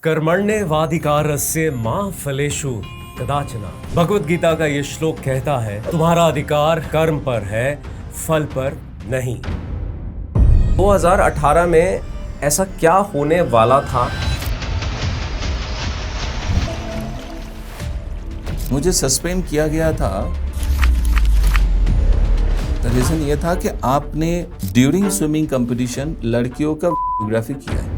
कर्मण्येवाधिकारस्य मा फलेषु कदाचन। भगवत गीता का ये श्लोक कहता है तुम्हारा अधिकार कर्म पर है, फल पर नहीं। 2018 में ऐसा क्या होने वाला था? मुझे सस्पेंड किया गया था। रीजन ये था कि आपने ड्यूरिंग स्विमिंग कंपटीशन लड़कियों का फोटोग्राफी किया है।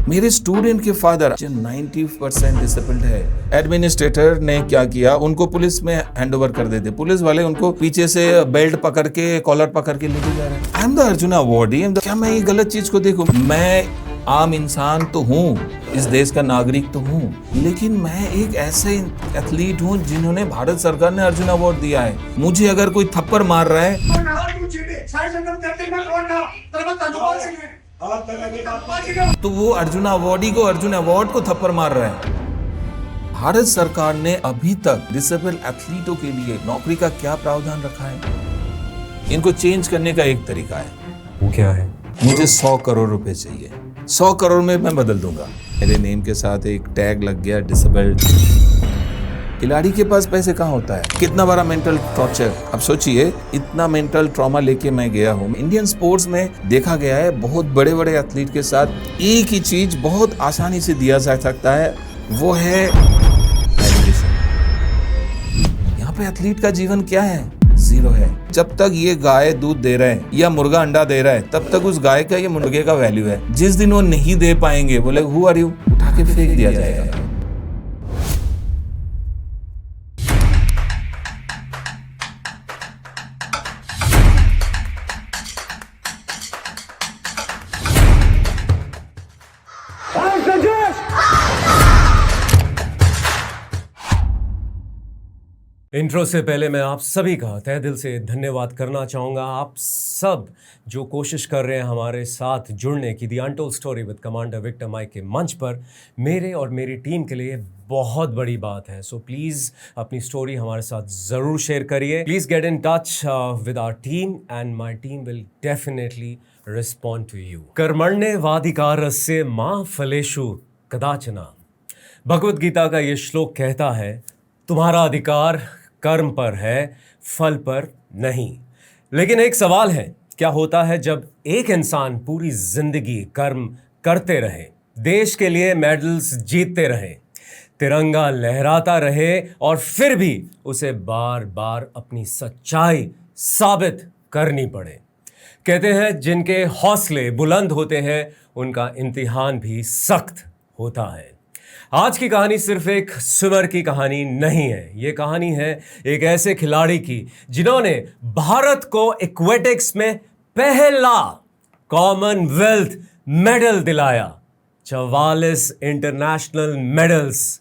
मेरे स्टूडेंट के फादर 90% डिसिप्लिन्ड है। एडमिनिस्ट्रेटर ने क्या किया, उनको पुलिस में हैंडओवर कर देते। पुलिस वाले उनको पीछे से बेल्ट पकड़ के, कॉलर पकड़ के लेके जा रहे हैं। I am the arjuna awardee. क्या मैं ये गलत चीज को देखूं? मैं आम इंसान तो हूँ, इस देश का नागरिक तो हूँ, लेकिन मैं एक ऐसे एथलीट हूँ जिन्होंने भारत सरकार ने अर्जुन अवार्ड दिया है। मुझे अगर कोई थप्पड़ मार रहा है तो वो अर्जुन अवार्डी को, अर्जुन अवार्ड को थप्पड़ मार रहा है। भारत सरकार ने अभी तक डिसेबल एथलीटों के लिए नौकरी का क्या प्रावधान रखा है? इनको चेंज करने का एक तरीका है। वो क्या है? मुझे 100 करोड़ रुपए चाहिए। 100 करोड़ में मैं बदल दूंगा। मेरे नेम के साथ एक टैग लग गया, डिसेबल्ड। खिलाड़ी के पास पैसे कहाँ होता है? कितना बड़ा मेंटल टॉर्चर। अब सोचिए, इतना मेंटल ट्रॉमा लेके मैं गया हूँ। इंडियन स्पोर्ट्स में देखा गया है, बहुत बड़े बड़े एथलीट के साथ एक ही चीज बहुत आसानी से दिया जा सकता है, वो है एजुकेशन। यहाँ पे एथलीट का जीवन क्या है? जीरो है। जब तक ये गाय दूध दे रहा है या मुर्गा अंडा दे रहा है, तब तक उस गाय का या मुर्गे का वैल्यू है। जिस दिन वो नहीं दे पाएंगे, बोले हु आर यू, उठा के फेंक दिया जाएगा। इंट्रो से पहले मैं आप सभी का तहे दिल से धन्यवाद करना चाहूँगा। आप सब जो कोशिश कर रहे हैं हमारे साथ जुड़ने की the untold story with commander Victor Mike के मंच पर, मेरे और मेरी टीम के लिए बहुत बड़ी बात है। सो प्लीज़ अपनी स्टोरी हमारे साथ ज़रूर शेयर करिए। Please get in touch with our team and my team will definitely respond to you. कर्मण्येवाधिकारस्य मा फलेषु कदाचन। भगवत गीता का ये श्लोक कहता है तुम्हारा अधिकार कर्म पर है, फल पर नहीं। लेकिन एक सवाल है, क्या होता है जब एक इंसान पूरी जिंदगी कर्म करते रहे, देश के लिए मेडल्स जीतते रहे, तिरंगा लहराता रहे और फिर भी उसे बार बार अपनी सच्चाई साबित करनी पड़े? कहते हैं जिनके हौसले बुलंद होते हैं उनका इम्तिहान भी सख्त होता है। आज की कहानी सिर्फ एक स्विमर की कहानी नहीं है। ये कहानी है एक ऐसे खिलाड़ी की जिन्होंने भारत को एक्वेटिक्स में पहला कॉमनवेल्थ मेडल दिलाया। 44 इंटरनेशनल मेडल्स,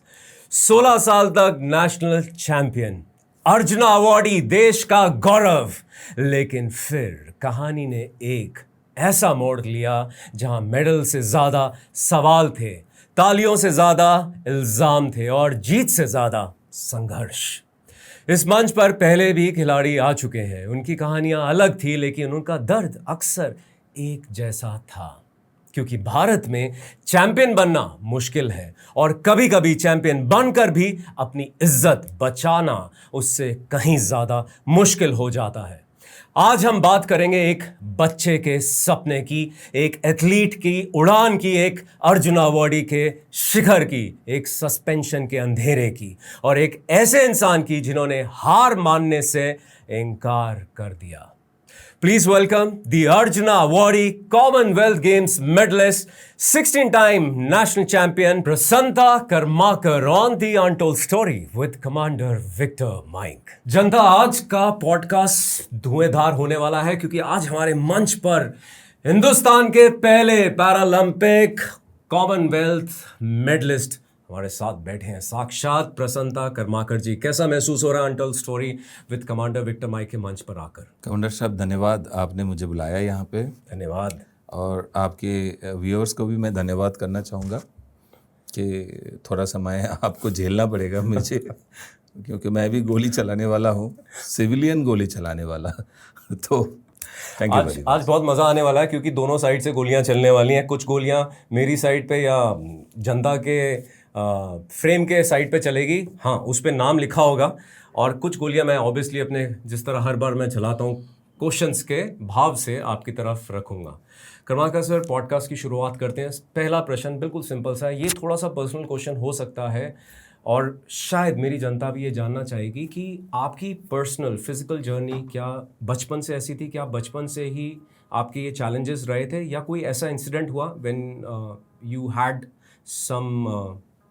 16 साल तक नेशनल चैंपियन, अर्जुन अवार्डी, देश का गौरव। लेकिन फिर कहानी ने एक ऐसा मोड़ लिया जहां मेडल से ज्यादा सवाल थे, तालियों से ज्यादा इल्जाम थे और जीत से ज्यादा संघर्ष। इस मंच पर पहले भी खिलाड़ी आ चुके हैं। उनकी कहानियां अलग थी, लेकिन उनका दर्द अक्सर एक जैसा था। क्योंकि भारत में चैंपियन बनना मुश्किल है और कभी कभी चैंपियन बनकर भी अपनी इज्जत बचाना उससे कहीं ज्यादा मुश्किल हो जाता है। आज हम बात करेंगे एक बच्चे के सपने की, एक एथलीट की उड़ान की, एक अर्जुन अवार्डी के शिखर की, एक सस्पेंशन के अंधेरे की और एक ऐसे इंसान की जिन्होंने हार मानने से इनकार कर दिया। Please welcome the Arjuna Awardee, Commonwealth Games medalist, 16-time national champion Prasanta Karmakar on the Untold Story with Commander Victor Mike. जनता, आज का पॉडकास्ट धुएंधार होने वाला है क्योंकि आज हमारे मंच पर हिंदुस्तान के पहले पैरालंपिक कॉमनवेल्थ मेडलिस्ट हमारे साथ बैठे हैं, साक्षात प्रसन्नता कर्माकर जी। कैसा महसूस हो रहा है untold story with commander Victor Mike के मंच पर आकर? कमांडर साहब, धन्यवाद, आपने मुझे बुलाया यहाँ पे। धन्यवाद। और आपके व्यूअर्स को भी मैं धन्यवाद करना चाहूँगा कि थोड़ा समय आपको झेलना पड़ेगा मुझे क्योंकि मैं भी गोली चलाने वाला हूँ, सिविलियन गोली चलाने वाला तो थैंक यू आज वेरी आज बहुत मज़ा आने वाला है क्योंकि दोनों साइड से गोलियां चलने वाली हैं। कुछ गोलियां मेरी साइड पे या जनता के फ्रेम के साइड पे चलेगी, हाँ उस पे नाम लिखा होगा, और कुछ गोलियां मैं ऑब्वियसली अपने जिस तरह हर बार मैं चलाता हूँ क्वेश्चंस के भाव से आपकी तरफ रखूंगा। कर्माकर सर, पॉडकास्ट की शुरुआत करते हैं। पहला प्रश्न बिल्कुल सिंपल सा है, ये थोड़ा सा पर्सनल क्वेश्चन हो सकता है और शायद मेरी जनता भी ये जानना चाहेगी कि आपकी पर्सनल फिजिकल जर्नी क्या बचपन से ऐसी थी? क्या बचपन से ही आपके ये चैलेंजेस रहे थे, या कोई ऐसा इंसिडेंट हुआ when you had some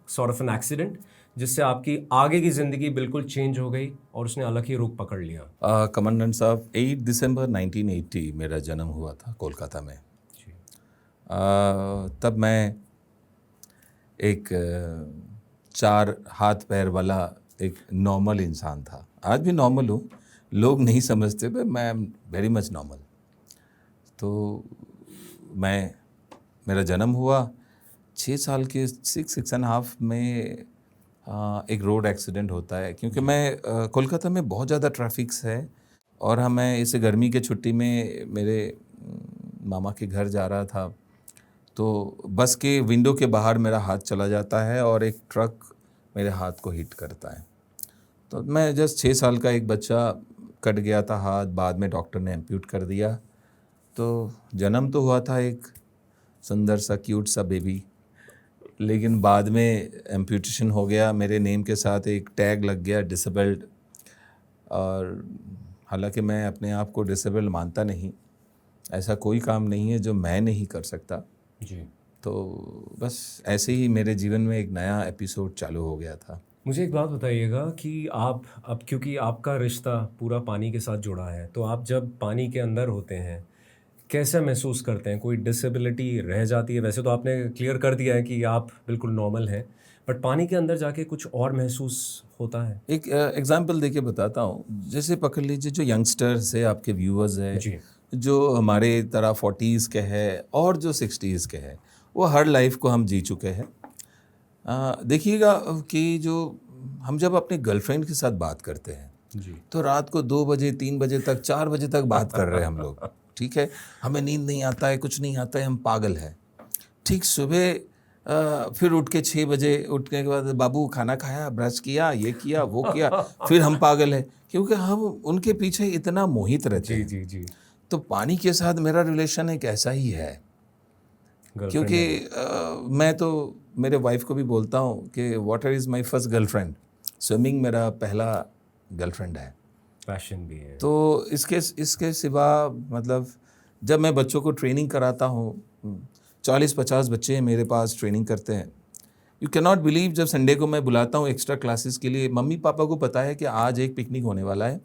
sort of an accident जिससे आपकी आगे की ज़िंदगी बिल्कुल चेंज हो गई और उसने अलग ही रुख पकड़ लिया? कमांडेंट साहब, 8 दिसंबर 1980 मेरा जन्म हुआ था कोलकाता में। तब मैं एक 4 हाथ पैर वाला एक नॉर्मल इंसान था। आज भी नॉर्मल हूँ, लोग नहीं समझते पर मैं एम वेरी मच नॉर्मल। तो मेरा जन्म हुआ 6 साल के 6.5 में एक रोड एक्सीडेंट होता है, क्योंकि मैं कोलकाता में बहुत ज़्यादा ट्रैफिक्स है और मैं इसे गर्मी के छुट्टी में मेरे मामा के घर जा रहा था, तो बस के विंडो के बाहर मेरा हाथ चला जाता है और एक ट्रक मेरे हाथ को हिट करता है। तो मैं जस्ट 6 साल का एक बच्चा, कट गया था हाथ, बाद में डॉक्टर ने एम्प्यूट कर दिया। तो जन्म तो हुआ था एक सुंदर सा क्यूट सा बेबी, लेकिन बाद में एम्प्यूटेशन हो गया, मेरे नेम के साथ एक टैग लग गया डिसेबल्ड। और हालांकि मैं अपने आप को डिसेबल्ड मानता नहीं, ऐसा कोई काम नहीं है जो मैं नहीं कर सकता जी। तो बस ऐसे ही मेरे जीवन में एक नया एपिसोड चालू हो गया था। मुझे एक बात बताइएगा कि आप अब, क्योंकि आपका रिश्ता पूरा पानी के साथ जुड़ा है, तो आप जब पानी के अंदर होते हैं कैसे महसूस करते हैं? कोई डिसेबिलिटी रह जाती है? वैसे तो आपने क्लियर कर दिया है कि आप बिल्कुल नॉर्मल हैं, बट पानी के अंदर जाके कुछ और महसूस होता है? एक एग्जांपल देके बताता हूँ। जैसे पकड़ लीजिए, जो यंगस्टर्स है, आपके व्यूअर्स है, जी। जो हमारे तरह 40s के हैं और जो 60s के हैं, वो हर लाइफ को हम जी चुके हैं। देखिएगा कि जो हम जब अपने गर्लफ्रेंड के साथ बात करते हैं जी। तो रात को 2 बजे 3 बजे तक 4 बजे तक बात कर रहे हैं हम लोग, ठीक है, हमें नींद नहीं आता है, कुछ नहीं आता है, हम पागल हैं। ठीक सुबह फिर उठ के 6 बजे उठने के बाद बाबू खाना खाया, ब्रश किया, ये किया, वो किया, फिर हम पागल हैं, क्योंकि हम उनके पीछे इतना मोहित रहते हैं। जी जी। तो पानी के साथ मेरा रिलेशन एक ऐसा ही है, क्योंकि मैं तो मेरे वाइफ को भी बोलता हूँ कि water is my first girlfriend, swimming मेरा पहला गर्लफ्रेंड है, पैशन भी है। तो इसके सिवा मतलब जब मैं बच्चों को ट्रेनिंग कराता हूँ, 40-50 बच्चे हैं मेरे पास, ट्रेनिंग करते हैं। यू कैन नॉट बिलीव, जब संडे को मैं बुलाता हूँ एक्स्ट्रा क्लासेस के लिए, मम्मी पापा को पता है कि आज एक पिकनिक होने वाला है,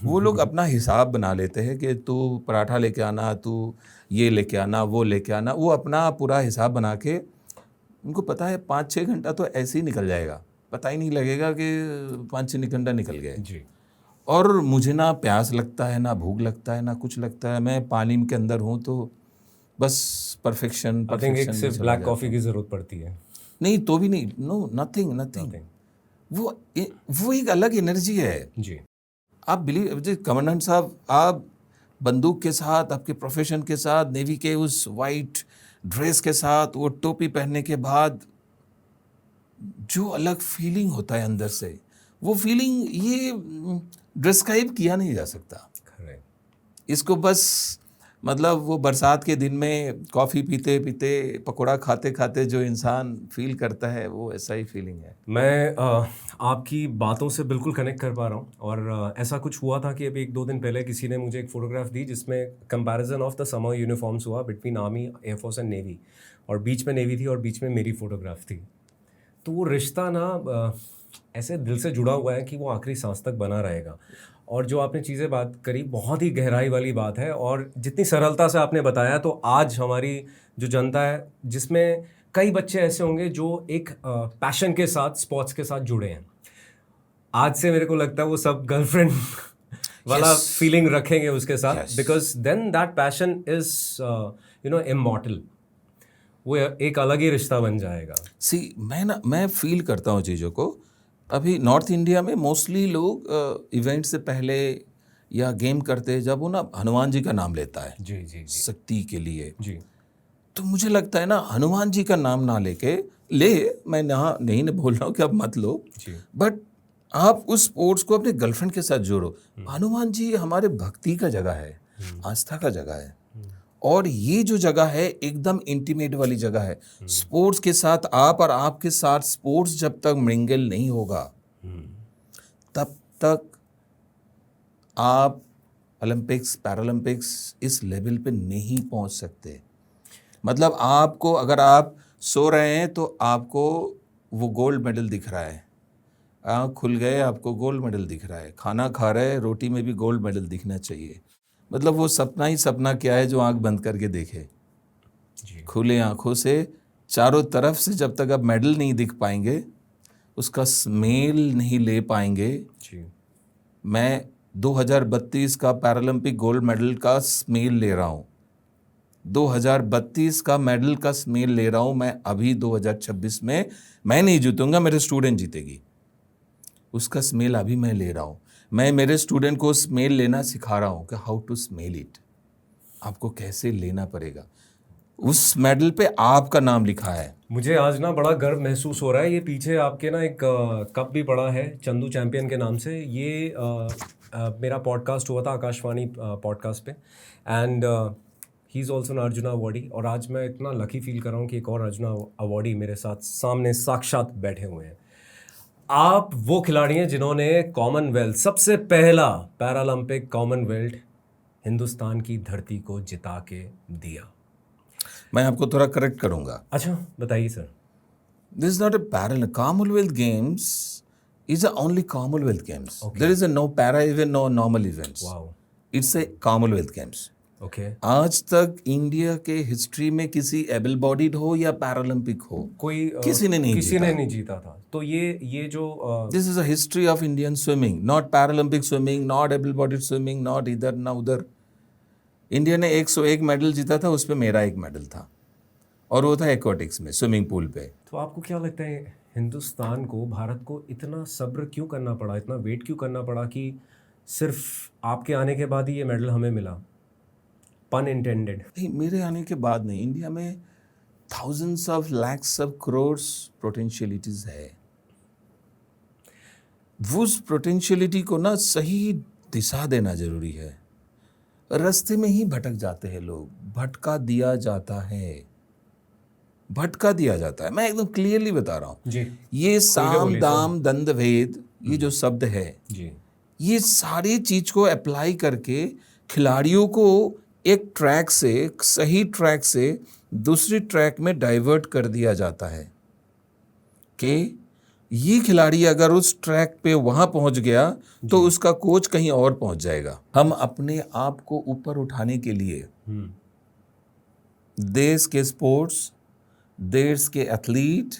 वो लोग अपना हिसाब बना लेते हैं कि तू पराठा लेके आना, तू ये लेके आना, वो लेके आना, वो अपना पूरा हिसाब बना के, उनको पता है 5-6 घंटा तो ऐसे ही निकल जाएगा, पता ही नहीं लगेगा कि 5-6 घंटा निकल गए। जी। और मुझे ना प्यास लगता है, ना भूख लगता है, ना कुछ लगता है, मैं पानी के अंदर हूँ तो बस परफेक्शन आई थिंक एक में सिर्फ चला ब्लैक जाता कॉफ़ी हूँ। की ज़रूरत पड़ती है। नहीं तो भी नहीं, नो नथिंग। वो एक अलग एनर्जी है। जी। आप बिलीव, कमांडेंट साहब, आप बंदूक के साथ, आपके प्रोफेशन के साथ, नेवी के उस वाइट ड्रेस के साथ, वो टोपी पहनने के बाद जो अलग फीलिंग होता है अंदर से, वो फीलिंग ये डिस्क्राइब किया नहीं जा सकता। इसको बस मतलब वो बरसात के दिन में कॉफ़ी पीते पीते, पकौड़ा खाते खाते जो इंसान फील करता है, वो ऐसा ही फीलिंग है। मैं आपकी बातों से बिल्कुल कनेक्ट कर पा रहा हूँ, और ऐसा कुछ हुआ था कि अभी 1-2 दिन पहले किसी ने मुझे एक फ़ोटोग्राफ दी जिसमें comparison of the summer uniforms हुआ between army, air force and navy, और बीच में नेवी थी और बीच में मेरी फ़ोटोग्राफ थी। तो वो रिश्ता ना ऐसे दिल से जुड़ा हुआ है कि वो आखिरी सांस तक बना रहेगा। और जो आपने चीज़ें बात करी बहुत ही गहराई वाली बात है, और जितनी सरलता से आपने बताया, तो आज हमारी जो जनता है, जिसमें कई बच्चे ऐसे होंगे जो एक पैशन के साथ, स्पोर्ट्स के साथ जुड़े हैं, आज से मेरे को लगता है वो सब गर्लफ्रेंड वाला फीलिंग रखेंगे उसके साथ, because then that passion is immortal. वो एक अलग ही रिश्ता बन जाएगा। मैं फील करता हूँ चीज़ों को। अभी नॉर्थ इंडिया में मोस्टली लोग इवेंट से पहले या गेम करते हैं जब वो ना हनुमान जी का नाम लेता है जी जी जी शक्ति के लिए, जी तो मुझे लगता है ना हनुमान जी का नाम ना लेके मैं यहाँ नहीं बोल रहा हूँ कि आप मत लो, जी बट आप उस स्पोर्ट्स को अपने गर्लफ्रेंड के साथ जोड़ो। हनुमान जी हमारे भक्ति का जगह है, आस्था का जगह है, और ये जो जगह है एकदम इंटीमेट वाली जगह है। स्पोर्ट्स के साथ आप और आपके साथ स्पोर्ट्स जब तक मिंगल नहीं होगा तब तक आप ओलंपिक्स पैरालंपिक्स इस लेवल पे नहीं पहुंच सकते। मतलब आपको अगर आप सो रहे हैं तो आपको वो गोल्ड मेडल दिख रहा है, आँख खुल गए आपको गोल्ड मेडल दिख रहा है, खाना खा रहे रोटी में भी गोल्ड मेडल दिखना चाहिए। मतलब वो सपना ही सपना क्या है जो आँख बंद करके देखे, जी खुले आँखों से चारों तरफ से जब तक आप मेडल नहीं दिख पाएंगे, उसका स्मेल नहीं ले पाएंगे। जी मैं 2032 का पैरालंपिक गोल्ड मेडल का स्मेल ले रहा हूँ, 2032 का मेडल का स्मेल ले रहा हूँ मैं अभी 2026 में। मैं नहीं जीतूंगा, मेरे स्टूडेंट जीतेगी, उसका स्मेल अभी मैं ले रहा हूँ। मैं मेरे स्टूडेंट को स्मेल लेना सिखा रहा हूँ कि हाउ टू स्मेल इट, आपको कैसे लेना पड़ेगा। उस मेडल पे आपका नाम लिखा है। मुझे आज ना बड़ा गर्व महसूस हो रहा है। ये पीछे आपके ना एक कप भी पड़ा है चंदू चैंपियन के नाम से। ये मेरा पॉडकास्ट हुआ था आकाशवाणी पॉडकास्ट पे, and he is also an arjuna awardee. और आज मैं इतना लकी फील कर रहा हूँ कि एक और अर्जुना अवॉर्डी मेरे साथ सामने साक्षात बैठे हुए हैं। आप वो खिलाड़ी हैं जिन्होंने कॉमनवेल्थ, सबसे पहला पैरालंपिक कॉमनवेल्थ हिंदुस्तान की धरती को जिता के दिया। मैं आपको थोड़ा करेक्ट करूंगा। अच्छा बताइए sir. This is not a para Commonwealth Games is a only Commonwealth Games. There is a no para event, no normal events. Wow. It's a Commonwealth Games. Okay. आज तक इंडिया के हिस्ट्री में किसी able bodied हो या Paralympic हो, कोई किसी ने नहीं जीता था। तो ये जो this is a history of Indian swimming, not Paralympic swimming, not able bodied swimming, not इधर ना उधर। इंडिया ने 101 मेडल जीता था, उसमें मेरा एक मेडल था, और वो था एक्वाटिक्स में, स्विमिंग पूल पे। तो आपको क्या लगता है हिंदुस्तान को, भारत को इतना सब्र क्यों करना पड़ा, इतना वेट क्यों करना पड़ा कि सिर्फ आपके आने के बाद ही ये मेडल हमें मिला? पन इंटेंडेड। नहीं, मेरे आने के बाद नहीं, इंडिया में thousands of lakhs of crores potentialities है। उस पोटेंशियलिटी को ना सही दिशा देना जरूरी है। रास्ते में ही भटक जाते हैं लोग, भटका दिया जाता है, भटका दिया जाता है। मैं एकदम क्लियरली बता रहा हूँ जी। ये साम दाम दंड भेद, ये जो शब्द है जी। ये सारी चीज को अप्लाई करके खिलाड़ियों को एक ट्रैक से, सही ट्रैक से दूसरी ट्रैक में डाइवर्ट कर दिया जाता है कि ये खिलाड़ी अगर उस ट्रैक पे वहां पहुंच गया तो उसका कोच कहीं और पहुंच जाएगा। हम अपने आप को ऊपर उठाने के लिए देश के स्पोर्ट्स, देश के एथलीट,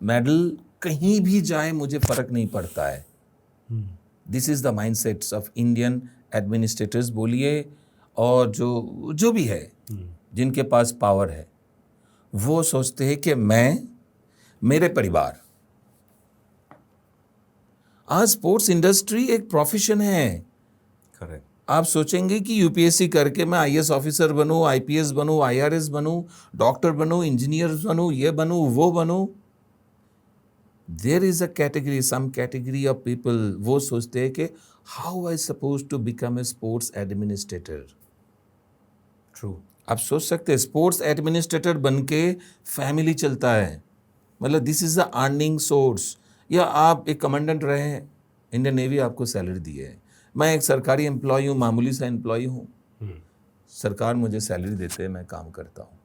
मेडल कहीं भी जाए मुझे फर्क नहीं पड़ता है। This is the mindsets of Indian administrators बोलिए, और जो भी है, जिनके पास पावर है, वो सोचते हैं कि मैं, मेरे परिवार। आज स्पोर्ट्स इंडस्ट्री एक प्रोफेशन है। करेक्ट। आप सोचेंगे कि यूपीएससी करके मैं आईएएस ऑफिसर बनूं, आईपीएस बनूं, आईआरएस बनूं, डॉक्टर बनूं, इंजीनियर बनूं, ये बनूं, वो बनूं। There is a category, some category of people, वो सोचते हैं कि how I suppose to become a sports administrator. True. आप सोच सकते हैं स्पोर्ट्स एडमिनिस्ट्रेटर बन के फैमिली चलता है, मतलब this is the earning source. या आप एक कमांडेंट रहे हैं, इंडियन नेवी आपको सैलरी दी है। मैं एक सरकारी एम्प्लॉय हूँ, मामूली सा एम्प्लॉय हूँ, सरकार मुझे सैलरी देते हैं, मैं काम करता हूँ,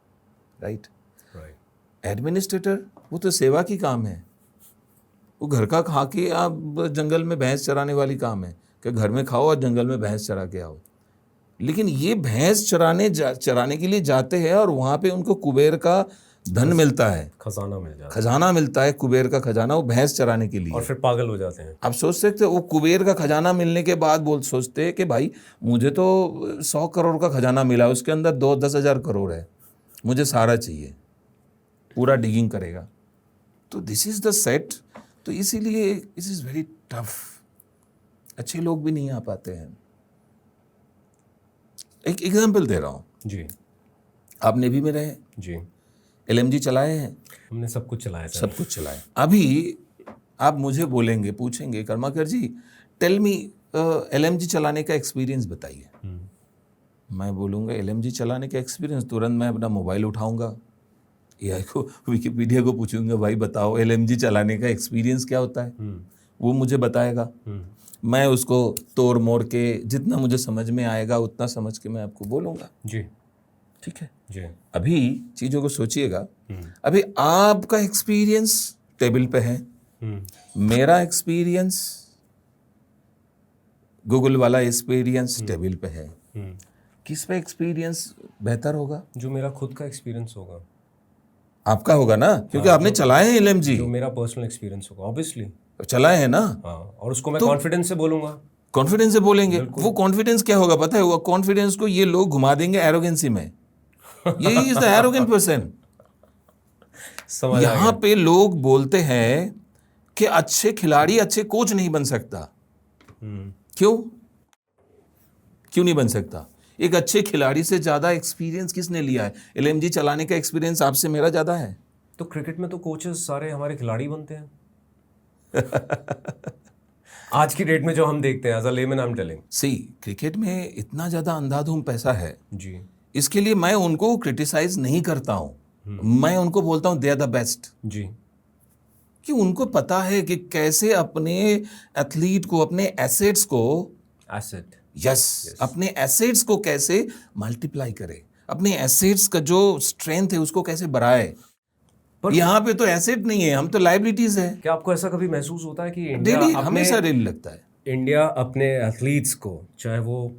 राइट। एडमिनिस्ट्रेटर वो तो सेवा की काम है, वो घर का खा के आप जंगल में भैंस चराने वाली काम है कि घर में खाओ और जंगल में भैंस चरा के आओ। लेकिन ये भैंस चराने के लिए जाते हैं और वहाँ पे उनको कुबेर का धन मिलता है, खजाना मिल जाता है, खजाना मिलता है, कुबेर का खजाना, वो भैंस चराने के लिए। और फिर पागल हो जाते हैं। आप सोच सकते हो वो कुबेर का खजाना मिलने के बाद सोचते हैं कि भाई मुझे तो 100 करोड़ का खजाना मिला, उसके अंदर 10,000 करोड़ है, मुझे सारा चाहिए, पूरा डिगिंग करेगा। तो दिस इज द सेट। तो इसीलिए दिस इज वेरी टफ। अच्छे लोग भी नहीं आ पाते हैं। एक एग्जाम्पल दे रहा हूँ, जी आप नेवी में रहे, जी, LMG चलाए हैं, हमने सब कुछ चलाया सर। सब कुछ चलाए। अभी आप मुझे बोलेंगे, पूछेंगे कर्माकर जी टेल मी LMG चलाने का एक्सपीरियंस बताइए। मैं बोलूँगा LMG चलाने का एक्सपीरियंस, तुरंत मैं अपना मोबाइल उठाऊंगा, AI को, विकिपीडिया को पूछूंगा भाई बताओ LMG चलाने का एक्सपीरियंस क्या होता है, वो मुझे बताएगा। मैं उसको तोड़ मोड़ के जितना मुझे समझ में आएगा उतना समझ के मैं आपको बोलूँगा। जी ठीक है, जी, अभी चीज़ों को सोचिएगा। अभी आपका एक्सपीरियंस टेबल पे है, मेरा एक्सपीरियंस, गूगल वाला एक्सपीरियंस टेबल पे है। किस पे एक्सपीरियंस बेहतर होगा? जो मेरा खुद का एक्सपीरियंस होगा, आपका होगा ना, क्योंकि आपने चलाए हैं LMG, जो मेरा पर्सनल एक्सपीरियंस होगा ऑब्वियसली। चलाए हैं ना, हाँ, और उसको मैं कॉन्फिडेंस से बोलूंगा। कॉन्फिडेंस से बोलेंगे। वो कॉन्फिडेंस क्या होगा पता है? वो कॉन्फिडेंस को ये लोग घुमा देंगे एरोगेंसी में। ये इज द एरोगेंट पर्सन। समझ आ यहाँ पे लोग बोलते हैं कि अच्छे खिलाड़ी अच्छे कोच नहीं बन सकता। क्यों नहीं बन सकता? एक अच्छे खिलाड़ी से ज्यादा एक्सपीरियंस किसने लिया है? LMG चलाने का एक्सपीरियंस आपसे मेरा ज्यादा है। तो क्रिकेट में तो कोचेस सारे हमारे खिलाड़ी बनते हैं। आज की डेट में जो हम देखते हैं, as a layman I am telling. See, cricket में इतना ज्यादा अंधाधुंध पैसा है जी इसके लिए मैं उनको क्रिटिसाइज नहीं करता हूं। मैं उनको बोलता हूं दे आर द बेस्ट, जी, कि उनको पता है कि कैसे अपने एथलीट को, अपने एसेट्स को, एसेट, अपने एसेट्स को कैसे मल्टीप्लाई करे, अपने एसेट्स का जो स्ट्रेंथ है उसको कैसे बढ़ाए। पर यहाँ पे तो एसेट नहीं है, हम तो लाइबिलिटीज है। क्या आपको ऐसा कभी महसूस होता है कि इंडिया डेली अपने हमेशा डेली लगता है। इंडिया अपने एथलीट्स को, चाहे वो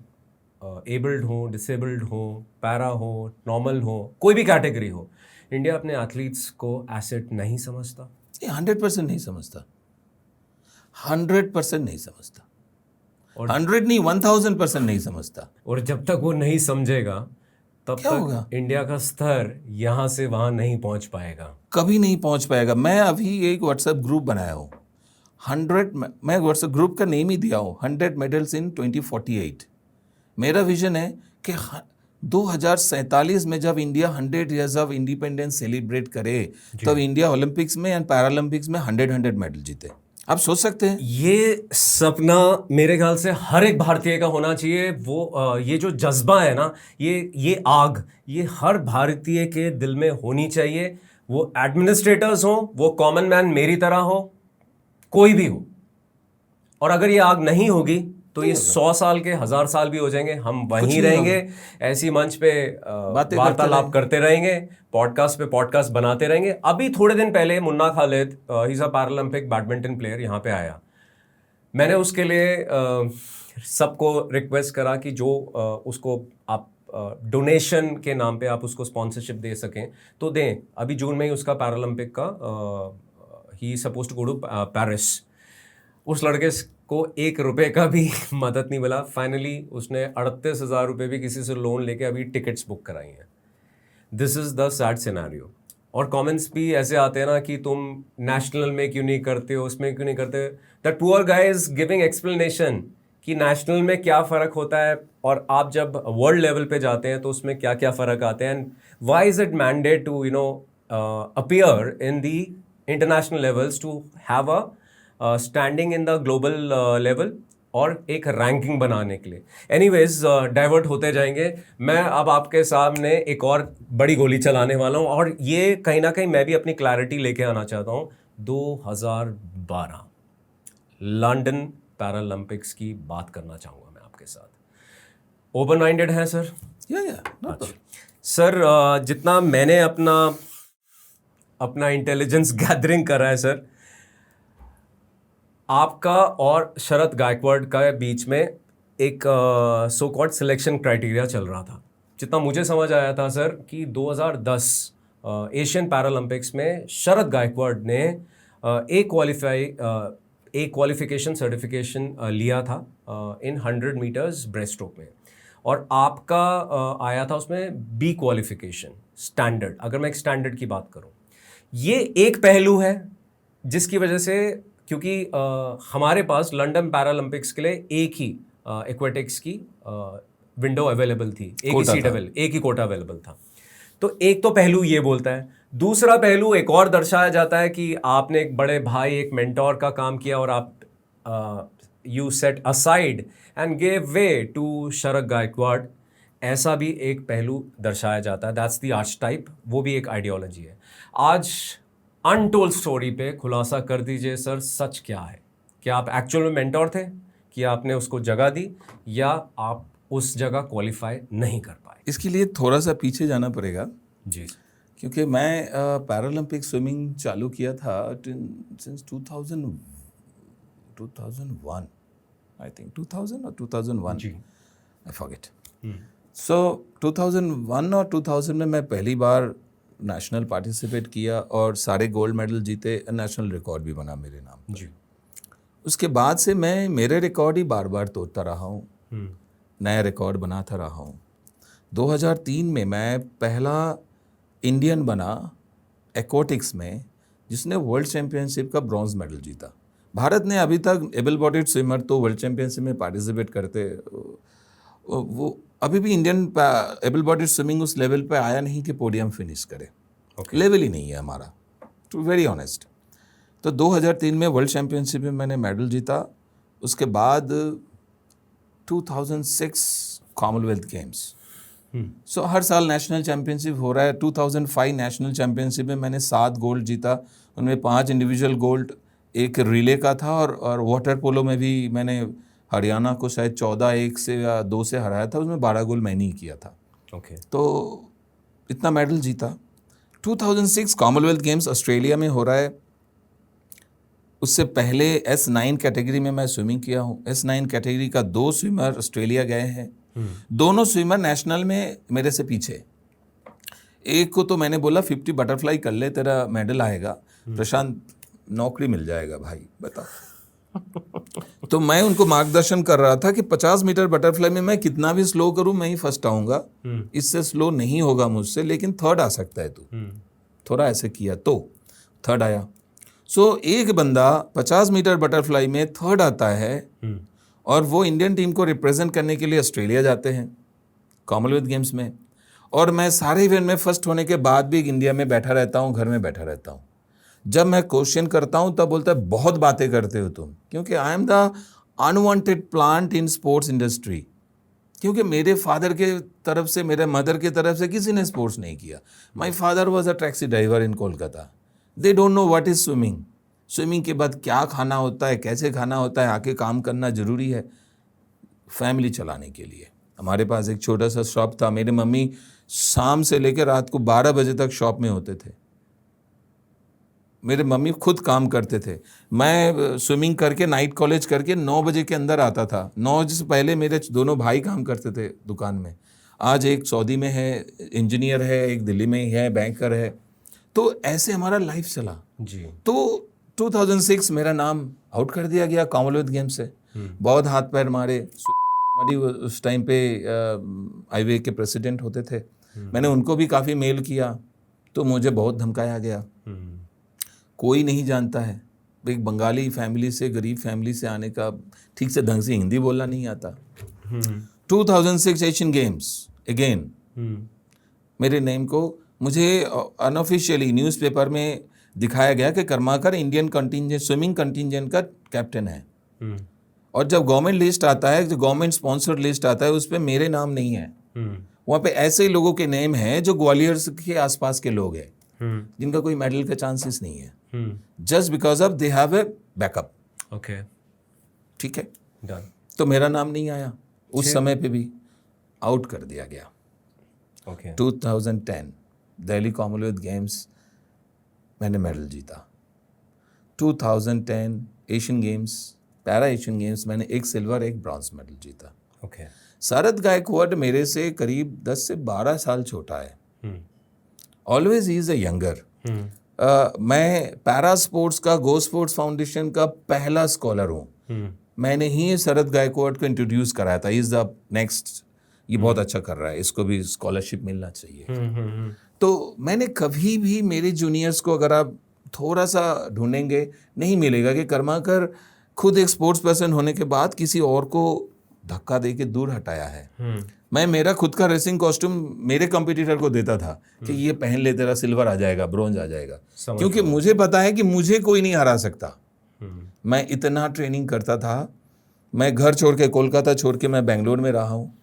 एबल्ड हो, डिसेबल्ड हो, पैरा हो, नॉर्मल हो, कोई भी कैटेगरी हो, इंडिया अपने एथलीट्स को एसेट नहीं समझता? 100% नहीं समझता, 100% नहीं समझता, 100 नहीं 1000% नहीं समझता। और जब तक वो नहीं समझेगा तब क्या तक होगा? इंडिया का स्तर यहाँ से वहाँ नहीं पहुँच पाएगा। कभी नहीं पहुंच पाएगा। मैं अभी एक व्हाट्सएप ग्रुप बनाया हूँ, 100, मैं व्हाट्सएप ग्रुप का नेम ही दिया हूँ 100 मेडल्स इन 2048। मेरा विजन है कि 2047 में जब India 100 years of independence celebrate करे, तब इंडिया ओलंपिक्स में एंड पैरालंपिक्स में 100 मेडल जीते। आप सोच सकते हैं? ये सपना मेरे ख्याल से हर एक भारतीय का होना चाहिए। वो ये जो जज्बा है ना, ये आग, ये हर भारतीय के दिल में होनी चाहिए। वो एडमिनिस्ट्रेटर्स हो, वो कॉमन मैन मेरी तरह हो, कोई भी हो। और अगर ये आग नहीं होगी तो ये 100 साल के 1000 साल भी हो जाएंगे, हम वहीं रहेंगे, ऐसी मंच पे वार्तालाप करते रहेंगे, पॉडकास्ट पे पॉडकास्ट बनाते रहेंगे। अभी थोड़े दिन पहले Munna Khalid, he is a Paralympic badminton player, यहाँ पे आया। मैंने उसके लिए सबको रिक्वेस्ट करा कि जो उसको आप डोनेशन के नाम पे आप उसको स्पॉन्सरशिप दे सकें तो दें। अभी जून में ही उसका पैरालंपिक का ही supposed to go to Paris. उस लड़के को 1 रुपए का भी मदद नहीं मिला। फाइनली उसने 38,000 रुपये भी किसी से लोन लेके अभी टिकट्स बुक कराई हैं। This is the sad scenario. और कमेंट्स भी ऐसे आते हैं ना कि तुम नेशनल में क्यों नहीं करते हो, उसमें क्यों नहीं करते। That poor guy is giving explanation कि नेशनल में क्या फ़र्क होता है और आप जब वर्ल्ड लेवल पे जाते हैं तो उसमें क्या क्या फ़र्क आते हैं, and why is it mandate to appear in the international levels to have a standing in the global level और एक रैंकिंग बनाने के लिए। एनीवेज, डाइवर्ट होते जाएंगे। मैं अब आपके सामने एक और बड़ी गोली चलाने वाला हूँ और ये कहीं ना कहीं मैं भी अपनी क्लैरिटी लेके आना चाहता हूँ। 2012 लंदन पैरालंपिक्स की बात करना चाहूँगा मैं आपके साथ। ओपन माइंडेड हैं सर? या सर, जितना मैंने अपना इंटेलिजेंस गैदरिंग करा है सर, आपका और शरद गायकवाड़ का बीच में एक सो कॉल्ड सिलेक्शन क्राइटेरिया चल रहा था। जितना मुझे समझ आया था सर कि 2010 एशियन पैरालंपिक्स में शरद गायकवाड़ ने एक क्वालिफिकेशन सर्टिफिकेशन लिया था इन 100 मीटर्स ब्रेस्ट स्ट्रोक में, और आपका आया था उसमें बी क्वालिफिकेशन स्टैंडर्ड। अगर मैं एक स्टैंडर्ड की बात करूं, ये एक पहलू है जिसकी वजह से, क्योंकि हमारे पास लंदन पैरालंपिक्स के लिए एक ही एक्वेटिक्स की विंडो अवेलेबल थी, एक ही कोटा सीट था। एक ही कोटा अवेलेबल था। तो एक तो पहलू ये बोलता है, दूसरा पहलू एक और दर्शाया जाता है कि आपने एक बड़े भाई, एक मेंटोर का काम किया और आप you set aside and gave way to Sharad Gaikwad. ऐसा भी एक पहलू दर्शाया जाता है, दैट्स द आर्चटाइप, वो भी एक आइडियोलॉजी है। आज अनटोल्ड स्टोरी पे खुलासा कर दीजिए सर, सच क्या है? क्या आप एक्चुअल में मेंटोर थे, कि आपने उसको जगह दी, या आप उस जगह क्वालिफाई नहीं कर पाए? इसके लिए थोड़ा सा पीछे जाना पड़ेगा, जी। क्योंकि मैं पैरालंपिक स्विमिंग चालू किया था सिंस 2001 आई थिंक, 2000 और 2001, जी। I forget. सो 2001 और 2000 में मैं पहली बार नेशनल पार्टिसिपेट किया और सारे गोल्ड मेडल जीते, नेशनल रिकॉर्ड भी बना मेरे नाम। जी। उसके बाद से मैं मेरे रिकॉर्ड ही बार बार तोड़ता रहा हूँ, नया रिकॉर्ड बनाता रहा हूँ। 2003 में मैं पहला इंडियन बना एक्वाटिक्स में जिसने वर्ल्ड चैम्पियनशिप का ब्रॉन्ज मेडल जीता। भारत ने अभी तक एबल बॉडीड स्विमर तो वर्ल्ड चैम्पियनशिप में पार्टिसिपेट करते, वो अभी भी इंडियन एबल बॉडीड स्विमिंग उस लेवल पे आया नहीं कि पोडियम फिनिश करे। लेवल ही नहीं है हमारा, टू वेरी ऑनेस्ट। तो 2003 में वर्ल्ड चैम्पियनशिप में मैंने मेडल जीता। उसके बाद 2006 कॉमनवेल्थ गेम्स, सो हर साल नेशनल चैम्पियनशिप हो रहा है। 2005 नेशनल चैम्पियनशिप में मैंने 7 गोल्ड जीता, उनमें 5 इंडिविजुअल गोल्ड, एक रिले का था, और वाटर पोलो में भी मैंने हरियाणा को शायद 14-1 से या 2 से हराया था, उसमें 12 गोल्ड मैंने ही किया था। ओके। तो इतना मेडल जीता। 2006 कॉमनवेल्थ गेम्स ऑस्ट्रेलिया में हो रहा है। उससे पहले S9 कैटेगरी में मैं स्विमिंग किया हूँ। S9 कैटेगरी का 2 स्विमर ऑस्ट्रेलिया गए हैं, दोनों स्विमर नेशनल में मेरे से पीछे। एक को तो मैंने बोला 50 बटरफ्लाई कर ले, तेरा मेडल आएगा, प्रशांत नौकरी मिल जाएगा भाई, बताओ। तो मैं उनको मार्गदर्शन कर रहा था कि 50 मीटर बटरफ्लाई में मैं कितना भी स्लो करूं मैं ही फर्स्ट आऊंगा, इससे स्लो नहीं होगा मुझसे, लेकिन थर्ड आ सकता है तू। थोड़ा ऐसे किया तो थर्ड आया। सो एक बंदा 50 मीटर बटरफ्लाई में थर्ड आता है और वो इंडियन टीम को रिप्रेजेंट करने के लिए ऑस्ट्रेलिया जाते हैं कॉमनवेल्थ गेम्स में, और मैं सारे इवेंट में फर्स्ट होने के बाद भी इंडिया में बैठा रहता हूँ, घर में बैठा रहता हूँ। जब मैं क्वेश्चन करता हूँ तब बोलता है बहुत बातें करते हो तुम, क्योंकि I am the unwanted plant in sports industry. क्योंकि मेरे फादर के तरफ से, मेरे मदर के तरफ से किसी ने स्पोर्ट्स नहीं किया। My father was a taxi driver in Kolkata. They don't know what is swimming. Swimming के बाद क्या खाना होता है, कैसे खाना होता है, आके काम करना ज़रूरी है फैमिली चलाने के लिए। हमारे पास एक छोटा सा शॉप था। मेरी मम्मी शाम से लेकर रात को 12 बजे तक शॉप में होते थे। मेरे मम्मी खुद काम करते थे। मैं स्विमिंग करके, नाइट कॉलेज करके 9 बजे के अंदर आता था। 9 बजे से पहले मेरे दोनों भाई काम करते थे दुकान में। आज एक सऊदी में है, इंजीनियर है, एक दिल्ली में ही है, बैंकर है। तो ऐसे हमारा लाइफ चला जी। तो 2006 मेरा नाम आउट कर दिया गया कॉमनवेल्थ गेम से। बहुत हाथ पैर मारे। उस टाइम पे आईवे के प्रेसिडेंट होते थे। मैंने उनको भी काफ़ी मेल किया तो मुझे बहुत धमकाया गया। कोई नहीं जानता है, एक बंगाली फैमिली से, गरीब फैमिली से आने का, ठीक से ढंग से हिंदी बोलना नहीं आता। 2006 एशियन गेम्स अगेन मेरे नेम को मुझे अनऑफिशियली न्यूज़पेपर में दिखाया गया कि Karmakar Indian contingent, swimming contingent का कैप्टन है। और जब गवर्नमेंट लिस्ट आता है, जो गवर्नमेंट स्पॉन्सर्ड लिस्ट आता है, उस पर मेरे नाम नहीं है। वहाँ पे ऐसे लोगों के नेम हैं जो ग्वालियर के आसपास के लोग हैं, जिनका कोई मेडल का चांसेस नहीं है, just because of they have a backup. Okay, ठीक है, डन। तो मेरा नाम नहीं आया। उस समय पे भी आउट कर दिया गया। ओके। 2010 दिल्ली कॉमनवेल्थ गेम्स मैंने मेडल जीता। 2010 Asian games, para Asian games, मैंने एक सिल्वर एक ब्रॉन्ज मेडल जीता। ओके। शरद गायकवाड़ मेरे से करीब 10 से 12 साल छोटा है। Always he is a younger. मैं पैरा स्पोर्ट्स का, गो स्पोर्ट्स फाउंडेशन का पहला स्कॉलर हूँ। मैंने ही शरद गायकवाड़ को इंट्रोड्यूस कराया था। इज द नेक्स्ट, ये बहुत अच्छा कर रहा है, इसको भी स्कॉलरशिप मिलना चाहिए। तो मैंने कभी भी मेरे जूनियर्स को, अगर आप थोड़ा सा ढूंढेंगे, नहीं मिलेगा कि कर्माकर खुद एक स्पोर्ट्स पर्सन होने के बाद किसी और को धक्का दे के दूर हटाया है। मैं मेरा खुद का रेसिंग कॉस्ट्यूम मेरे कंपटीटर को देता था कि ये पहन ले, तेरा सिल्वर आ जाएगा, ब्रॉन्ज आ जाएगा, क्योंकि मुझे पता है कि मुझे कोई नहीं हरा सकता। मैं इतना ट्रेनिंग करता था। मैं घर छोड़ के, कोलकाता छोड़ के मैं बेंगलोर में रहा हूँ।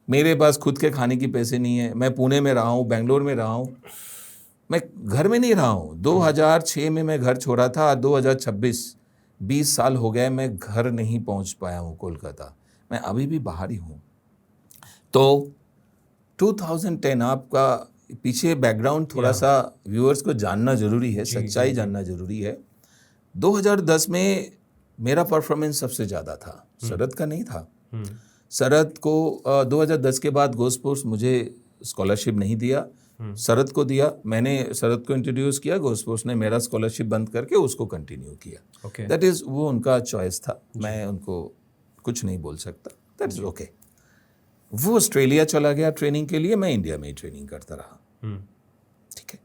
मेरे पास खुद के खाने की पैसे नहीं है। मैं पुणे में रहा हूँ, बेंगलोर में रहा हूँ, मैं घर में नहीं रहा हूँ। 2006 में मैं घर छोड़ा था, 2026 20 साल हो गए मैं घर नहीं पहुँच पाया हूँ कोलकाता। मैं अभी भी बाहर ही हूँ। तो 2010, आपका पीछे बैकग्राउंड थोड़ा सा व्यूअर्स को जानना जरूरी है, सच्चाई जानना जरूरी है। 2010 में मेरा परफॉर्मेंस सबसे ज़्यादा था, शरद का नहीं था। शरद को 2010 के बाद गोल्ड स्पोर्ट्स मुझे स्कॉलरशिप नहीं दिया, शरद को दिया। मैंने शरद को इंट्रोड्यूस किया, गोल्ड स्पोर्ट्स ने मेरा स्कॉलरशिप बंद करके उसको कंटिन्यू किया। दैट इज़, वो उनका चॉइस था, मैं उनको कुछ नहीं बोल सकता। That is okay. वो ऑस्ट्रेलिया चला गया ट्रेनिंग के लिए, मैं इंडिया में ही ट्रेनिंग करता रहा। ठीक है।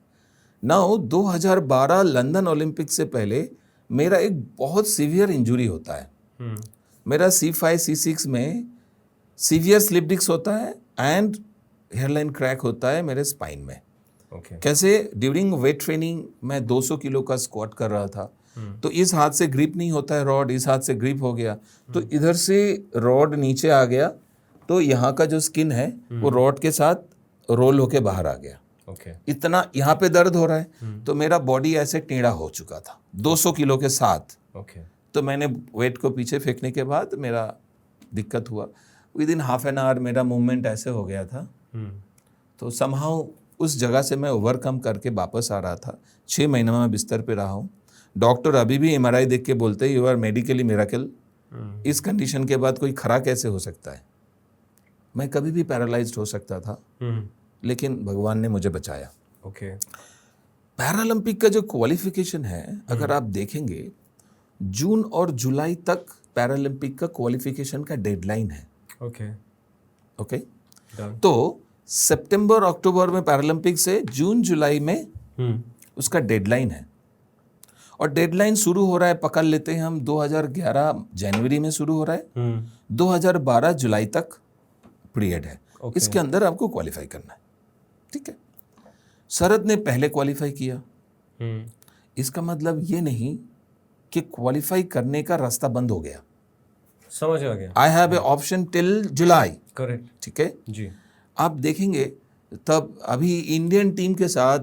नाउ 2012 लंदन ओलंपिक से पहले मेरा एक बहुत सीवियर इंजुरी होता है। मेरा C5 C6 में सीवियर स्लिप डिस्क होता है एंड हेयरलाइन क्रैक होता है मेरे स्पाइन में। कैसे? ड्यूरिंग वेट ट्रेनिंग मैं 200 किलो का स्क्वाट कर रहा था, तो इस हाथ से ग्रिप नहीं होता है रॉड, इस हाथ से ग्रिप हो गया, तो इधर से रॉड नीचे आ गया, तो यहाँ का जो स्किन है वो रॉड के साथ रोल होके बाहर आ गया। इतना यहाँ पे दर्द हो रहा है, तो मेरा बॉडी ऐसे टेढ़ा हो चुका था 200 किलो के साथ। तो मैंने वेट को पीछे फेंकने के बाद मेरा दिक्कत हुआ। With in half an hour मेरा मूवमेंट ऐसे हो गया था। तो समहाउ उस जगह से मैं ओवरकम करके वापस आ रहा था। 6 महीना मैं बिस्तर पे रहा हूँ। डॉक्टर अभी भी MRI देख के बोलते हैं यू आर मेडिकली मिरेकल। इस कंडीशन के बाद कोई खड़ा कैसे हो सकता है? मैं कभी भी पैरालाइज्ड हो सकता था, लेकिन भगवान ने मुझे बचाया। पैरालंपिक का जो क्वालिफिकेशन है, अगर आप देखेंगे जून और जुलाई तक पैरालंपिक का क्वालिफिकेशन का डेडलाइन है। ओके। तो सितंबर अक्टूबर में पैरालंपिक से जून जुलाई में उसका डेडलाइन है, और डेडलाइन शुरू हो रहा है, पकड़ लेते हैं हम 2011 जनवरी में शुरू हो रहा है, 2012 जुलाई तक पीरियड है। इसके अंदर आपको क्वालिफाई करना है। ठीक है। शरद ने पहले क्वालिफाई किया। इसका मतलब ये नहीं कि क्वालिफाई करने का रास्ता बंद हो गया। समझ आ गया। I have A option till July. Correct. ठीक है जी। आप देखेंगे तब अभी इंडियन टीम के साथ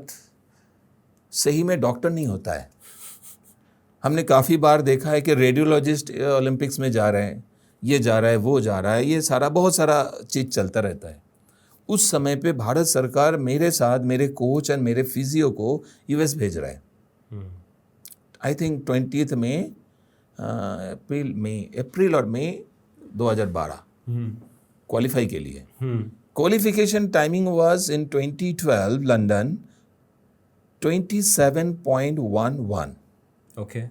सही में डॉक्टर नहीं होता है। हमने काफ़ी बार देखा है कि रेडियोलॉजिस्ट ओलंपिक्स में जा रहे हैं, ये जा रहा है, वो जा रहा है, ये सारा बहुत सारा चीज़ चलता रहता है। उस समय पे भारत सरकार मेरे साथ, मेरे कोच एंड मेरे फिजियो को US भेज रहा है। आई थिंक 20 में अप्रैल और मई 2012 क्वालिफाई के लिए। Qualification timing was in 2012 London 27.11। Okay.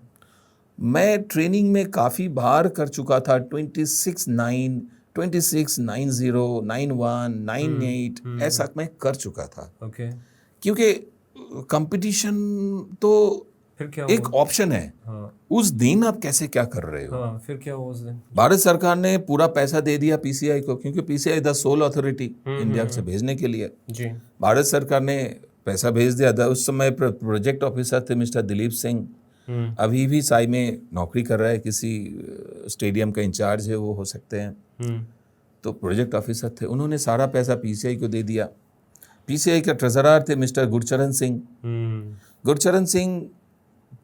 मैं ट्रेनिंग में काफ़ी बार कर चुका था 26.9, 26.90, 91, 98 ऐसा मैं कर चुका था। ओके। क्योंकि कंपटीशन तो फिर क्या एक हुआ? ऑप्शन है। हाँ। उस दिन आप कैसे क्या कर रहे हो? हाँ, फिर क्या हुआ उस दिन? भारत सरकार ने पूरा पैसा दे दिया PCI को, क्योंकि PCI the soul authority India से भेजने के लिए। जी। भारत सरकार ने पैसा भेज दिया था। उस समय प्रोजेक्ट ऑफिसर थे मिस्टर दिलीप सिंह, अभी भी साई में नौकरी कर रहा है, किसी स्टेडियम का इंचार्ज है वो हो सकते हैं। तो प्रोजेक्ट ऑफिसर थे, उन्होंने सारा पैसा PCI को दे दिया। PCI के ट्रेजरर थे मिस्टर गुरचरण सिंह। गुरचरण सिंह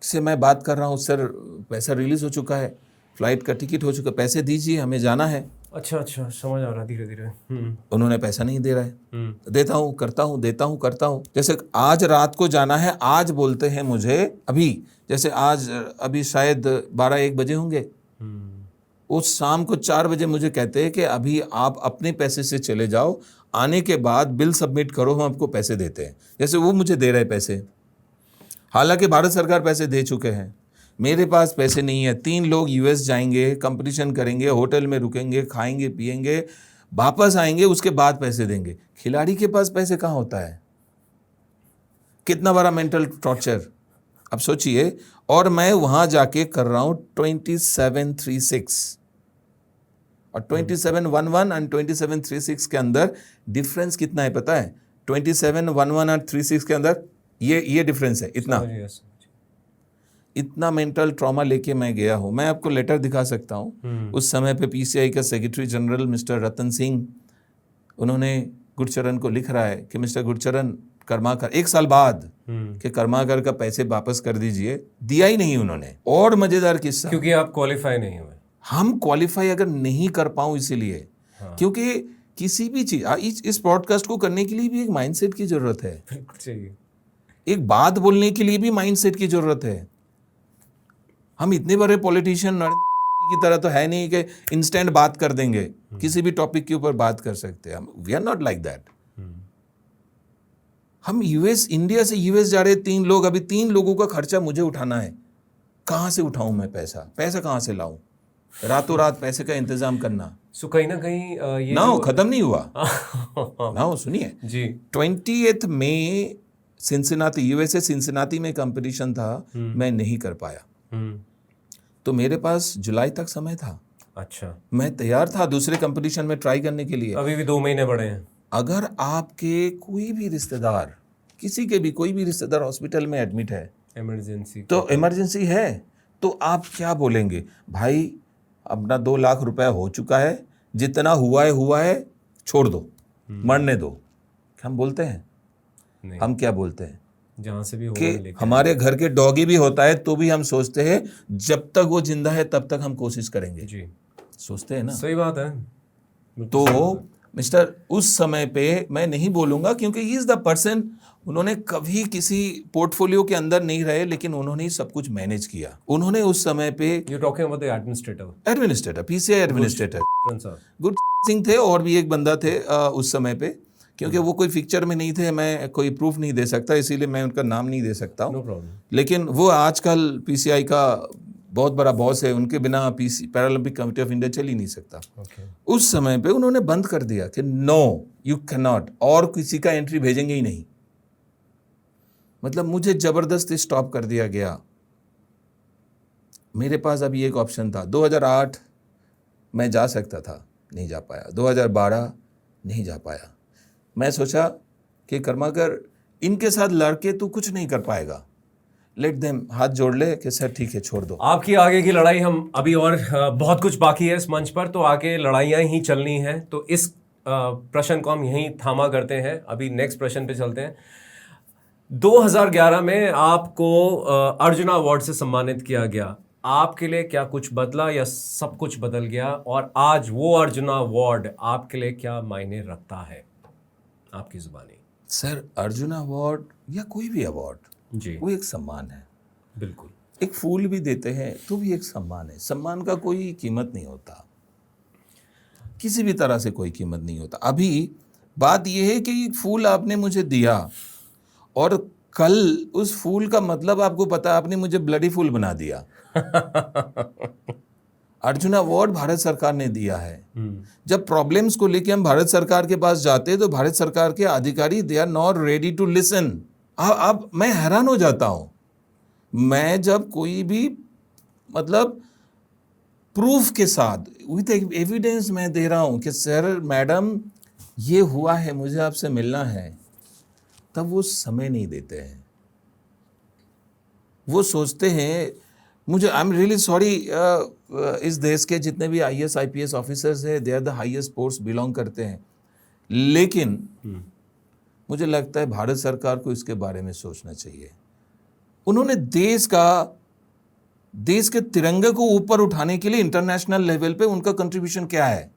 से मैं बात कर रहा हूँ, सर पैसा रिलीज हो चुका है, फ्लाइट का टिकट हो चुका, पैसे दीजिए, हमें जाना है। अच्छा, समझ आ रहा धीरे धीरे। उन्होंने पैसा नहीं दे रहा है। देता हूँ, करता हूँ, देता हूँ, करता हूँ। जैसे आज रात को जाना है, आज बोलते हैं मुझे, अभी जैसे आज अभी शायद 12-1 बजे होंगे, उस शाम को 4 बजे मुझे कहते हैं कि अभी आप अपने पैसे से चले जाओ, आने के बाद बिल सबमिट करो, हम आपको पैसे देते हैं। जैसे वो मुझे दे रहे पैसे, हालांकि भारत सरकार पैसे दे चुके हैं, मेरे पास पैसे नहीं है। 3 लोग US जाएंगे, कंपटीशन करेंगे, होटल में रुकेंगे, खाएंगे पिएंगे, वापस आएंगे, उसके बाद पैसे देंगे। खिलाड़ी के पास पैसे कहाँ होता है? कितना बड़ा मेंटल टॉर्चर अब सोचिए। और मैं वहाँ जाके कर रहा हूँ 27.36, और 2711 और 2736 के अंदर डिफरेंस कितना है पता है? 2711 और 36 के अंदर ये डिफरेंस है इतना। इतना मेंटल ट्रॉमा लेके मैं गया हूँ। मैं आपको लेटर दिखा सकता हूँ। उस समय पे पीसीआई का secretary general mister Ratan Singh, उन्होंने गुरचरण को लिख रहा है कि मिस्टर गुरचरण, कर्माकर 1 साल बाद कि कर्माकर का पैसे वापस कर दीजिए, दिया ही नहीं उन्होंने। और मजेदार किस्सा, क्योंकि आप क्वालिफाई नहीं हुए। हम क्वालिफाई अगर नहीं कर पाऊं इसीलिए, क्योंकि किसी भी चीज इस पॉडकास्ट को करने के लिए भी एक माइंडसेट की जरूरत है। बिल्कुल चाहिए। एक बात बोलने के लिए भी माइंडसेट की जरूरत है। हम इतने बड़े पॉलिटिशियन की तरह तो है नहीं कि इंस्टेंट बात कर देंगे, किसी भी टॉपिक के ऊपर बात कर सकते हैं। We are not like that. हम यूएस, इंडिया से यूएस जा रहे 3 लोग, अभी 3 लोगों का खर्चा मुझे उठाना है। कहाँ से उठाऊं मैं पैसा कहाँ से लाऊं? रातों रात पैसे का इंतजाम करना। सो कहीं ना कहीं ये ना खत्म नहीं हुआ ना, सुनिए जी। 20 मई सिंसिनाती, यूएसए सिंसिनाती में कंपटीशन था, मैं नहीं कर पाया। तो मेरे पास जुलाई तक समय था। अच्छा, मैं तैयार था दूसरे कंपटीशन में ट्राई करने के लिए। अभी भी 2 महीने बड़े हैं। अगर आपके कोई भी रिश्तेदार, किसी के भी कोई भी रिश्तेदार हॉस्पिटल में एडमिट है, इमरजेंसी, तो इमरजेंसी है, तो आप क्या बोलेंगे? भाई अपना 2 लाख रुपए हो चुका है, जितना हुआ है, छोड़ दो, मरने दो। हम बोलते हैं? नहीं। हम क्या बोलते हैं? जहाँ से भी हो कि हमारे घर के डॉगी भी होता है तो भी हम सोचते हैं जब तक वो जिंदा है तब तक हम कोशिश करेंगे। जी, सोचते हैं ना? सही बात है। तो मिस्टर, उस समय पे मैं नहीं बोलूंगा क्योंकि ही इज द पर्सन, उन्होंने कभी किसी पोर्टफोलियो के अंदर नहीं रहे, लेकिन उन्होंने ही सब कुछ मैनेज किया। उन्होंने उस समय पे you talking about the administrator, PCI administrator sir good Singh थे, और भी एक बंदा थे उस समय पे, क्योंकि वो कोई पिक्चर में नहीं थे, मैं कोई प्रूफ नहीं दे सकता, इसीलिए मैं उनका नाम नहीं दे सकता नो हूँ। प्रॉब्लम। लेकिन वो आजकल पीसीआई का बहुत बड़ा बॉस है, उनके बिना पैरालंपिक कमेटी ऑफ इंडिया चल ही नहीं सकता। उस समय पे उन्होंने बंद कर दिया कि नो यू कैन नॉट, और किसी का एंट्री भेजेंगे ही नहीं। मतलब मुझे जबरदस्ती स्टॉप कर दिया गया। मेरे पास अभी एक ऑप्शन था। 2008 मैं जा सकता था, नहीं जा पाया। 2012 नहीं जा पाया। मैं सोचा कि कर्माकर, इनके साथ लड़के तू कुछ नहीं कर पाएगा, लेट देम, हाथ जोड़ ले कि सर ठीक है छोड़ दो। आपकी आगे की लड़ाई हम अभी, और बहुत कुछ बाकी है इस मंच पर, तो आगे लड़ाइयाँ ही चलनी है। तो इस प्रश्न को हम यहीं थामा करते हैं, अभी नेक्स्ट प्रश्न पे चलते हैं। 2011 में आपको अर्जुना अवार्ड से सम्मानित किया गया। आपके लिए क्या कुछ बदला या सब कुछ बदल गया? और आज वो अर्जुना अवार्ड आपके लिए क्या मायने रखता है? आपकी जुबानी। सर, अर्जुना अवार्ड या कोई भी अवार्ड, जी, वो एक सम्मान है। बिल्कुल। एक फूल भी देते हैं तो भी एक सम्मान है। सम्मान का कोई कीमत नहीं होता, किसी भी तरह से कोई कीमत नहीं होता। अभी बात यह है कि फूल आपने मुझे दिया, और कल उस फूल का मतलब आपको पता, आपने मुझे ब्लडी फूल बना दिया। अर्जुना अवार्ड भारत सरकार ने दिया है। जब प्रॉब्लम्स को लेके हम भारत सरकार के पास जाते हैं तो भारत सरकार के अधिकारी, they are not ready to listen. अब मैं हैरान हो जाता हूं, मैं जब कोई भी मतलब प्रूफ के साथ विथ एविडेंस मैं दे रहा हूं कि सर मैडम ये हुआ है, मुझे आपसे मिलना है, तब वो समय नहीं देते हैं। वो सोचते हैं मुझे, आई एम रियली सॉरी, इस देश के जितने भी IAS IPS ऑफिसर्स हैं, they are the highest post belong करते हैं, लेकिन मुझे लगता है भारत सरकार को इसके बारे में सोचना चाहिए। उन्होंने देश के तिरंगे को ऊपर उठाने के लिए इंटरनेशनल लेवल पे उनका कंट्रीब्यूशन क्या है?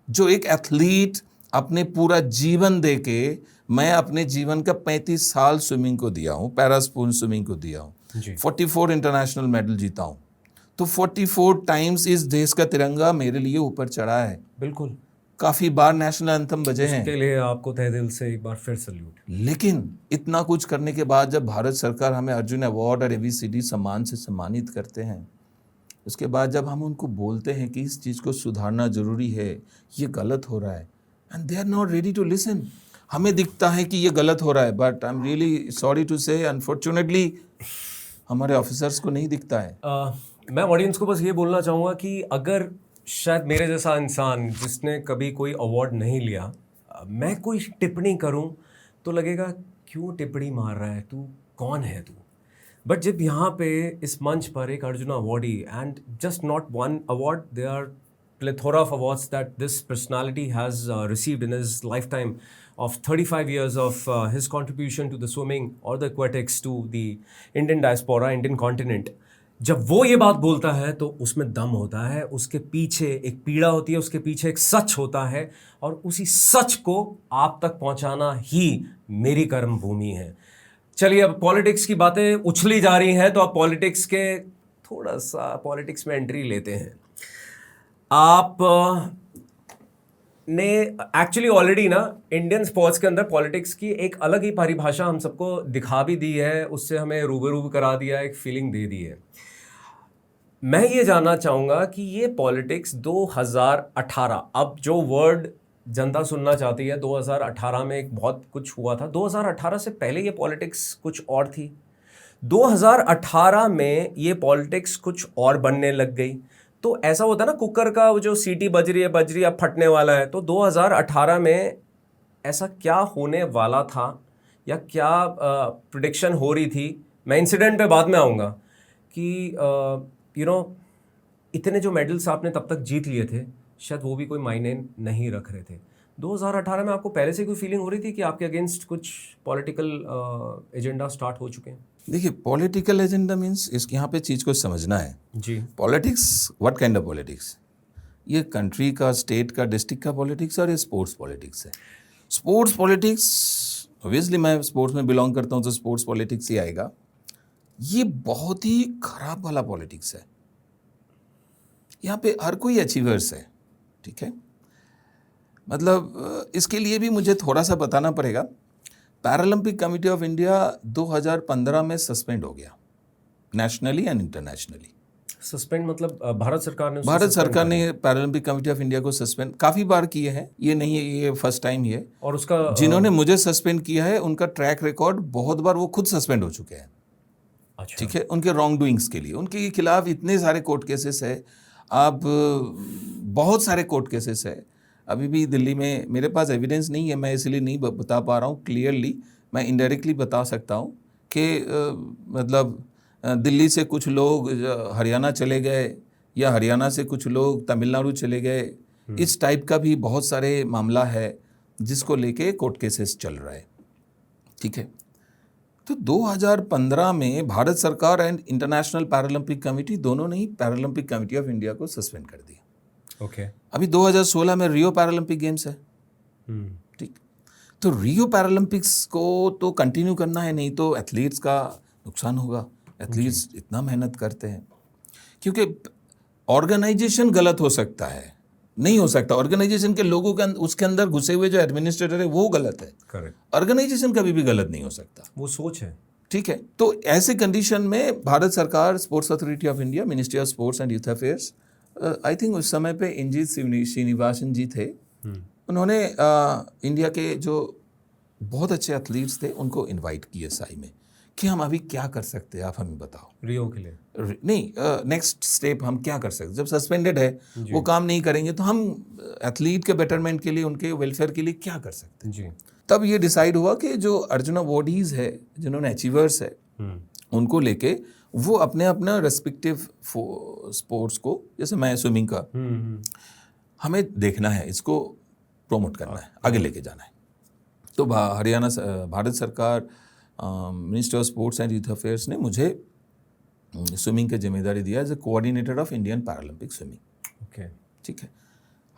जो एक एथलीट अपने पूरा जीवन देके, मैं अपने जीवन का 35 साल स्विमिंग को दिया हूँ, पैरा स्विमिंग को दिया हूँ, 44 इंटरनेशनल मेडल जीता हूँ, तो 44 टाइम्स इस देश का तिरंगा मेरे लिए ऊपर चढ़ा है। बिल्कुल। काफी बार नेशनल एंथम बजे हैं। इसके लिए आपको तहे दिल से एक बार फिर सल्यूट। लेकिन इतना कुछ करने के बाद जब भारत सरकार हमें अर्जुन अवार्ड और ABCD सम्मान से सम्मानित करते हैं, उसके बाद जब हम उनको बोलते हैं कि इस चीज़ को सुधारना जरूरी है, ये गलत हो रहा है, and they are not ready to listen. हमें दिखता है कि ये गलत हो रहा है, but I am really sorry to say, unfortunately हमारे ऑफिसर्स को नहीं दिखता है। मैं ऑडियंस को बस ये बोलना चाहूँगा कि अगर शायद मेरे जैसा इंसान जिसने कभी कोई अवार्ड नहीं लिया, मैं कोई टिप्पणी करूं तो लगेगा क्यों टिप्पणी मार रहा है तू, कौन है तू। बट जब यहाँ पे इस मंच पर एक Arjuna awardee, and just not one award, they are plethora of awards that this personality has received in his lifetime of 35 years of his contribution to the swimming or the aquatics to the Indian diaspora, Indian continent. जब वो ये बात बोलता है तो उसमें दम होता है, उसके पीछे एक पीड़ा होती है, उसके पीछे एक सच होता है, और उसी सच को आप तक पहुंचाना ही मेरी कर्म भूमि है। चलिए, अब पॉलिटिक्स की बातें उछली जा रही हैं, तो अब पॉलिटिक्स के थोड़ा सा पॉलिटिक्स में एंट्री लेते हैं। आप ने एक्चुअली ऑलरेडी ना इंडियन स्पोर्ट्स के अंदर पॉलिटिक्स की एक अलग ही परिभाषा हम सबको दिखा भी दी है, उससे हमें रूबरू करा दिया, एक फीलिंग दे दी है। मैं ये जानना चाहूँगा कि ये पॉलिटिक्स 2018, अब जो वर्ड जनता सुनना चाहती है, 2018 में एक बहुत कुछ हुआ था। 2018 से पहले ये पॉलिटिक्स कुछ और थी। 2018 में ये पॉलिटिक्स कुछ और बनने लग गई। तो ऐसा होता है ना, कुकर का वो जो सीटी बज रही है, अब फटने वाला है। तो 2018 में ऐसा क्या होने वाला था, या क्या प्रेडिक्शन हो रही थी? मैं इंसिडेंट पे बाद में आऊँगा कि इतने जो मेडल्स आपने तब तक जीत लिए थे, शायद वो भी कोई मायने नहीं रख रहे थे। 2018 में आपको पहले से कोई फीलिंग हो रही थी कि आपके अगेंस्ट कुछ पॉलिटिकल एजेंडा स्टार्ट हो चुके हैं? देखिए, पॉलिटिकल एजेंडा मीन्स इस यहाँ पे चीज़ को समझना है जी। Politics, what kind of politics? ये कंट्री का, स्टेट का, डिस्ट्रिक्ट का पॉलिटिक्स, और ये स्पोर्ट्स पॉलिटिक्स है। स्पोर्ट्स पॉलिटिक्स, ऑब्वियसली मैं स्पोर्ट्स में बिलोंग करता हूँ तो स्पोर्ट्स पॉलिटिक्स ही आएगा। ये बहुत ही खराब वाला पॉलिटिक्स है। यहाँ पे हर कोई अचीवर्स है, ठीक है। मतलब इसके लिए भी मुझे थोड़ा सा बताना पड़ेगा। पैरालंपिक कमेटी ऑफ इंडिया 2015 में सस्पेंड हो गया, नेशनली एंड इंटरनेशनली। सस्पेंड मतलब भारत सरकार ने? भारत सरकार ने पैरालंपिक कमेटी ऑफ इंडिया को सस्पेंड काफ़ी बार किए हैं, ये नहीं है ये फर्स्ट टाइम ही है। और उसका जिन्होंने मुझे सस्पेंड किया है उनका ट्रैक रिकॉर्ड बहुत बार वो खुद सस्पेंड हो चुके हैं। अच्छा। ठीक है, उनके रॉन्ग डूइंग्स के लिए उनके खिलाफ इतने सारे कोर्ट केसेस है। अब बहुत सारे कोर्ट केसेस है। अभी भी दिल्ली में मेरे पास एविडेंस नहीं है, मैं इसलिए नहीं बता पा रहा हूँ क्लियरली। मैं इनडायरेक्टली बता सकता हूँ कि मतलब दिल्ली से कुछ लोग हरियाणा चले गए, या हरियाणा से कुछ लोग तमिलनाडु चले गए। इस टाइप का भी बहुत सारे मामला है जिसको लेके कोर्ट केसेस चल रहा है, ठीक है। तो 2015 में भारत सरकार एंड इंटरनेशनल पैरालंपिक कमेटी दोनों ने ही पैरालंपिक कमेटी ऑफ इंडिया को सस्पेंड कर दिया। ओके। अभी 2016 में रियो पैरालंपिक गेम्स है, ठीक। तो रियो पैरालंपिक्स को तो कंटिन्यू करना है, नहीं तो एथलीट्स का नुकसान होगा। एथलीट्स इतना मेहनत करते हैं, क्योंकि ऑर्गेनाइजेशन गलत हो सकता है, नहीं हो सकता। ऑर्गेनाइजेशन के लोगों के उसके अंदर घुसे हुए जो एडमिनिस्ट्रेटर है वो गलत है। करेक्ट। ऑर्गेनाइजेशन कभी भी गलत नहीं हो सकता, वो सोच है, ठीक है। तो ऐसे कंडीशन में भारत सरकार, sports authority of India, ministry of sports and youth affairs, I think उस समय पे इंजीत श्रीनिवासन जी थे, उन्होंने इंडिया के जो बहुत अच्छे एथलीट्स थे उनको इनवाइट किए साई में कि हम अभी क्या कर सकते हैं, आप हमें बताओ। रियो के लिए नहीं, नेक्स्ट स्टेप हम क्या कर सकते हैं। जब सस्पेंडेड है, वो काम नहीं करेंगे, तो हम एथलीट के बेटरमेंट के लिए, उनके वेलफेयर के लिए क्या कर सकते हैं जी। तब ये डिसाइड हुआ कि जो अर्जुना अवॉर्डीज है, जिन्होंने अचीवर्स है, उनको लेके वो अपने अपना रेस्पेक्टिव स्पोर्ट्स को, जैसे मैं स्विमिंग का, हमें देखना है, इसको प्रमोट करना है, आगे लेके जाना है। तो हरियाणा, भारत सरकार, ministry of sports and youth affairs ने मुझे स्विमिंग की जिम्मेदारी दिया as a coordinator of Indian Paralympic swimming. Okay, ठीक है।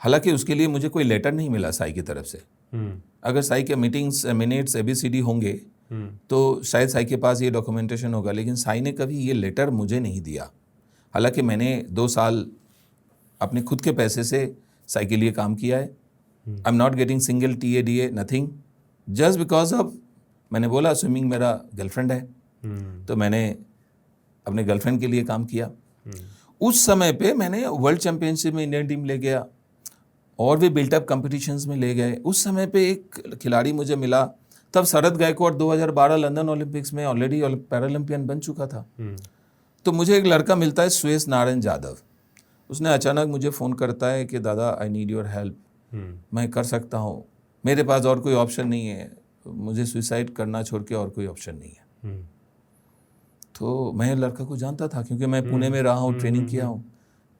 हालांकि उसके लिए मुझे कोई लेटर नहीं मिला साई की तरफ से। अगर साई के मीटिंग्स मिनट्स ABCD होंगे तो शायद साई के पास ये डॉक्यूमेंटेशन होगा, लेकिन साई ने कभी ये लेटर मुझे नहीं दिया। हालांकि मैंने 2 साल अपने खुद के पैसे से साई के लिए काम किया है। I am not getting single TADA, nothing, just because of मैंने बोला स्विमिंग मेरा गर्लफ्रेंड है, तो मैंने अपने गर्लफ्रेंड के लिए काम किया। उस समय पे मैंने वर्ल्ड चैम्पियनशिप में इंडियन टीम ले गया, और भी बिल्टअप कॉम्पिटिशन्स में ले गए। उस समय पे एक खिलाड़ी मुझे मिला, तब शरद गायकवाड़ 2012 लंदन ओलंपिक्स में ऑलरेडी पैरालंपियन बन चुका था। तो मुझे एक लड़का मिलता है, सुयश नारायण यादव, उसने अचानक मुझे फ़ोन करता है कि दादा आई नीड योर हेल्प, मैं कर सकता हूँ, मेरे पास और कोई ऑप्शन नहीं है, मुझे सुसाइड करना छोड़ के और कोई ऑप्शन नहीं है। तो मैं लड़का को जानता था क्योंकि मैं पुणे में रहा हूँ, ट्रेनिंग किया हूँ।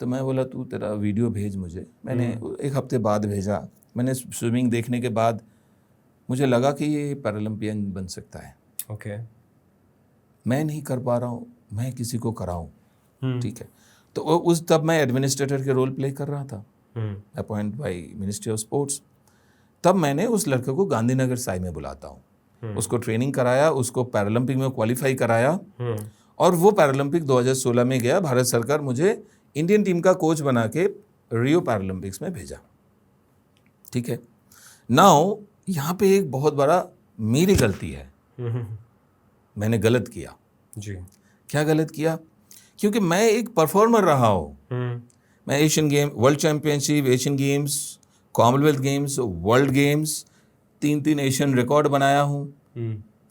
तो मैं बोला तू तेरा वीडियो भेज मुझे। मैंने एक हफ्ते बाद भेजा। मैंने स्विमिंग देखने के बाद मुझे लगा कि ये पैरालंपियन बन सकता है। ओके। मैं नहीं कर पा रहा हूँ, मैं किसी को कराऊँ, ठीक है। तो उस तब मैं एडमिनिस्ट्रेटर के रोल प्ले कर रहा था, appoint by ministry of sports. तब मैंने उस लड़के को गांधीनगर साई में बुलाता हूँ, उसको ट्रेनिंग कराया, उसको पैरालंपिक में क्वालिफाई कराया और वो पैरालंपिक 2016 में गया। भारत सरकार मुझे इंडियन टीम का कोच बना के रियो पैरालंपिक्स में भेजा, ठीक है। नाउ यहाँ पे एक बहुत बड़ा मेरी गलती है, मैंने गलत किया जी। क्या गलत किया? क्योंकि मैं एक परफॉर्मर रहा हूँ। मैं Asian game, world championship, Asian games, Commonwealth Games, world games, 3 Asian record बनाया हूँ,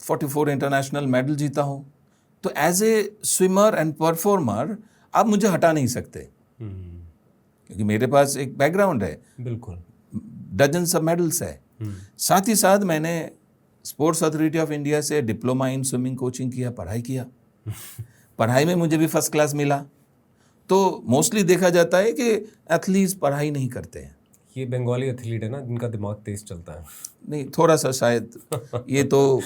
44 इंटरनेशनल मेडल जीता हूँ। तो as a swimmer and performer आप मुझे हटा नहीं सकते क्योंकि मेरे पास एक बैकग्राउंड है, बिल्कुल, डजन्स ऑफ मेडल्स है। साथ ही साथ मैंने स्पोर्ट्स अथॉरिटी ऑफ इंडिया से डिप्लोमा इन स्विमिंग कोचिंग किया, पढ़ाई किया। पढ़ाई में मुझे भी फर्स्ट क्लास मिला। तो मोस्टली देखा जाता है कि एथलीट्स पढ़ाई नहीं करते हैं। ये बंगाली एथलीट है ना, जिनका दिमाग तेज चलता है। नहीं, थोड़ा सा शायद ये तो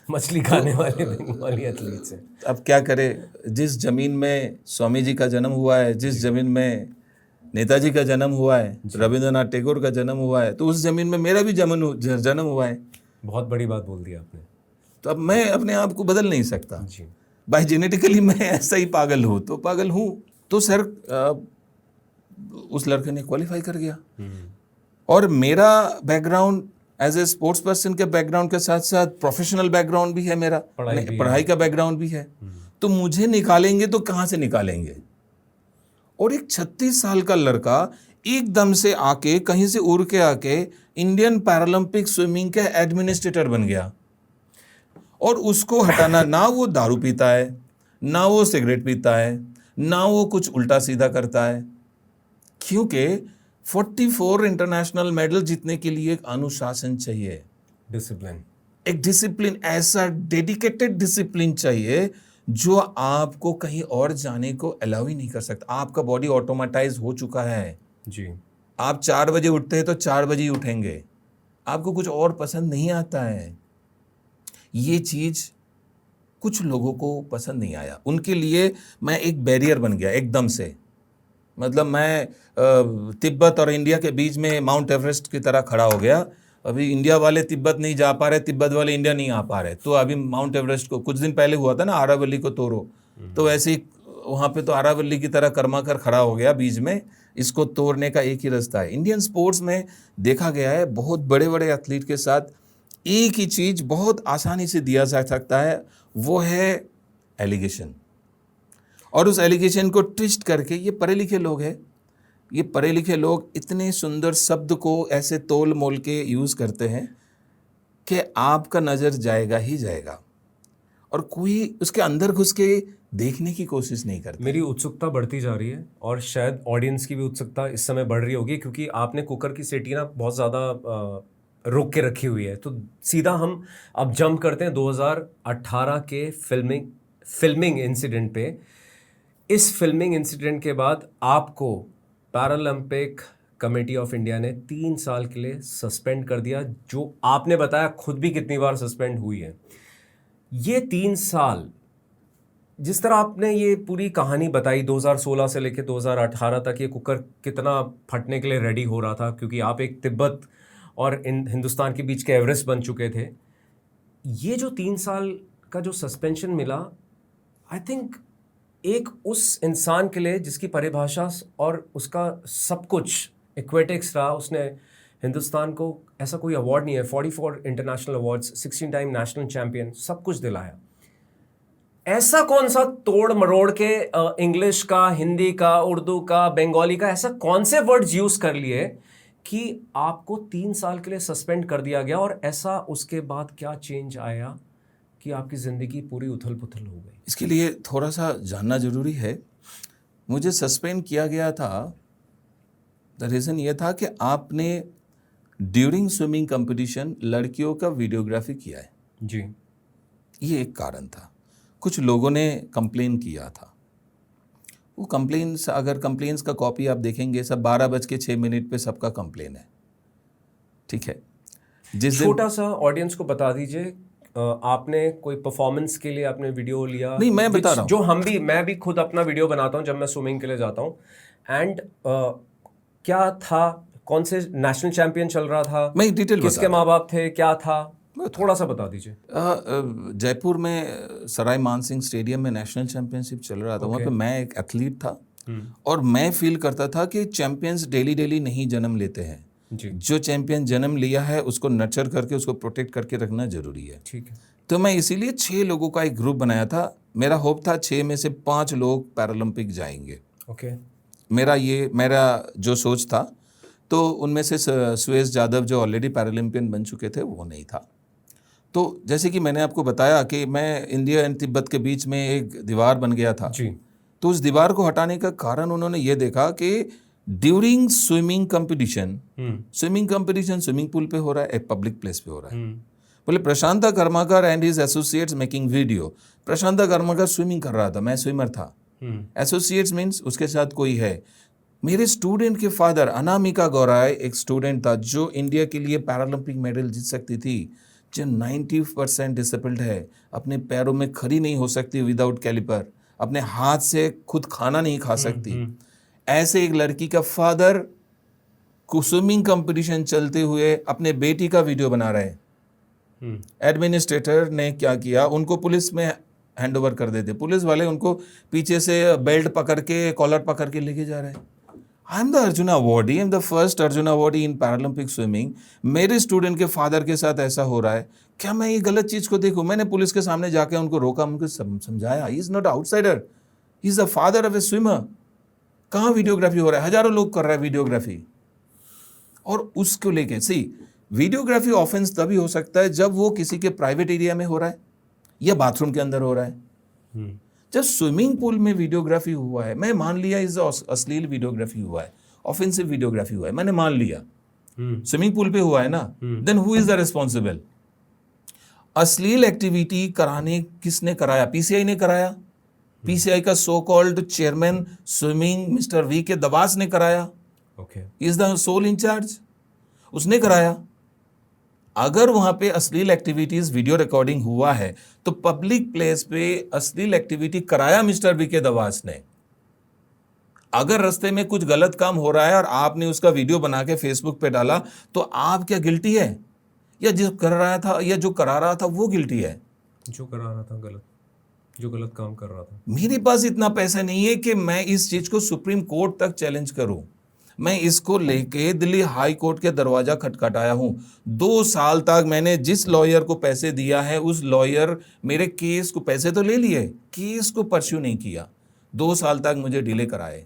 मछली खाने वाले बंगाली एथलीट्स हैं। अब क्या करें, जिस ज़मीन में स्वामी जी का जन्म हुआ है, जिस ज़मीन में नेताजी का जन्म हुआ है, रविंद्रनाथ टैगोर का जन्म हुआ है, तो उस ज़मीन में मेरा भी जन्म हुआ है। बहुत बड़ी बात बोल दी आपने। तो अब मैं अपने आप को बदल नहीं सकता। जी। बाय जेनेटिकली मैं ऐसा ही पागल हूँ, तो पागल हूँ। तो सर उस लड़के ने क्वालिफाई कर गया और मेरा background as a sports person के बैकग्राउंड के साथ साथ प्रोफेशनल बैकग्राउंड भी है मेरा, पढ़ाई का बैकग्राउंड भी है। तो मुझे निकालेंगे तो कहाँ से निकालेंगे? और एक 36 साल का लड़का एकदम से आके कहीं से उड़ के आके इंडियन पैरालंपिक स्विमिंग के एडमिनिस्ट्रेटर बन गया। और उसको हटाना, ना वो दारू पीता है, ना वो सिगरेट पीता है, ना वो कुछ उल्टा सीधा करता है, क्योंकि 44 इंटरनेशनल मेडल जीतने के लिए एक अनुशासन चाहिए, डिसिप्लिन, एक डिसिप्लिन, ऐसा डेडिकेटेड डिसिप्लिन चाहिए जो आपको कहीं और जाने को अलाउ ही नहीं कर सकता। आपका बॉडी ऑटोमेटाइज हो चुका है जी। आप 4 बजे उठते हैं तो 4 बजे ही उठेंगे, आपको कुछ और पसंद नहीं आता है। ये चीज़ कुछ लोगों को पसंद नहीं आया, उनके लिए मैं एक बैरियर बन गया एकदम से। मतलब मैं तिब्बत और इंडिया के बीच में माउंट एवरेस्ट की तरह खड़ा हो गया। अभी इंडिया वाले तिब्बत नहीं जा पा रहे, तिब्बत वाले इंडिया नहीं आ पा रहे, तो अभी माउंट एवरेस्ट को कुछ दिन पहले हुआ था ना, आरावली को तोड़ो, तो वैसे ही वहाँ पे तो आरावली की तरह कर्मा कर खड़ा हो गया बीच में। इसको तोड़ने का एक ही रास्ता है। इंडियन स्पोर्ट्स में देखा गया है, बहुत बड़े बड़े एथलीट के साथ एक ही चीज़ बहुत आसानी से दिया जा सकता है, वो है एलिगेशन। और उस एलिगेशन को ट्विस्ट करके, ये पढ़े लिखे लोग हैं, ये पढ़े लिखे लोग इतने सुंदर शब्द को ऐसे तोल मोल के यूज़ करते हैं कि आपका नज़र जाएगा ही जाएगा और कोई उसके अंदर घुस के देखने की कोशिश नहीं करता। मेरी उत्सुकता बढ़ती जा रही है और शायद ऑडियंस की भी उत्सुकता इस समय बढ़ रही होगी, क्योंकि आपने कुकर की सीटी ना बहुत ज़्यादा रोक के रखी हुई है। तो सीधा हम अब जंप करते हैं 2018 के फिल्मिंग इंसिडेंट पे। इस फिल्मिंग इंसिडेंट के बाद आपको पैरालंपिक कमेटी ऑफ इंडिया ने 3 साल के लिए सस्पेंड कर दिया, जो आपने बताया खुद भी कितनी बार सस्पेंड हुई है। ये 3 साल, जिस तरह आपने ये पूरी कहानी बताई 2016 से लेकर 2018 तक, ये कुकर कितना फटने के लिए रेडी हो रहा था, क्योंकि आप एक तिब्बत और हिंदुस्तान के बीच के एवरेस्ट बन चुके थे। ये जो 3 साल का जो सस्पेंशन मिला, आई थिंक एक उस इंसान के लिए जिसकी परिभाषा और उसका सब कुछ एक्वेटिक्स रहा, उसने हिंदुस्तान को ऐसा कोई अवार्ड नहीं है, 44 international awards, 16 time national champion, सब कुछ दिलाया। ऐसा कौन सा तोड़ मरोड़ के इंग्लिश का, हिंदी का, उर्दू का, बंगाली का, ऐसा कौन से वर्ड्स यूज़ कर लिए कि आपको 3 साल के लिए सस्पेंड कर दिया गया? और ऐसा उसके बाद क्या चेंज आया कि आपकी ज़िंदगी पूरी उथल पुथल हो गई? इसके लिए थोड़ा सा जानना ज़रूरी है। मुझे सस्पेंड किया गया था, द रीज़न ये था कि आपने ड्यूरिंग स्विमिंग कंपटीशन लड़कियों का वीडियोग्राफी किया है, जी। ये एक कारण था। कुछ लोगों ने कंप्लेन किया था, वो कंप्लेन्स, अगर कंप्लेन्स का कॉपी आप देखेंगे सब 12:06 पे सबका कंप्लेन है, ठीक है। जिस दिन छोटा सा ऑडियंस को बता दीजिए, आपने कोई परफॉर्मेंस के लिए आपने वीडियो लिया? नहीं, मैं बता रहा हूँ। जो मैं भी खुद अपना वीडियो बनाता हूँ जब मैं स्विमिंग के लिए जाता हूँ। एंड क्या था, कौन से नेशनल चैंपियन चल रहा था, मैं डिटेल बता किसके रहा माँ बाप थे, क्या था, थोड़ा सा बता दीजिए। जयपुर में सराय मानसिंह स्टेडियम में नेशनल चैंपियनशिप चल रहा था। वहाँ पे मैं एक एथलीट था और मैं फील करता था कि चैंपियंस डेली डेली नहीं जन्म लेते हैं जी, जो चैंपियन जन्म लिया है उसको नर्चर करके उसको प्रोटेक्ट करके रखना जरूरी है। ठीक है। तो मैं इसीलिए 6 लोगों का एक ग्रुप बनाया था। मेरा होप था 6 में से 5 लोग पैरालंपिक जाएंगे। ओके। मेरा जो सोच था। तो उनमें से सुयश यादव जो ऑलरेडी पैरालंपियन बन चुके थे वो नहीं था। तो जैसे कि मैंने आपको बताया कि मैं इंडिया एंड तिब्बत के बीच में एक दीवार बन गया था जी। तो उस दीवार को हटाने का कारण उन्होंने ये देखा कि during swimming competition swimming pool पे हो रहा है, एक पब्लिक प्लेस पे हो रहा है। बोले Prashanta Karmakar and his associates making video. Prashanta Karmakar swimming कर रहा था, मैं स्विमर था। एसोसिएट्स मीन्स उसके साथ कोई है। मेरे स्टूडेंट के फादर अनामिका गौराय एक स्टूडेंट था जो इंडिया के लिए पैरालंपिक मेडल जीत सकती थी, जो 90% डिसेबल्ड है, अपने पैरों में खड़ी नहीं हो सकती विदाउट कैलिपर, अपने हाथ से खुद खाना नहीं खा सकती। ऐसे एक लड़की का फादर को स्विमिंग कंपटीशन चलते हुए अपने बेटी का वीडियो बना रहे हैं। एडमिनिस्ट्रेटर ने क्या किया, उनको पुलिस में हैंड ओवर कर देते। पुलिस वाले उनको पीछे से बेल्ट पकड़ के, कॉलर पकड़ के लेके जा रहे हैं। I am the Arjun awardee, I am the first Arjun awardee in Paralympic swimming. मेरे स्टूडेंट के फादर के साथ ऐसा हो रहा है, क्या मैं ये गलत चीज़ को देखूं? मैंने पुलिस के सामने जाके उनको रोका, उनको समझाया, he is not outsider, he is the father of A swimmer. कहाँ वीडियोग्राफी हो रहा है? हजारों लोग कर रहे हैं वीडियोग्राफी। और उसको लेके वीडियोग्राफी ऑफेंस तभी हो सकता है जब वो किसी के प्राइवेट एरिया में हो रहा है या बाथरूम के अंदर हो रहा है। जब स्विमिंग पूल में वीडियोग्राफी हुआ है, मैं मान लिया इस अश्लील वीडियोग्राफी हुआ है, ऑफेंसिव वीडियोग्राफी हुआ है, मैंने मान लिया स्विमिंग पूल पे हुआ है ना, then who is the responsible? अश्लील एक्टिविटी कराने किसने कराया? पीसीआई ने कराया। पीसीआई का so called chairman swimming mister V K Dawas ने कराया। Okay. Is the sole incharge, उसने कराया। अगर वहां पे अश्लील एक्टिविटीज वीडियो रिकॉर्डिंग हुआ है तो पब्लिक प्लेस पे अश्लील एक्टिविटी कराया मिस्टर वी के दवास ने। अगर रास्ते में कुछ गलत काम हो रहा है और आपने उसका वीडियो बना के फेसबुक पे डाला तो आप क्या गिल्टी है, या जो कर रहा था या जो करा रहा था वो गिल्टी है? जो करा रहा था गलत, जो गलत काम कर रहा था। मेरे पास इतना पैसा नहीं है कि मैं इस चीज को सुप्रीम कोर्ट तक चैलेंज करूं। मैं इसको लेके दिल्ली हाई कोर्ट के दरवाजा खटखटाया हूं। 2 साल तक मैंने जिस लॉयर को पैसे दिया है उस लॉयर मेरे केस को, पैसे तो ले लिए, केस को परस्यू नहीं किया। 2 साल तक मुझे डिले कराए।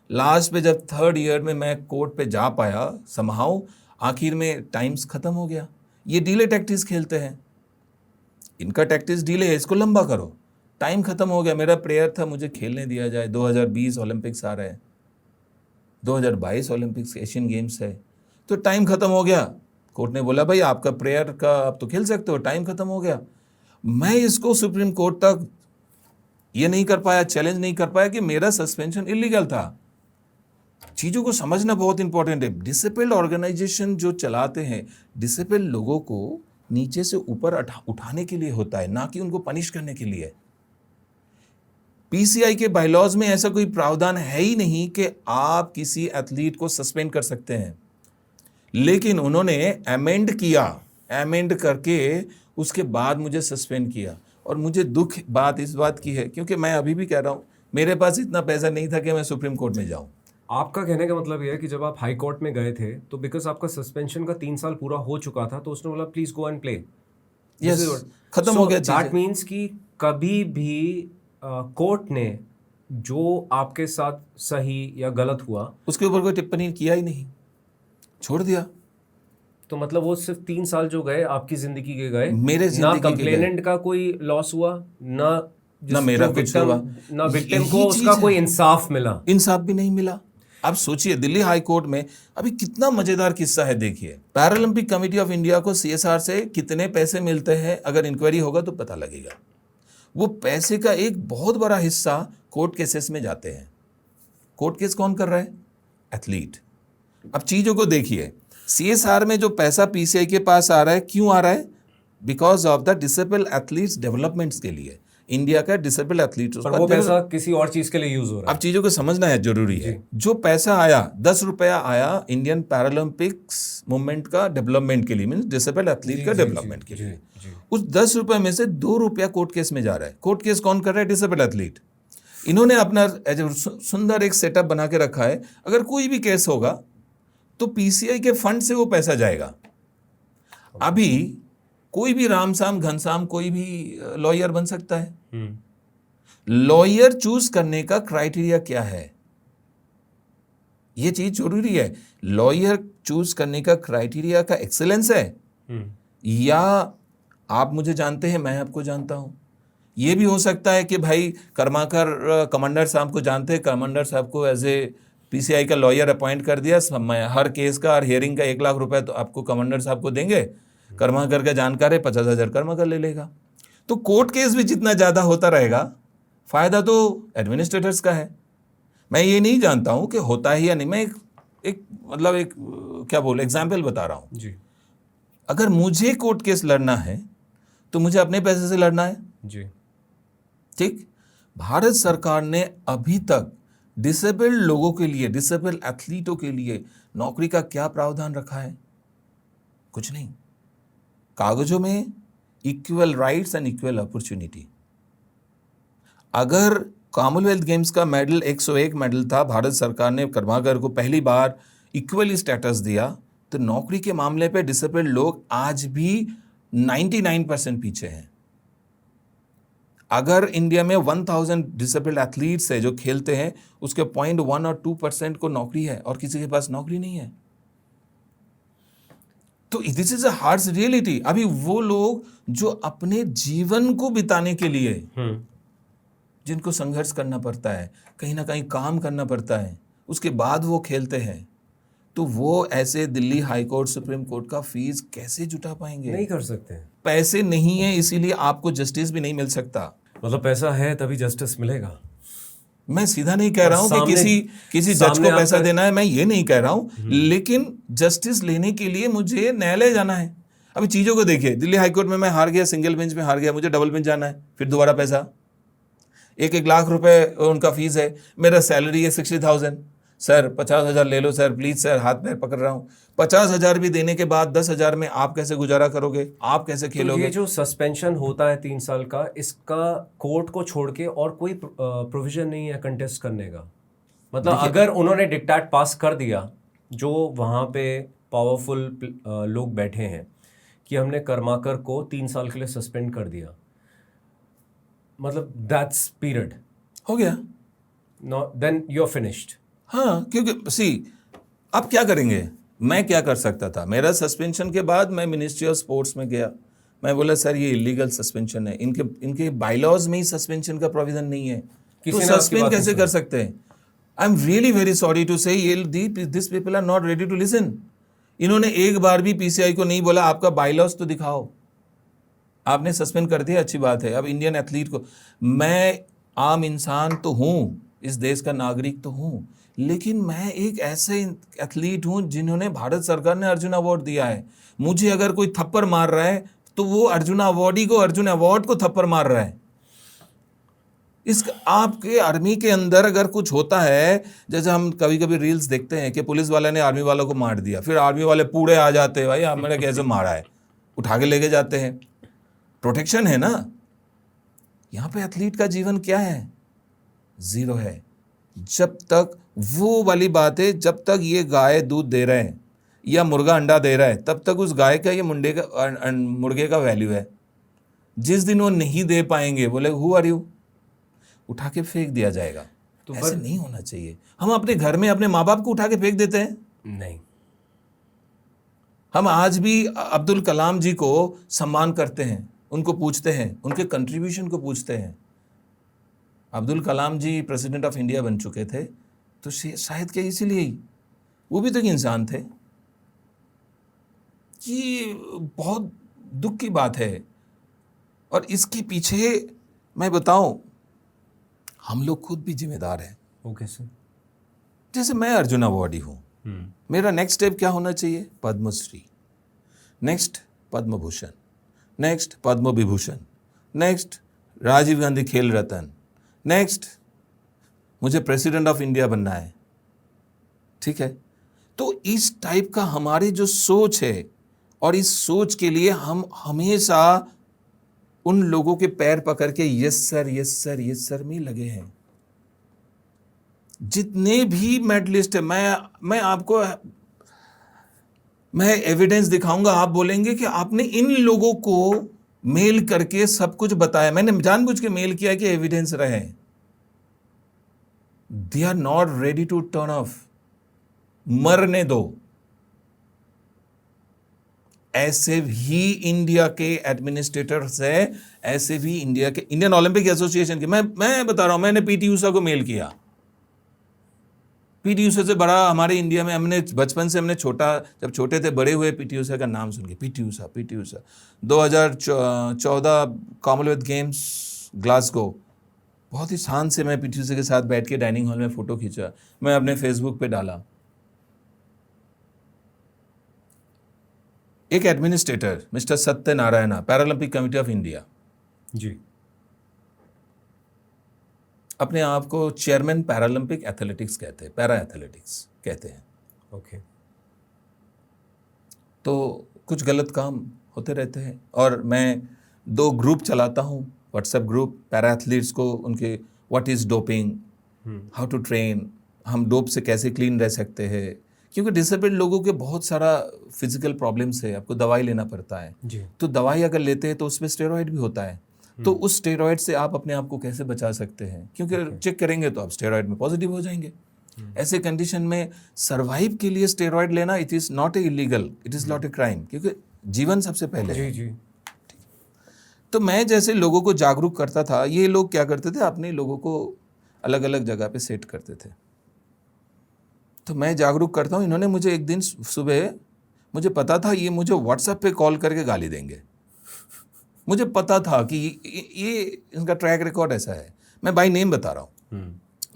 लास्ट पे जब 3rd ईयर में मैं कोर्ट पे जा पाया समहाउ, आखिर में टाइम्स खत्म हो गया। ये डिले टैक्टिक्स खेलते हैं, इनका टैक्टिक्स डिले है, इसको लंबा करो। टाइम खत्म हो गया। मेरा प्रेयर था मुझे खेलने दिया जाए। 2020 ओलंपिक्स आ रहे हैं, 2022 ओलंपिक्स एशियन गेम्स है, तो टाइम खत्म हो गया। कोर्ट ने बोला भाई आपका प्रेयर का आप तो खेल सकते हो, टाइम खत्म हो गया। मैं इसको सुप्रीम कोर्ट तक ये नहीं कर पाया, चैलेंज नहीं कर पाया कि मेरा सस्पेंशन इलीगल था। चीज़ों को समझना बहुत इंपॉर्टेंट है। डिसेबल्ड ऑर्गेनाइजेशन जो चलाते हैं, डिसेबल्ड लोगों को नीचे से ऊपर उठाने के लिए होता है, ना कि उनको पनिश करने के लिए। पीसीआई के बायलॉज में ऐसा कोई प्रावधान है ही नहीं कि आप किसी एथलीट को सस्पेंड कर सकते हैं, लेकिन उन्होंने अमेंड किया, अमेंड करके उसके बाद मुझे सस्पेंड किया। और मुझे दुख बात इस बात की है क्योंकि मैं अभी भी कह रहा हूँ मेरे पास इतना पैसा नहीं था कि मैं सुप्रीम कोर्ट में जाऊँ। आपका कहने का मतलब ये है कि जब आप हाई कोर्ट में गए थे तो बिकॉज आपका सस्पेंशन का 3 साल पूरा हो चुका था तो उसने बोला please go and play. Yes, खत्म हो गया। दैट मीन्स कि कभी भी कोर्ट ने जो आपके साथ सही या गलत हुआ उसके ऊपर कोई टिप्पणी किया ही नहीं, छोड़ दिया। तो मतलब वो सिर्फ 3 साल जो गए आपकी जिंदगी के गए, मेरे ना जिंदगी के कंप्लेनेंट का कोई लॉस हुआ, ना ना मेरा कुछ हुआ, ना विक्टिम यही को चीज़ उसका है। कोई इंसाफ मिला। इंसाफ भी नहीं मिला। आप सोचिए दिल्ली हाई कोर्ट में अभी कितना मजेदार किस्सा है, देखिए पैरालंपिक कमेटी ऑफ इंडिया को सीएसआर से कितने पैसे मिलते हैं, अगर इंक्वायरी होगा तो पता लगेगा। वो पैसे का एक बहुत बड़ा हिस्सा कोर्ट केसेस में जाते हैं। कोर्ट केस कौन कर रहा है? एथलीट। अब चीजों को देखिए, सीएसआर में जो पैसा पीसीआई के पास आ रहा है, क्यों आ रहा है? Because of the disable athletes developments के लिए। इंडिया का डिसेबल एथलीट, पर वो पैसा किसी और चीज के लिए यूज हो रहा है। अब चीजों को समझना है, जरूरी है। जो पैसा आया 10 रुपया आया इंडियन पैरालंपिक्स मूवमेंट का डेवलपमेंट के लिए, मींस डिसेबल एथलीट का डेवलपमेंट के लिए। उस 10 रुपए में से 2 रुपया कोर्ट केस में जा रहा है। कोर्ट केस कौन कर रहा है? Disable athlete. इन्होंने अपना सुंदर एक सेटअप बना के रखा है, अगर कोई भी केस होगा तो पीसीआई के फंड से वो पैसा जाएगा। अभी कोई भी रामसाम घनश्याम कोई भी लॉयर बन सकता है। लॉयर चूज करने का क्राइटेरिया क्या है? ये चीज जरूरी है। लॉयर चूज करने का क्राइटेरिया का एक्सेलेंस है, या आप मुझे जानते हैं, मैं आपको जानता हूं। ये भी हो सकता है कि भाई कर्माकर कमांडर साहब को जानते हैं, कमांडर साहब को एज ए पीसीआई का लॉयर अपॉइंट कर दिया, हर केस का हर हियरिंग का 1 लाख रुपए तो आपको कमांडर साहब को देंगे। कर्माकर का जानकार है, 50,000 कर्माकर ले लेगा। तो कोर्ट केस भी जितना ज़्यादा होता रहेगा, फायदा तो एडमिनिस्ट्रेटर्स का है। मैं ये नहीं जानता हूँ कि होता है या नहीं, मैं एक मतलब एक क्या बोल एग्जाम्पल बता रहा हूँ जी। अगर मुझे कोर्ट केस लड़ना है तो मुझे अपने पैसे से लड़ना है जी। ठीक। भारत सरकार ने अभी तक डिसेबल्ड लोगों के लिए, डिसेबल्ड एथलीटों के लिए नौकरी का क्या प्रावधान रखा है? कुछ नहीं। कागजों में equal rights and equal opportunity. अगर कॉमनवेल्थ गेम्स का मेडल 101 मेडल था, भारत सरकार ने कर्माकर को पहली बार इक्वली स्टेटस दिया, तो नौकरी के मामले पे डिसेबल्ड लोग आज भी 99% पीछे हैं। अगर इंडिया में 1000 डिसेबल्ड एथलीट्स है जो खेलते हैं, उसके 0.1 और 2% को नौकरी है और किसी के पास नौकरी नहीं है। तो this is a harsh reality. अभी वो लोग जो अपने जीवन को बिताने के लिए जिनको संघर्ष करना पड़ता है, कहीं ना कहीं काम करना पड़ता है, उसके बाद वो खेलते हैं, तो वो ऐसे Delhi high court, supreme court का फीस कैसे जुटा पाएंगे? नहीं कर सकते। पैसे नहीं है, इसीलिए आपको जस्टिस भी नहीं मिल सकता। मतलब पैसा है तभी जस्टिस मिलेगा। मैं सीधा नहीं कह रहा हूं कि किसी जज को पैसा देना है, मैं ये नहीं कह रहा हूं, लेकिन जस्टिस लेने के लिए मुझे न्यायालय जाना है। अभी चीजों को देखिए, दिल्ली हाईकोर्ट में मैं हार गया, सिंगल बेंच में हार गया, मुझे डबल बेंच जाना है, फिर दोबारा पैसा 1 लाख रुपए उनका फीस है, मेरा सैलरी है 60,000। सर 50,000 ले लो सर, प्लीज सर, हाथ पैर पकड़ रहा हूँ। 50,000 भी देने के बाद 10,000 में आप कैसे गुजारा करोगे? आप कैसे खेलोगे? तो ये जो सस्पेंशन होता है 3 साल का, इसका कोर्ट को छोड़ के और कोई प्रोविजन नहीं है कंटेस्ट करने का? मतलब अगर उन्होंने डिक्टेट पास कर दिया, जो वहाँ पे पावरफुल लोग बैठे हैं, कि हमने कर्माकर को 3 साल के लिए सस्पेंड कर दिया, मतलब दैट्स पीरियड हो गया, देन यू आर फिनिश्ड। हाँ, क्योंकि सी अब क्या करेंगे? मैं क्या कर सकता था? मेरा सस्पेंशन के बाद मैं मिनिस्ट्री ऑफ स्पोर्ट्स में गया, मैं बोला सर ये इलीगल सस्पेंशन है, इनके बायलॉज में ही सस्पेंशन का प्रोविजन नहीं है, तो सस्पेंड कैसे कर सकते हैं? I am really very sorry to say this people are not ready to listen. इन्होंने एक बार भी पीसीआई को नहीं बोला आपका बायलॉज तो दिखाओ। आपने सस्पेंड कर दिया, अच्छी बात है। अब इंडियन एथलीट को, मैं आम इंसान तो हूँ, इस देश का नागरिक तो हूँ, लेकिन मैं एक ऐसे एथलीट हूँ जिन्होंने, भारत सरकार ने अर्जुन अवार्ड दिया है। मुझे अगर कोई थप्पड़ मार रहा है तो वो अर्जुन अवार्डी को, अर्जुन अवार्ड को थप्पड़ मार रहा है। इस आपके आर्मी के अंदर अगर कुछ होता है, जैसे हम कभी कभी रील्स देखते हैं कि पुलिस वाले ने आर्मी वालों को मार दिया, फिर आर्मी वाले पूरे आ जाते हैं, भाई हमने कैसे मारा है, उठा के लेके जाते हैं। प्रोटेक्शन है ना। यहाँ पे एथलीट का जीवन क्या है? 0 है। जब तक वो वाली बात है, जब तक ये गाय दूध दे रहे हैं या मुर्गा अंडा दे रहा है, तब तक उस गाय का या मुर्गे का वैल्यू है। जिस दिन वो नहीं दे पाएंगे, बोले हु आर यू, उठा के फेंक दिया जाएगा। तो ऐसे नहीं होना चाहिए। हम अपने घर में अपने माँ बाप को उठा के फेंक देते हैं? नहीं। हम आज भी अब्दुल कलाम जी को सम्मान करते हैं, उनको पूछते हैं, उनके कंट्रीब्यूशन को पूछते हैं। अब्दुल कलाम जी प्रेसिडेंट ऑफ इंडिया बन चुके थे, तो शायद क्या इसीलिए ही, वो भी तो एक इंसान थे। ये बहुत दुख की बात है। और इसके पीछे मैं बताऊं, हम लोग खुद भी जिम्मेदार हैं। Okay sir. जैसे मैं अर्जुन अवार्डी हूँ, मेरा नेक्स्ट स्टेप क्या होना चाहिए? Padmashri, next Padma Bhushan, next Padma Vibhushan, next Rajiv Gandhi खेल रत्न, नेक्स्ट मुझे प्रेसिडेंट ऑफ इंडिया बनना है। ठीक है, तो इस टाइप का हमारी जो सोच है, और इस सोच के लिए हम हमेशा उन लोगों के पैर पकड़ के yes sir yes sir yes sir में लगे हैं। जितने भी मेडलिस्ट है, मैं एविडेंस दिखाऊंगा, आप बोलेंगे कि आपने इन लोगों को मेल करके सब कुछ बताया। मैंने जानबूझ के मेल किया कि एविडेंस रहे। They are not ready to turn off. मरने दो। ऐसे भी इंडिया के एडमिनिस्ट्रेटर्स है, ऐसे भी इंडिया के इंडियन ओलंपिक एसोसिएशन के। मैं बता रहा हूं, मैंने पीटी उषा को मेल किया। पीटी उषा से बड़ा हमारे इंडिया में, हमने बचपन से जब छोटे थे बड़े हुए पीटी उषा का नाम सुन के। PT Usha 2014 Commonwealth games Glasgow, बहुत ही शान से मैं पीटी उषा के साथ बैठ के डाइनिंग हॉल में फोटो खींचा, मैं अपने फेसबुक पे डाला। एक administrator mister Satyanarayana, Paralympic committee of India ji, अपने आप को चेयरमैन पैरालंपिक एथलेटिक्स कहते हैं, पैरा एथलेटिक्स कहते हैं। ओके। तो कुछ गलत काम होते रहते हैं, और मैं 2 ग्रुप चलाता हूँ, व्हाट्सएप ग्रुप पैरा एथलीट्स को, उनके what is doping, how to train, हम डोप से कैसे क्लीन रह सकते हैं, क्योंकि डिसेबल्ड लोगों के बहुत सारा फिजिकल प्रॉब्लम्स है, आपको दवाई लेना पड़ता है जी। तो दवाई अगर लेते हैं तो उसमें स्टेरॉइड भी होता है, तो उस स्टेरॉइड से आप अपने आप को कैसे बचा सकते हैं, क्योंकि चेक करेंगे तो आप स्टेरॉइड में पॉजिटिव हो जाएंगे। ऐसे कंडीशन में सर्वाइव के लिए स्टेरॉइड लेना, it is not a illegal, it is not a crime, क्योंकि जीवन सबसे पहले है। जी। तो मैं जैसे लोगों को जागरूक करता था, ये लोग क्या करते थे, अपने लोगों को अलग अलग जगह पे सेट करते थे। तो मैं जागरूक करता हूँ, इन्होंने मुझे एक दिन सुबह, मुझे पता था ये मुझे व्हाट्सएप पे कॉल करके गाली देंगे, मुझे पता था कि ये इनका ट्रैक रिकॉर्ड ऐसा है। मैं बाय नेम बता रहा हूँ,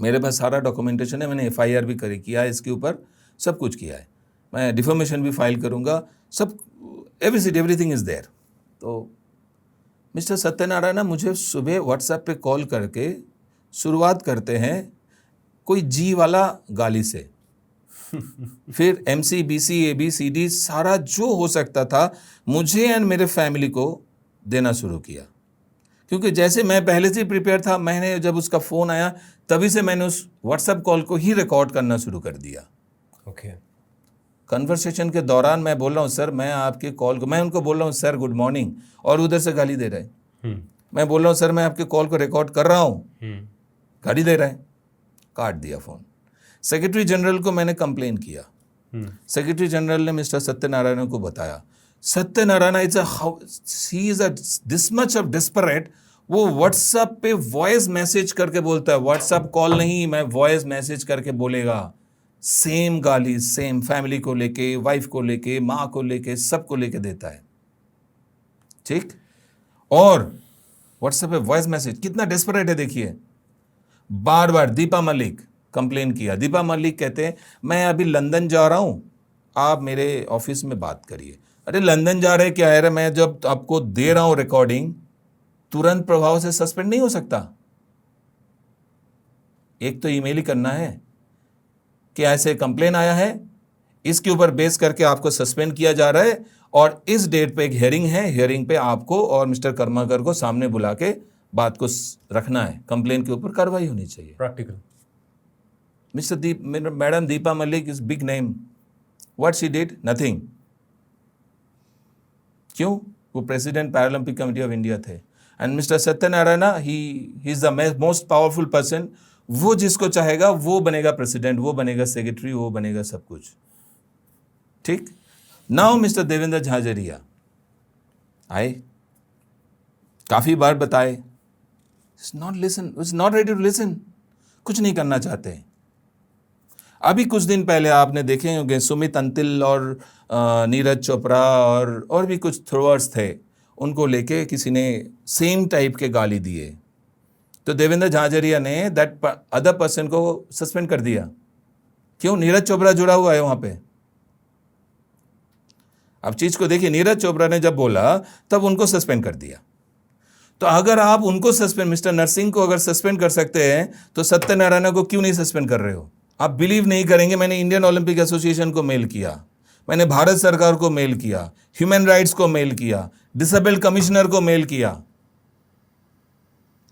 मेरे पास सारा डॉक्यूमेंटेशन है, मैंने FIR भी किया है इसके ऊपर, सब कुछ किया है, मैं डिफॉर्मेशन भी फाइल करूँगा, सब एवरीथिंग इज़ देयर। तो मिस्टर सत्यनारायण मुझे सुबह व्हाट्सएप पे कॉल करके शुरुआत करते हैं कोई जी वाला गाली से, फिर MC BC ABCD सारा जो हो सकता था मुझे एंड मेरे फैमिली को देना शुरू किया, क्योंकि जैसे मैं पहले से प्रिपेयर था, मैंने जब उसका फ़ोन आया तभी से मैंने उस व्हाट्सएप कॉल को ही रिकॉर्ड करना शुरू कर दिया। ओके। कन्वर्सेशन के दौरान मैं बोल रहा हूँ सर मैं आपके कॉल को, मैं उनको बोल रहा हूँ सर गुड मॉर्निंग, और उधर से गाली दे रहे हैं। मैं बोल रहा हूँ सर मैं आपके कॉल को रिकॉर्ड कर रहा हूँ, गाली दे रहे हैं, काट दिया फ़ोन। सेक्रेटरी जनरल को मैंने कंप्लेन किया, सेक्रेटरी जनरल ने मिस्टर सत्यनारायण को बताया, Satyanarayan he is this much of desperate, वो व्हाट्सएप पे वॉइस मैसेज करके बोलता है, व्हाट्सएप कॉल नहीं, मैं वॉइस मैसेज करके बोलेगा, सेम गाली, सेम फैमिली को लेके, वाइफ को लेके, माँ को लेके, सबको लेके देता है। ठीक, और व्हाट्सएप पे वॉइस मैसेज कितना डेस्परेट है देखिए। बार बार दीपा मलिक कंप्लेन किया, दीपा मलिक कहते हैं मैं अभी लंदन जा रहा हूँ, आप मेरे ऑफिस में बात करिए। अरे लंदन जा रहे क्या है, मैं जब आपको दे रहा हूँ रिकॉर्डिंग, तुरंत प्रभाव से सस्पेंड नहीं हो सकता। एक तो ईमेल ही करना है कि ऐसे कंप्लेन आया है, इसके ऊपर बेस करके आपको सस्पेंड किया जा रहा है, और इस डेट पे एक हियरिंग है, हियरिंग पे आपको और मिस्टर कर्माकर को सामने बुला के बात को रखना है, कंप्लेन के ऊपर कार्रवाई होनी चाहिए। Practical. Madam Deepa Malik is big name, what she did, nothing. क्यों? वो president Paralympic committee of India थे। And mister Satyanarayan he is the most powerful person, वो जिसको चाहेगा वो बनेगा प्रेसिडेंट, वो बनेगा सेक्रेटरी, वो बनेगा सब कुछ। ठीक। नाउ मिस्टर देवेंद्र झाझरिया आए, काफ़ी बार बताए, it's not listen, it's not ready to listen, कुछ नहीं करना चाहते हैं। अभी कुछ दिन पहले आपने देखे होंगे सुमित अंतिल और नीरज चोपड़ा और भी कुछ थ्रोअर्स थे, उनको लेके किसी ने सेम टाइप के गाली दिए, तो देवेंद्र झाझरिया ने दैट अदर पर्सन को सस्पेंड कर दिया। क्यों? नीरज चोपड़ा जुड़ा हुआ है वहां पे। अब चीज को देखिए, नीरज चोपड़ा ने जब बोला तब उनको सस्पेंड कर दिया। तो अगर आप उनको सस्पेंड, मिस्टर नरसिंह को अगर सस्पेंड कर सकते हैं तो सत्यनारायण को क्यों नहीं सस्पेंड कर रहे हो? आप बिलीव नहीं करेंगे, मैंने इंडियन ओलंपिक एसोसिएशन को मेल किया, मैंने भारत सरकार को मेल किया, ह्यूमन राइट्स को मेल किया, डिसेबल्ड कमिश्नर को मेल किया।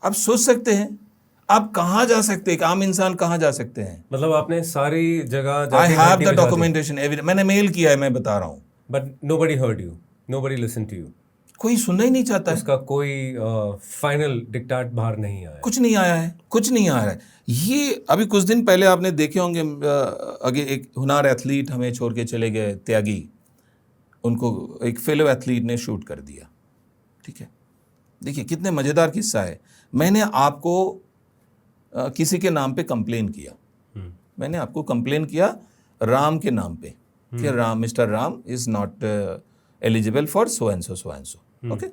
आप सोच सकते हैं आप कहां जा सकते हैं, एक आम इंसान कहां जा सकते हैं? मतलब आपने सारी जगह आई हैव द डॉक्यूमेंटेशन, मैंने मेल किया है, मैं बता रहा हूं। But nobody heard you, nobody listen to you. कोई सुनना ही नहीं चाहता है। उसका कोई फाइनल डिक्टेट बाहर नहीं आया। कुछ नहीं आया है, कुछ नहीं आया है। ये अभी कुछ दिन पहले आपने देखे होंगे, आगे एक हुनर एथलीट हमें छोड़ के चले गए, त्यागी, उनको एक फेलो एथलीट ने शूट कर दिया। ठीक है, देखिए कितने मज़ेदार किस्सा है। मैंने आपको किसी के नाम पे कंप्लेन किया, मैंने आपको कंप्लेन किया राम के नाम पे कि Ram, mister Ram is not eligible for so and so okay.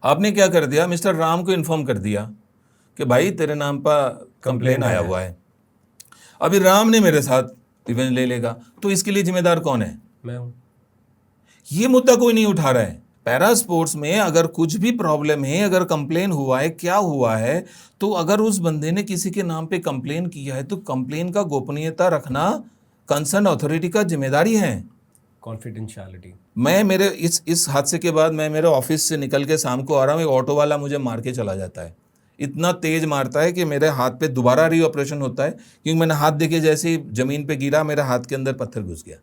आपने क्या कर दिया, मिस्टर राम को इन्फॉर्म कर दिया कि भाई तेरे नाम पर कंप्लेन आया हुआ है। अभी राम ने मेरे साथ इवेंट ले लेगा, तो इसके लिए जिम्मेदार कौन है? मैं हूं। ये मुद्दा कोई नहीं उठा रहा है। पैरा स्पोर्ट्स में अगर कुछ भी प्रॉब्लम है, अगर कंप्लेन हुआ है, क्या हुआ है, तो अगर उस बंदे ने किसी के नाम पे कंप्लेन किया है तो कंप्लेन का गोपनीयता रखना कंसर्न अथॉरिटी का जिम्मेदारी है। कॉन्फिडेंशियलिटी। मैं मेरे इस हादसे के बाद मैं मेरे ऑफिस से निकल के शाम को आ रहा हूँ, एक ऑटो वाला मुझे मार के चला जाता है, इतना तेज मारता है कि मेरे हाथ पे दोबारा रीऑपरेशन होता है, क्योंकि मैंने हाथ देखे जैसे ही जमीन पे गिरा मेरे हाथ के अंदर पत्थर घुस गया।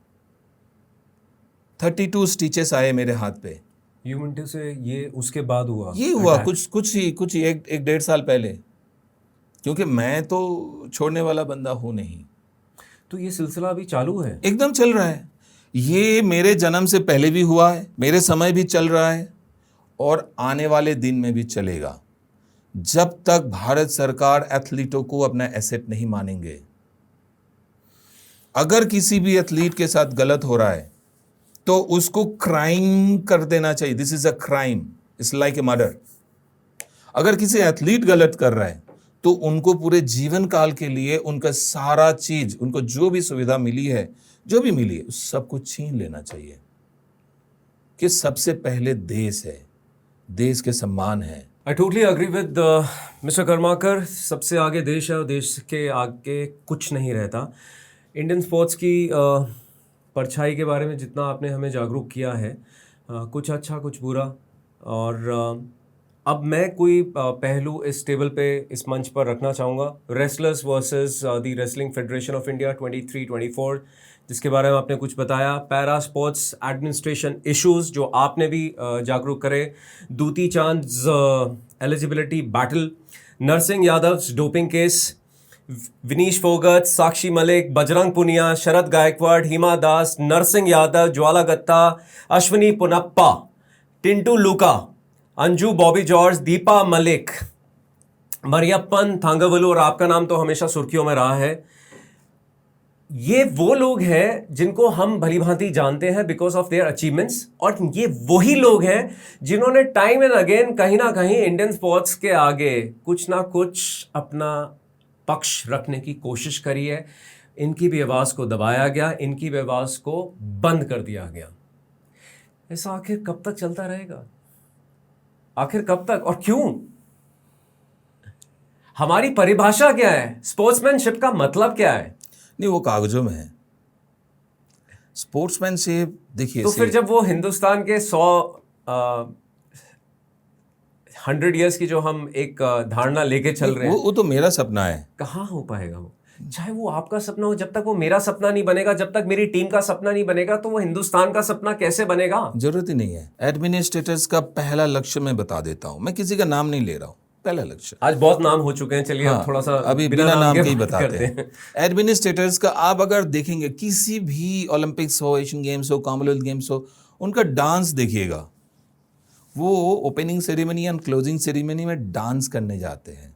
32 स्टिचेस आए मेरे हाथ पे। यू मीन टू से ये उसके बाद हुआ? ये हुआ कुछ ही एक डेढ़ साल पहले, क्योंकि मैं तो छोड़ने वाला बंदा हूं नहीं। तो ये सिलसिला अभी चालू है? एकदम चल रहा है। ये मेरे जन्म से पहले भी हुआ है, मेरे समय भी चल रहा है और आने वाले दिन में भी चलेगा, जब तक भारत सरकार एथलीटों को अपना एसेट नहीं मानेंगे। अगर किसी भी एथलीट के साथ गलत हो रहा है तो उसको क्राइम कर देना चाहिए। This is a crime, it's like a murder. अगर किसी एथलीट गलत कर रहा है तो उनको पूरे जीवन काल के लिए उनका सारा चीज, उनको जो भी सुविधा मिली है, जो भी मिली है, उस सब कुछ छीन लेना चाहिए। कि सबसे पहले देश है, देश के सम्मान है। I totally agree with mister Karmakar. सबसे आगे देश है और देश के आगे कुछ नहीं रहता। इंडियन स्पोर्ट्स की परछाई के बारे में जितना आपने हमें जागरूक किया है, कुछ अच्छा कुछ बुरा, और अब मैं कोई पहलू इस टेबल पे, इस मंच पर रखना चाहूँगा। Wrestlers versus the wrestling federation of India 23-24, जिसके बारे में आपने कुछ बताया। पैरा स्पोर्ट्स एडमिनिस्ट्रेशन इश्यूज जो आपने भी जागरूक करे। Dutee Chand's eligibility battle, Narsingh Yadav doping case, Vinesh Phogat, Sakshi Malik, Bajrang Punia, Sharad Gaikwad, Hima Das, Narsingh Yadav, Jwala Gutta, Ashwini Ponnappa, Tintu Luka, Anju Bobby George, Deepa Malik, Mariyappan Thangavelu, और आपका नाम तो हमेशा सुर्खियों में रहा है। ये वो लोग हैं जिनको हम भली भांति जानते हैं बिकॉज ऑफ देयर अचीवमेंट्स, और ये वही लोग हैं जिन्होंने टाइम एंड अगेन कहीं ना कहीं इंडियन स्पोर्ट्स के आगे कुछ ना कुछ अपना पक्ष रखने की कोशिश करी है। इनकी भी आवाज़ को दबाया गया, इनकी भी आवाज़ को बंद कर दिया गया। ऐसा आखिर कब तक चलता रहेगा? आखिर कब तक और क्यों? हमारी परिभाषा क्या है? स्पोर्ट्समैनशिप का मतलब क्या है? नहीं, वो कागजों में है। स्पोर्ट्समैनशिप देखिए, तो फिर जब वो हिंदुस्तान के 100 ईयर्स की जो हम एक धारणा लेके चल रहे हैं, वो तो मेरा सपना है। कहाँ हो पाएगा वो? चाहे वो आपका सपना हो, जब तक वो मेरा सपना नहीं बनेगा, जब तक मेरी टीम का सपना नहीं बनेगा, तो वो हिंदुस्तान का सपना कैसे बनेगा? जरूरत ही नहीं है। एडमिनिस्ट्रेटर्स का पहला लक्ष्य मैं बता देता हूं, मैं किसी का नाम नहीं ले रहा हूं। पहला लक्ष्य, आज बहुत नाम हो चुके हैं, चलिए हाँ, थोड़ा सा अभी बिना नाम के ही बात बताते करते हैं। एडमिनिस्ट्रेटर्स का आप अगर देखेंगे, किसी भी ओलंपिक्स हो, एशियन गेम्स हो, कॉमनवेल्थ गेम्स हो, उनका डांस देखिएगा, वो opening ceremony and closing ceremony में डांस करने जाते हैं,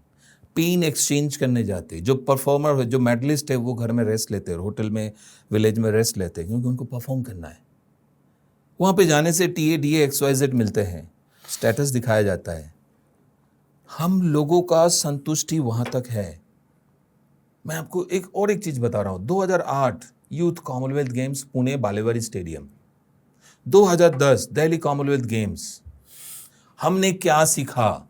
पिन एक्सचेंज करने जाते हैं। जो परफॉर्मर है, जो मेडलिस्ट है, वो घर में रेस्ट लेते हैं, होटल में, विलेज में रेस्ट लेते हैं, क्योंकि उनको परफॉर्म करना है। वहाँ पे जाने से TADA XYZ मिलते हैं, स्टेटस दिखाया जाता है। हम लोगों का संतुष्टि वहाँ तक है। मैं आपको एक चीज़ बता रहा हूँ। 2008 youth Commonwealth Games Pune Balewadi stadium, 2010 Delhi Commonwealth Games. हमने क्या सीखा?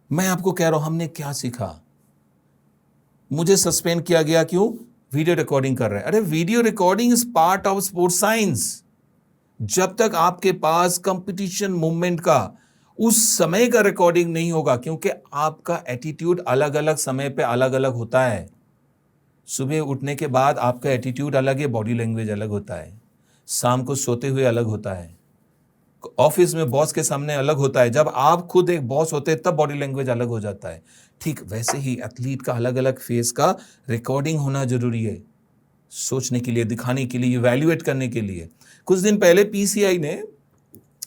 मैं आपको कह रहा हूं हमने क्या सीखा। मुझे सस्पेंड किया गया, क्यों? वीडियो रिकॉर्डिंग कर रहे हैं। अरे video recording is part of sports science. जब तक आपके पास कंपटीशन मूवमेंट का उस समय का रिकॉर्डिंग नहीं होगा, क्योंकि आपका एटीट्यूड अलग अलग समय पे अलग अलग होता है। सुबह उठने के बाद आपका एटीट्यूड अलग है, बॉडी लैंग्वेज अलग होता है। शाम को सोते हुए अलग होता है। ऑफिस में बॉस के सामने अलग होता है। जब आप खुद एक बॉस होते हैं तब बॉडी लैंग्वेज अलग हो जाता है। ठीक वैसे ही एथलीट का अलग अलग फेस का रिकॉर्डिंग होना जरूरी है, सोचने के लिए, दिखाने के लिए, इवैल्यूएट करने के लिए। कुछ दिन पहले PCI ने,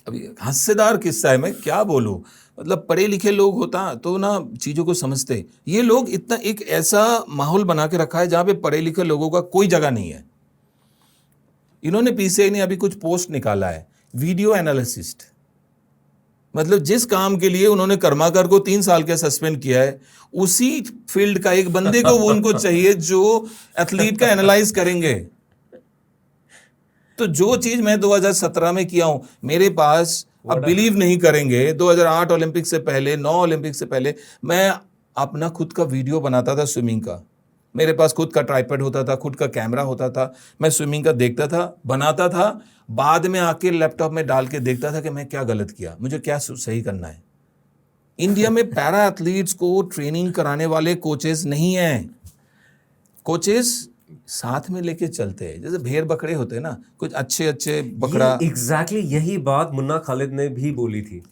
अभी हंसदार किस्सा है, मैं क्या बोलूं, मतलब पढ़े लिखे लोग होता तो ना चीज़ों को समझते। ये लोग इतना एक ऐसा माहौल बना के रखा है जहाँ पे पढ़े लिखे लोगों का कोई जगह नहीं है। इन्होंने PCI ने अभी कुछ पोस्ट निकाला है, वीडियो एनालिसिस्ट, मतलब जिस काम के लिए उन्होंने कर्माकर को 3 साल के सस्पेंड किया है, उसी फील्ड का एक बंदे को वो उनको चाहिए जो एथलीट का एनालाइज करेंगे। तो जो चीज मैं 2017 में किया हूं, मेरे पास, अब बिलीव नहीं करेंगे, 2008 ओलंपिक से पहले, 9 ओलंपिक से पहले मैं अपना खुद का वीडियो बनाता था स्विमिंग का। मेरे पास खुद का ट्राइपॉड होता था, खुद का कैमरा होता था। मैं स्विमिंग का देखता था, बनाता था, बाद में आके लैपटॉप में डाल के देखता था कि मैं क्या गलत किया, मुझे क्या सही करना है। इंडिया में पैरा एथलीट्स को ट्रेनिंग कराने वाले कोचेस नहीं हैं। कोचेस साथ में लेके चलते हैं, जैसे भेड़ बकरे होते हैं ना, कुछ अच्छे अच्छे बकरा। एग्जैक्टली यही बात मुन्ना खालिद ने भी बोली थी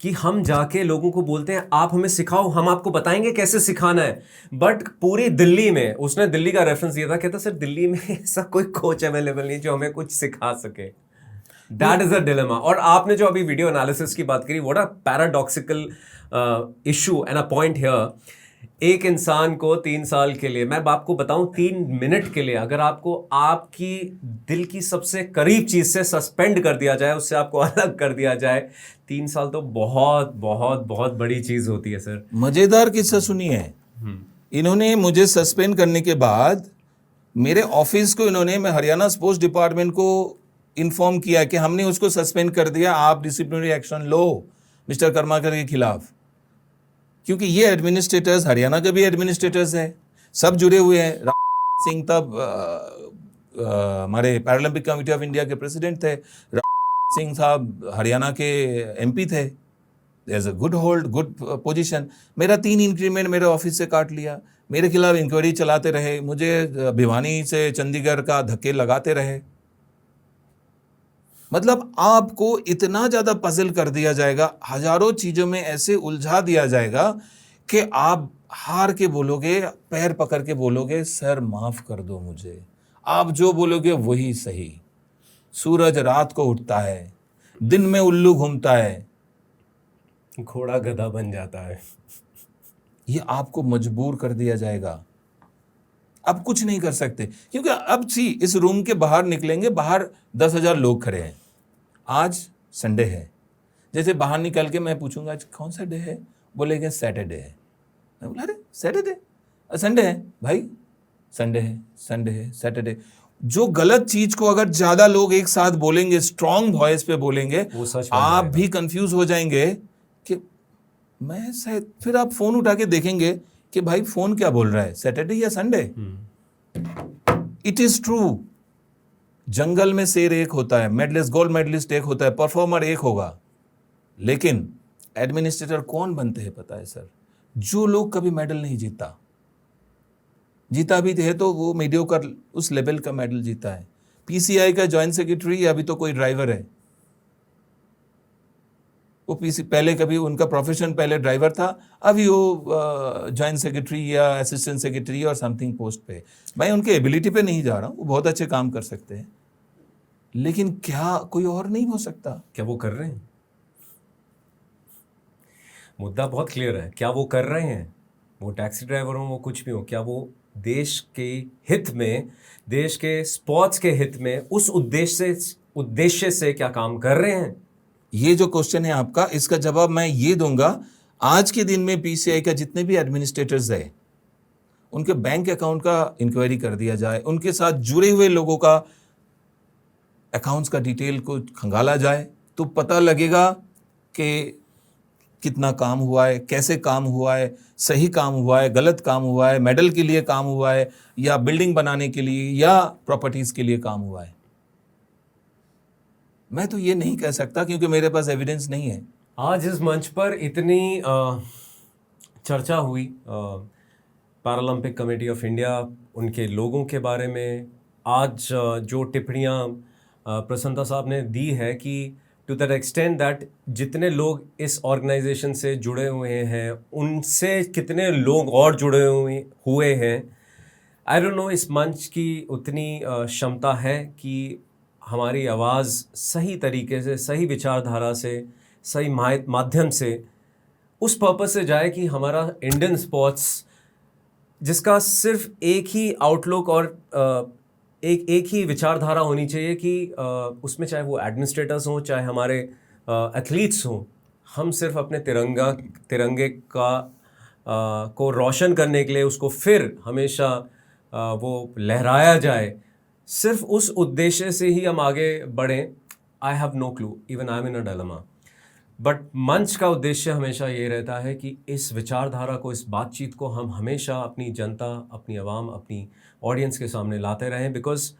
कि हम जाके लोगों को बोलते हैं आप हमें सिखाओ, हम आपको बताएंगे कैसे सिखाना है। बट पूरी दिल्ली में, उसने दिल्ली का रेफरेंस दिया था, कहता सर दिल्ली में ऐसा कोई कोच अवेलेबल नहीं जो हमें कुछ सिखा सके। That is a dilemma. और आपने जो अभी वीडियो एनालिसिस की बात करी, what a paradoxical issue and a point here. एक इंसान को 3 साल के लिए, मैं आपको बताऊं 3 मिनट के लिए, अगर आपको आपकी दिल की सबसे करीब चीज से सस्पेंड कर दिया जाए, उससे आपको अलग कर दिया जाए, 3 साल तो बहुत बहुत बहुत बड़ी चीज होती है सर। मजेदार किस्सा सुनिए। इन्होंने मुझे सस्पेंड करने के बाद मेरे ऑफिस को इन्होंने, मैं हरियाणा स्पोर्ट्स डिपार्टमेंट को इन्फॉर्म किया कि हमने उसको सस्पेंड कर दिया, आप डिसिप्लिनरी एक्शन लो मिस्टर कर्माकर के खिलाफ। क्योंकि ये एडमिनिस्ट्रेटर्स, हरियाणा के भी एडमिनिस्ट्रेटर्स हैं, सब जुड़े हुए हैं। सिंह तब हमारे पैरालंपिक कमेटी ऑफ इंडिया के प्रेसिडेंट थे, सिंह साहब हरियाणा के MP थे। There is a good hold, good position. मेरा 3 इंक्रीमेंट मेरे ऑफिस से काट लिया, मेरे खिलाफ इंक्वायरी चलाते रहे, मुझे भिवानी से चंडीगढ़ का धक्के लगाते रहे। मतलब आपको इतना ज़्यादा पजल कर दिया जाएगा, हजारों चीज़ों में ऐसे उलझा दिया जाएगा कि आप हार के बोलोगे, पैर पकड़ के बोलोगे सर माफ़ कर दो मुझे। आप जो बोलोगे वही सही। सूरज रात को उठता है, दिन में उल्लू घूमता है, घोड़ा गधा बन जाता है। ये आपको मजबूर कर दिया जाएगा। अब कुछ नहीं कर सकते, क्योंकि अब इस रूम के बाहर निकलेंगे, बाहर 10,000 लोग खड़े हैं। आज संडे है, जैसे बाहर निकल के मैं पूछूंगा आज कौन सा डे है, बोलेंगे सैटरडे है। मैं बोला अरे सैटरडे, संडे है भाई, संडे है, संडे है, सैटरडे। जो गलत चीज को अगर ज्यादा लोग एक साथ बोलेंगे, स्ट्रॉन्ग वॉइस पे बोलेंगे, आप भी कंफ्यूज हो जाएंगे कि मैं शायद, फिर आप फोन उठा के देखेंगे कि भाई फोन क्या बोल रहा है, सैटरडे या संडे। इट इज ट्रू, जंगल में शेर एक होता है, मेडलिस्ट, गोल्ड मेडलिस्ट एक होता है, परफॉर्मर एक होगा, लेकिन एडमिनिस्ट्रेटर कौन बनते हैं पता है सर? जो लोग कभी मेडल नहीं जीता भी है तो वो मीडियोकर उस लेवल का मेडल जीता है। PCI का जॉइंट सेक्रेटरी अभी तो कोई ड्राइवर है, वो पहले कभी उनका प्रोफेशन पहले ड्राइवर था, अभी वो जॉइंट सेक्रेटरी या असिस्टेंट सेक्रेटरी और समथिंग पोस्ट पे। मैं उनके एबिलिटी पे नहीं जा रहा हूँ, वो बहुत अच्छे काम कर सकते हैं, लेकिन क्या कोई और नहीं हो सकता? क्या वो कर रहे हैं? मुद्दा बहुत क्लियर है, क्या वो कर रहे हैं? वो टैक्सी ड्राइवर हो, वो कुछ भी हो, क्या वो देश के हित में, देश के स्पोर्ट्स के हित में उस उद्देश्य से क्या काम कर रहे हैं? ये जो क्वेश्चन है आपका, इसका जवाब मैं ये दूंगा, आज के दिन में पीसीआई का जितने भी एडमिनिस्ट्रेटर्स है, उनके बैंक अकाउंट का इंक्वायरी कर दिया जाए, उनके साथ जुड़े हुए लोगों का अकाउंट्स का डिटेल को खंगाला जाए, तो पता लगेगा कि कितना काम हुआ है, कैसे काम हुआ है, सही काम हुआ है, गलत काम हुआ है, मेडल के लिए काम हुआ है, या बिल्डिंग बनाने के लिए, या प्रॉपर्टीज के लिए काम हुआ है। मैं तो ये नहीं कह सकता क्योंकि मेरे पास एविडेंस नहीं है। आज इस मंच पर इतनी चर्चा हुई पैरालंपिक कमेटी ऑफ इंडिया, उनके लोगों के बारे में। आज जो टिप्पणियाँ प्रसन्नता साहब ने दी है कि टू दैट एक्सटेंट दैट जितने लोग इस ऑर्गेनाइजेशन से जुड़े हुए हैं, उनसे कितने लोग और जुड़े हुए हैं। आई डोंट नो इस मंच की उतनी क्षमता है कि हमारी आवाज़ सही तरीके से, सही विचारधारा से, सही माध्यम से उस पर्पस से जाए कि हमारा इंडियन स्पोर्ट्स, जिसका सिर्फ एक ही आउटलुक और एक ही विचारधारा होनी चाहिए कि उसमें चाहे वो एडमिनिस्ट्रेटर्स हों, चाहे हमारे एथलीट्स हों, हम सिर्फ अपने तिरंगे का को रोशन करने के लिए उसको फिर हमेशा वो लहराया जाए, सिर्फ उस उद्देश्य से ही हम आगे बढ़ें। I have no clue, even I am in a dilemma. But मंच का उद्देश्य हमेशा ये रहता है कि इस विचारधारा को, इस बातचीत को हम हमेशा अपनी जनता, अपनी आवाम, अपनी ऑडियंस के सामने लाते रहें। बिकॉज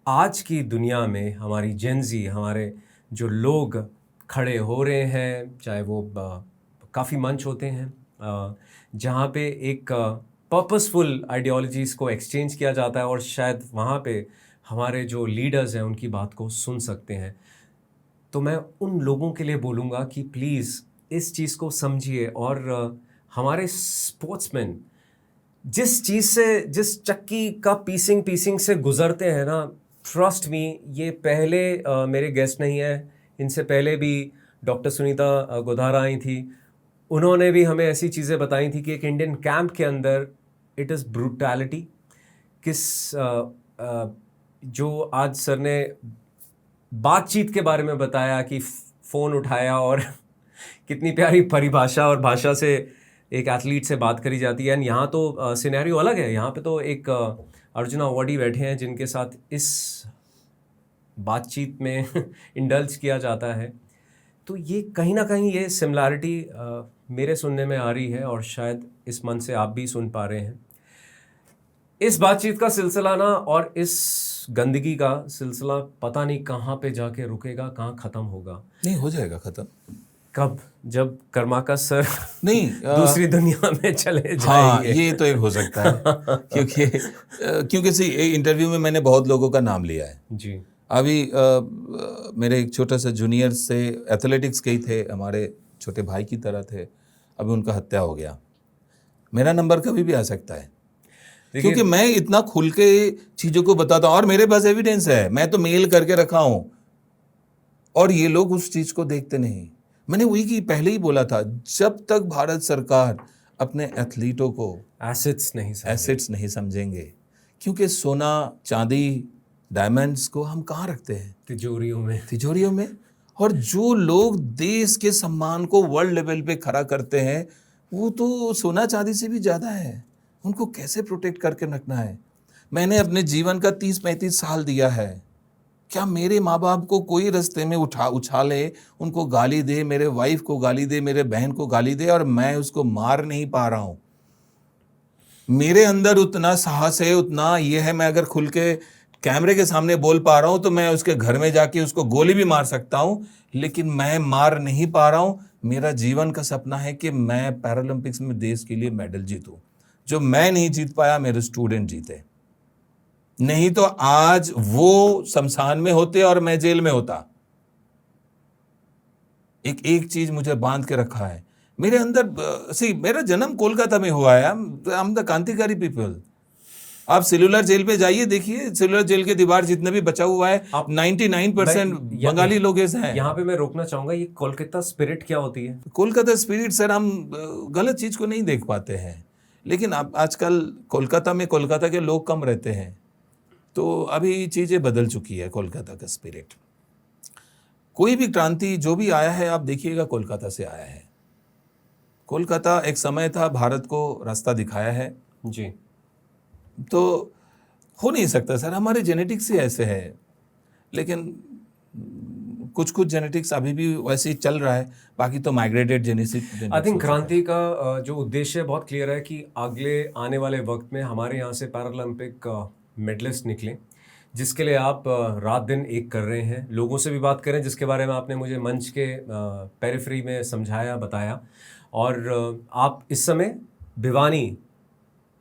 आज की दुनिया में हमारी जेनजी, हमारे जो लोग खड़े हो रहे हैं, चाहे वो काफ़ी मंच होते हैं जहाँ पे एक पर्पसफुल आइडियोलॉजीज़ को एक्सचेंज किया जाता है, और शायद वहाँ पे हमारे जो लीडर्स हैं उनकी बात को सुन सकते हैं। तो मैं उन लोगों के लिए बोलूँगा कि प्लीज़ इस चीज़ को समझिए, और हमारे स्पोर्ट्समैन जिस चीज़ से, जिस चक्की का पीसिंग से गुज़रते हैं ना, ट्रस्ट मी, ये पहले मेरे गेस्ट नहीं है, इनसे पहले भी डॉक्टर सुनीता गोधारा आई थी, उन्होंने भी हमें ऐसी चीज़ें बताई थी कि एक इंडियन कैंप के अंदर इट इज़ ब्रूटैलिटी। जो आज सर ने बातचीत के बारे में बताया कि फ़ोन उठाया और कितनी प्यारी परिभाषा और भाषा से एक एथलीट से बात करी जाती है। एंड यहाँ तो सिनेरियो अलग है, यहाँ पे तो एक अर्जुना अवार्डी बैठे हैं जिनके साथ इस बातचीत में इंडल्ज किया जाता है। तो ये कहीं ना कहीं ये सिमिलैरिटी मेरे सुनने में आ रही है, और शायद इस मन से आप भी सुन पा रहे हैं। इस बातचीत का सिलसिला ना, और इस गंदगी का सिलसिला पता नहीं कहाँ पे जाके रुकेगा, कहाँ ख़त्म होगा। नहीं, हो जाएगा ख़त्म। कब? जब कर्माका सर नहीं दूसरी दुनिया में चले जाएंगे। हाँ, ये तो एक हो सकता है क्योंकि सी इंटरव्यू में मैंने बहुत लोगों का नाम लिया है जी। अभी मेरे एक छोटा सा जूनियर से एथलेटिक्स के ही थे, हमारे छोटे भाई की तरह थे, अभी उनका हत्या हो गया। मेरा नंबर कभी भी आ सकता है, क्योंकि मैं इतना खुल के चीज़ों को बताता हूँ और मेरे पास एविडेंस है। मैं तो मेल करके रखा हूँ और ये लोग उस चीज़ को देखते नहीं। मैंने वही की पहले ही बोला था, जब तक भारत सरकार अपने एथलीटों को एसेट्स नहीं समझेंगे, क्योंकि सोना, चांदी, डायमंड्स को हम कहाँ रखते हैं? तिजोरियों में। और जो लोग देश के सम्मान को वर्ल्ड लेवल पे खड़ा करते हैं, वो तो सोना चांदी से भी ज़्यादा है। उनको कैसे प्रोटेक्ट करके रखना है? मैंने अपने जीवन का 30-35 साल दिया है। क्या मेरे माँ बाप को कोई रास्ते में उछाले, उनको गाली दे, मेरे वाइफ को गाली दे, मेरे बहन को गाली दे, और मैं उसको मार नहीं पा रहा हूँ? मेरे अंदर उतना साहस है, उतना ये है, मैं अगर खुल के कैमरे के सामने बोल पा रहा हूँ तो मैं उसके घर में जाके उसको गोली भी मार सकता हूँ, लेकिन मैं मार नहीं पा रहा हूँ। मेरा जीवन का सपना है कि मैं पैरालंपिक्स में देश के लिए मेडल जीतूँ। जो मैं नहीं जीत पाया, मेरे स्टूडेंट जीते। नहीं तो आज वो शमशान में होते और मैं जेल में होता। एक चीज मुझे बांध के रखा है मेरे अंदर। मेरा जन्म कोलकाता में हुआ है। हम द क्रांतिकारी पीपल। आप सेलुलर जेल पे जाइए, देखिए सेलुलर जेल के दीवार जितने भी बचा हुआ है, 99% बंगाली लोग ऐसे हैं। यहाँ पे मैं रोकना चाहूंगा, ये कोलकाता स्पिरिट क्या होती है? कोलकाता स्पिरिट सर, हम गलत चीज को नहीं देख पाते हैं, लेकिन अब आजकल कोलकाता में कोलकाता के लोग कम रहते हैं, तो अभी चीजें बदल चुकी है। कोलकाता का स्पिरिट, कोई भी क्रांति जो भी आया है आप देखिएगा कोलकाता से आया है। कोलकाता एक समय था, भारत को रास्ता दिखाया है जी। तो हो नहीं सकता सर, हमारे जेनेटिक्स ही ऐसे है। लेकिन कुछ कुछ जेनेटिक्स अभी भी वैसे ही चल रहा है, बाकी तो माइग्रेटेड जेनेटिक्स। आई थिंक क्रांति का जो उद्देश्य है बहुत क्लियर है कि अगले आने वाले वक्त में हमारे यहाँ से पैरालंपिक मेडलिस्ट निकलें, जिसके लिए आप रात दिन एक कर रहे हैं। लोगों से भी बात करें जिसके बारे में आपने मुझे मंच के पेरिफेरी में समझाया, बताया। और आप इस समय भिवानी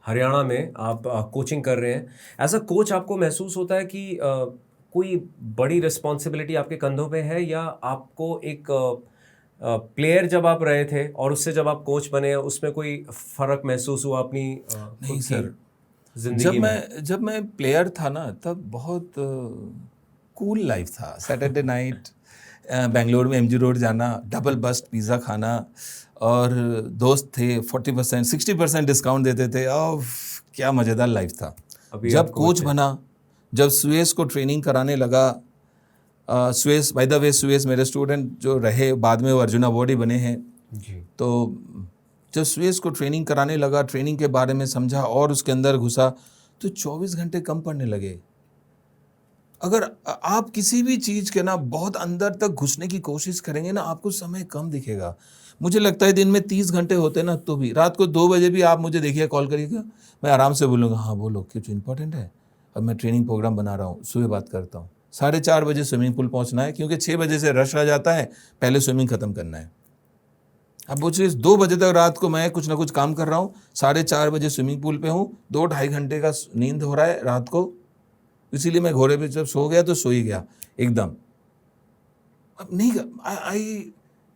हरियाणा में आप कोचिंग कर रहे हैं। एज अ कोच आपको महसूस होता है कि कोई बड़ी रिस्पॉन्सिबिलिटी आपके कंधों पे है, या आपको एक प्लेयर जब आप रहे थे और उससे जब आप कोच बने उसमें कोई फ़र्क महसूस हुआ अपनी नहीं सर, जिंदगी जब मैं प्लेयर था ना, तब बहुत कूल लाइफ था। सैटरडे नाइट बेंगलोर में एमजी रोड जाना, डबल बस्ट पिज़्ज़ा खाना, और दोस्त थे 40% 60% डिस्काउंट देते थे। और क्या मज़ेदार लाइफ था। जब कोच बना, जब सुएस को ट्रेनिंग कराने लगा, Suez by the way, Suez मेरे स्टूडेंट जो रहे बाद में वो अर्जुन अवार्डी बने हैं जी। तो जब सुएस को ट्रेनिंग कराने लगा, ट्रेनिंग के बारे में समझा और उसके अंदर घुसा, तो 24 घंटे कम पड़ने लगे। अगर आप किसी भी चीज़ के ना बहुत अंदर तक घुसने की कोशिश करेंगे ना, आपको समय कम दिखेगा। मुझे लगता है दिन में 30 घंटे होते ना, तो भी रात को 2 बजे भी आप मुझे देखिए, कॉल करिएगा, मैं आराम से बोलूँगा हाँ बोलो, कुछ इंपॉर्टेंट है, अब मैं ट्रेनिंग प्रोग्राम बना रहा हूँ, सुबह बात करता हूँ। 4:30 बजे स्विमिंग पूल पहुँचना है, क्योंकि 6 बजे से रश आ जाता है, पहले स्विमिंग ख़त्म करना है। अब वो चीज़ 2 बजे तक रात को मैं कुछ ना कुछ काम कर रहा हूँ, 4:30 बजे स्विमिंग पूल पे हूँ, 2-2.5 घंटे का नींद हो रहा है रात को, इसीलिए मैं घोड़े पे जब सो गया तो सो ही गया एकदम। अब नहीं,